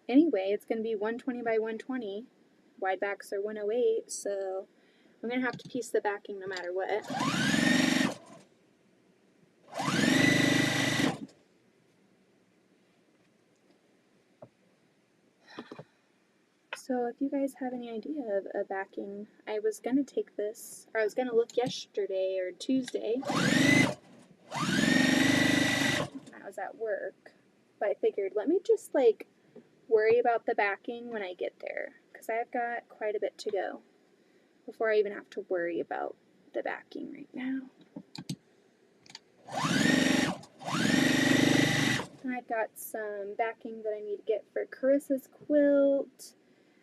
Speaker 2: anyway. It's going to be 120 by 120. Wide backs are 108, so I'm going to have to piece the backing no matter what. So if you guys have any idea of a backing, I was going to take this, or I was going to look yesterday or Tuesday when I was at work, but I figured let me just like worry about the backing when I get there, because I've got quite a bit to go before I even have to worry about the backing right now. And I've got some backing that I need to get for Carissa's quilt.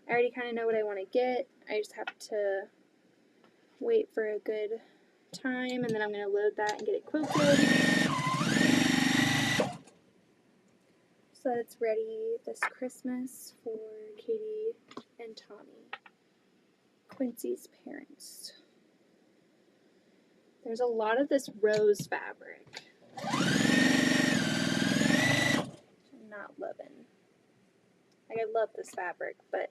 Speaker 2: I already kind of know what I want to get. I just have to wait for a good time, and then I'm going to load that and get it quilted so that it's ready this Christmas for Katie and Tommy, Quincy's parents. There's a lot of this rose fabric I'm not loving. Like, I love this fabric, but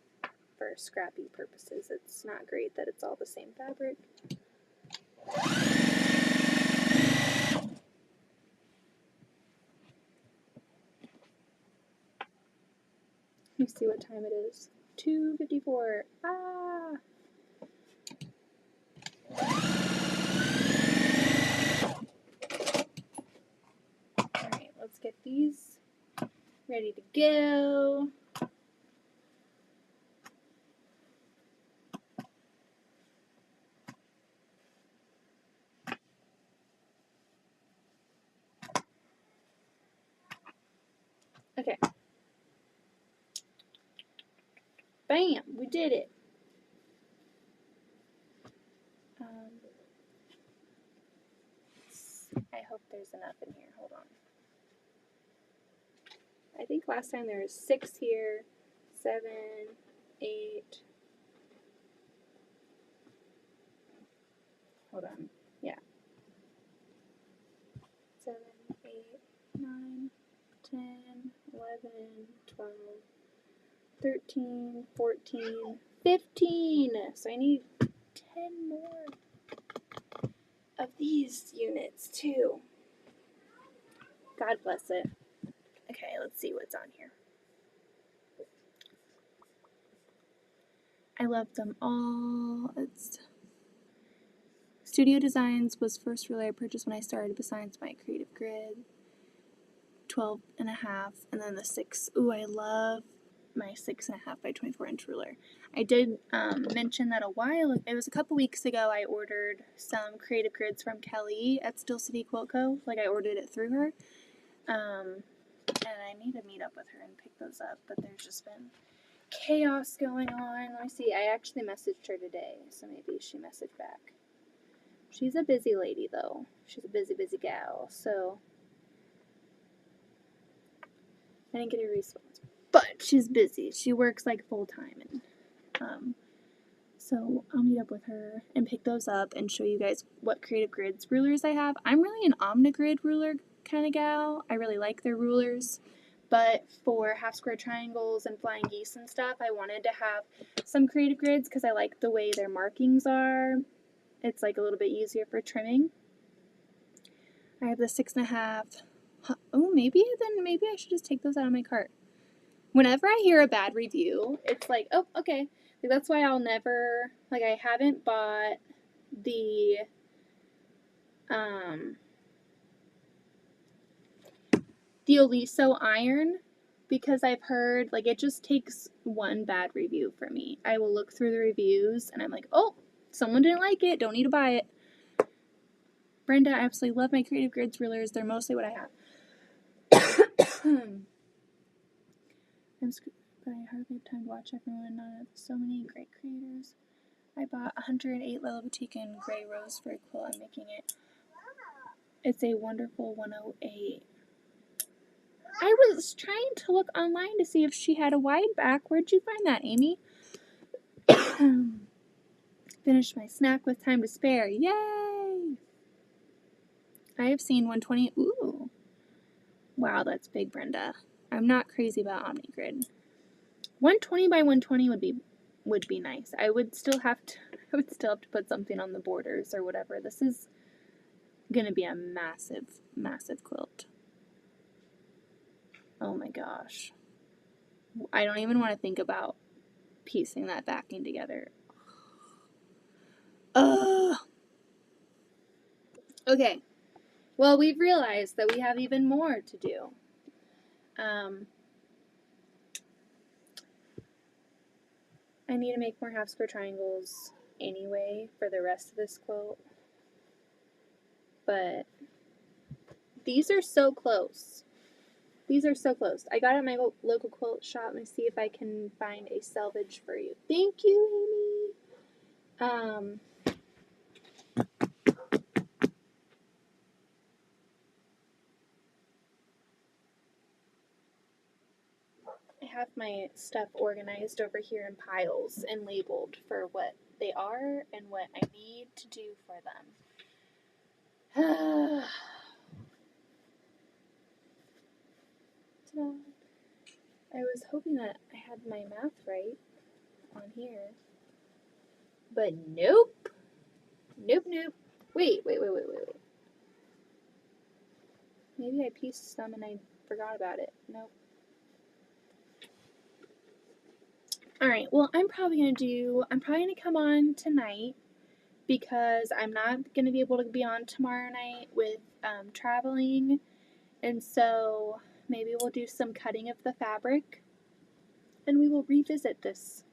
Speaker 2: for scrappy purposes, it's not great that it's all the same fabric. You see what time it is? 2:54. Ah! Alright, let's get these ready to go. Okay. Bam! We did it. I hope there's enough in here. Hold on. I think last time there was 6 here, 7, 8. Hold on. Yeah. 7, 8, 9, 10, 11, 12, 13, 14, 15. So I need 10 more of these units too. God bless it. Okay, let's see what's on here. I love them all. It's Studio Designs was first ruler I purchased when I started, besides my Creative Grid. 12 and a half, and then the 6. Ooh, I love my 6.5 by 24-inch ruler. I did mention that it was a couple weeks ago, I ordered some Creative Grids from Kelly at Steel City Quilt Co. Like, I ordered it through her. And I need to meet up with her and pick those up, but there's just been chaos going on. Let me see. I actually messaged her today, so maybe she messaged back. She's a busy lady, though. She's a busy, busy gal, so I didn't get a response. But she's busy. She works like full time, and so I'll meet up with her and pick those up and show you guys what Creative Grids rulers I have. I'm really an Omnigrid ruler kind of gal. I really like their rulers, but for half square triangles and flying geese and stuff, I wanted to have some Creative Grids because I like the way their markings are. It's like a little bit easier for trimming. I have the 6.5. Oh, maybe I should just take those out of my cart. Whenever I hear a bad review, it's like, oh, okay. Like, that's why I'll never, like, I haven't bought the, Oliso iron because I've heard, like, it just takes one bad review for me. I will look through the reviews and I'm like, oh, someone didn't like it, don't need to buy it. Brenda, I absolutely love my Creative Grids rulers. They're mostly what I have. But I hardly have time to watch everyone. None of so many great creators. I bought 108 Lila Boutique in Gray Rose for a quilt. I'm making it. It's a wonderful 108. I was trying to look online to see if she had a wide back. Where'd you find that, Amy? Finished my snack with time to spare. Yay! I have seen 120. Ooh. Wow, that's big, Brenda. I'm not crazy about Omnigrid. 120 by 120 would be nice. I would still have to put something on the borders or whatever. This is gonna be a massive, massive quilt. Oh my gosh. I don't even want to think about piecing that backing together. Ugh. Okay. Well, we've realized that we have even more to do. I need to make more half square triangles anyway for the rest of this quilt. But these are so close. These are so close. I got it at my local quilt shop. Let me see if I can find a salvage for you. Thank you, Amy. I have my stuff organized over here in piles and labeled for what they are and what I need to do for them. Ta-da. I was hoping that I had my math right on here. But nope. Nope. Wait. Maybe I pieced some and I forgot about it. Nope. Alright, well, I'm probably going to come on tonight because I'm not going to be able to be on tomorrow night with traveling. And so maybe we'll do some cutting of the fabric and we will revisit this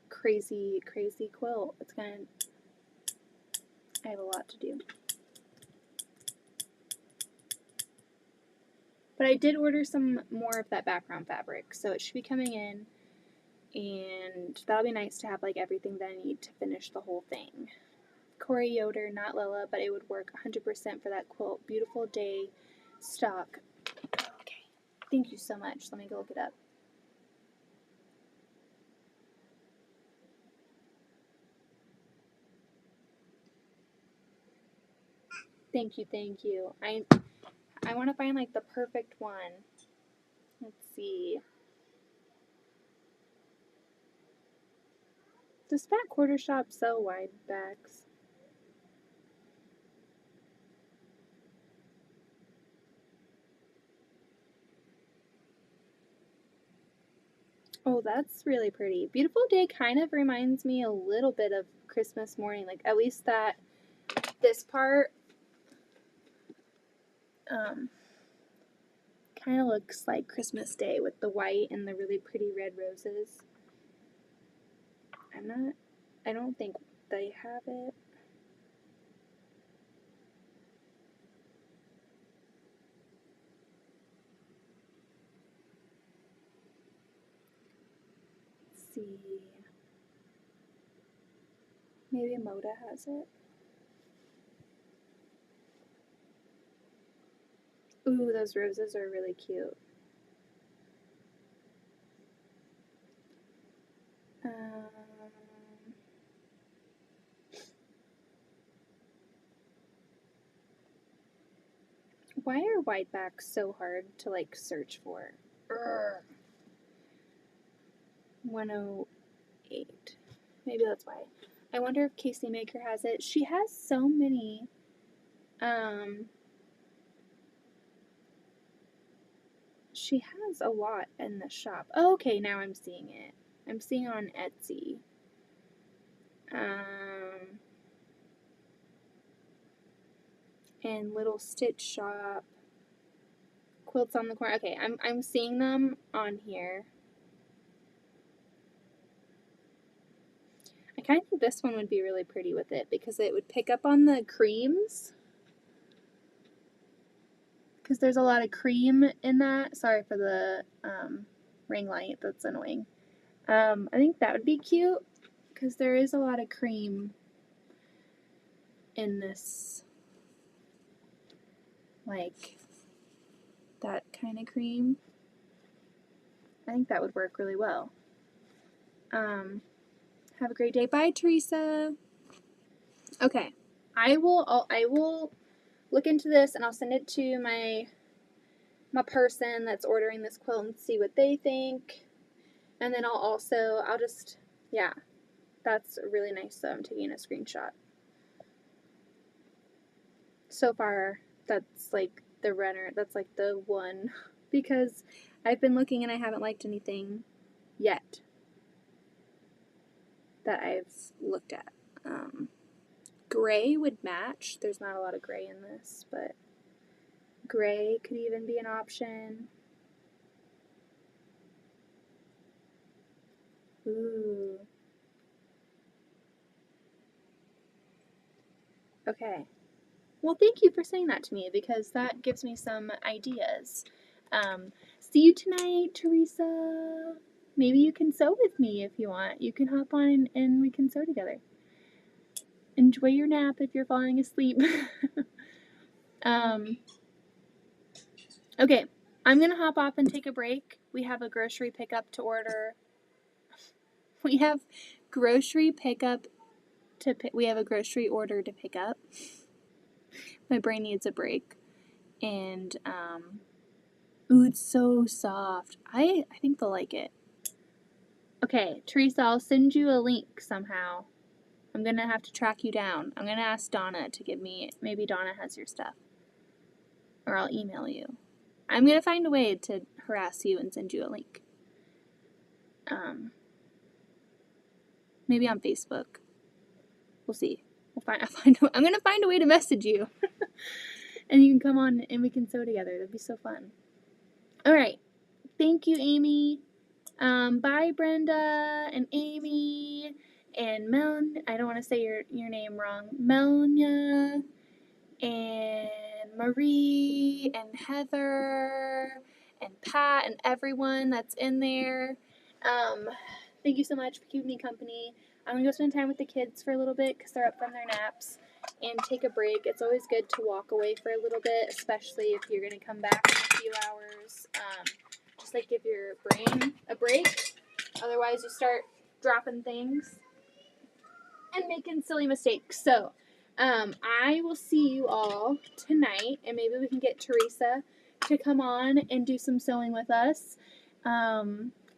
Speaker 2: crazy quilt. I have a lot to do. But I did order some more of that background fabric, so it should be coming in, and that'll be nice to have like everything that I need to finish the whole thing. Corey Yoder, not Lilla, but it would work 100% for that quilt. Beautiful day stock. Okay, thank you so much. Let me go look it up. Thank you. I want to find like the perfect one. Let's see. Does Fat Quarter Shop sell wide backs? Oh, that's really pretty. Beautiful Day kind of reminds me a little bit of Christmas morning, like at least this part kind of looks like Christmas Day with the white and the really pretty red roses. I don't think they have it. Let's see. Maybe Moda has it. Ooh, those roses are really cute. Why are wide backs so hard to like search for? 108. Maybe that's why. I wonder if Casey Maker has it. She has so many. She has a lot in the shop. Oh, okay, now I'm seeing it. I'm seeing it on Etsy. And Little Stitch Shop. Quilts on the Corner. Okay, I'm seeing them on here. I kind of think this one would be really pretty with it because it would pick up on the creams. Because there's a lot of cream in that. Sorry for the ring light, that's annoying. I think that would be cute because there is a lot of cream in this, like that kind of cream. I think that would work really well. Have a great day. Bye, Teresa. Okay, I will look into this and I'll send it to my person that's ordering this quilt and see what they think. And then yeah, that's really nice though. I'm taking a screenshot. So far, that's like the runner, that's like the one because I've been looking and I haven't liked anything yet that I've looked at. Gray would match. There's not a lot of gray in this, but gray could even be an option. Ooh. Okay. Well, thank you for saying that to me because that gives me some ideas. See you tonight, Teresa. Maybe you can sew with me if you want. You can hop on and we can sew together. Enjoy your nap if you're falling asleep. Okay, I'm going to hop off and take a break. We have a grocery pickup to order. We have grocery pickup we have a grocery order to pick up. My brain needs a break. And, ooh, it's so soft. I think they'll like it. Okay, Teresa, I'll send you a link somehow. I'm going to have to track you down. I'm going to ask Donna to give me, maybe Donna has your stuff. Or I'll email you. I'm going to find a way to harass you and send you a link. Maybe on Facebook. We'll see. I'm going to find a way to message you. And you can come on and we can sew together. That'd be so fun. All right. Thank you, Amy. Bye, Brenda and Amy and I don't want to say your name wrong. Melnia and Marie and Heather and Pat and everyone that's in there. Thank you so much for keeping me company. I'm going to go spend time with the kids for a little bit because they're up from their naps and take a break. It's always good to walk away for a little bit, especially if you're going to come back in a few hours. Just like give your brain a break. Otherwise, you start dropping things and making silly mistakes. So, I will see you all tonight, and maybe we can get Teresa to come on and do some sewing with us. I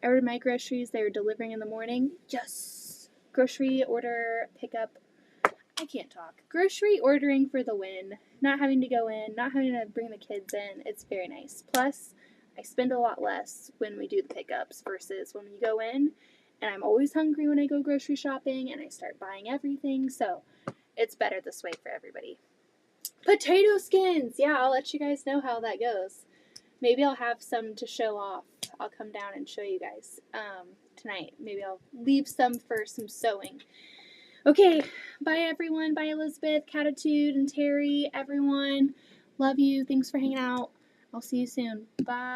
Speaker 2: ordered my groceries. They were delivering in the morning. Yes! Grocery order pickup. I can't talk. Grocery ordering for the win. Not having to go in, not having to bring the kids in. It's very nice. Plus, I spend a lot less when we do the pickups versus when we go in. And I'm always hungry when I go grocery shopping and I start buying everything. So, it's better this way for everybody. Potato skins! Yeah, I'll let you guys know how that goes. Maybe I'll have some to show off. I'll come down and show you guys tonight. Maybe I'll leave some for some sewing. Okay, bye everyone. Bye Elizabeth, Catitude, and Terry, everyone. Love you. Thanks for hanging out. I'll see you soon. Bye.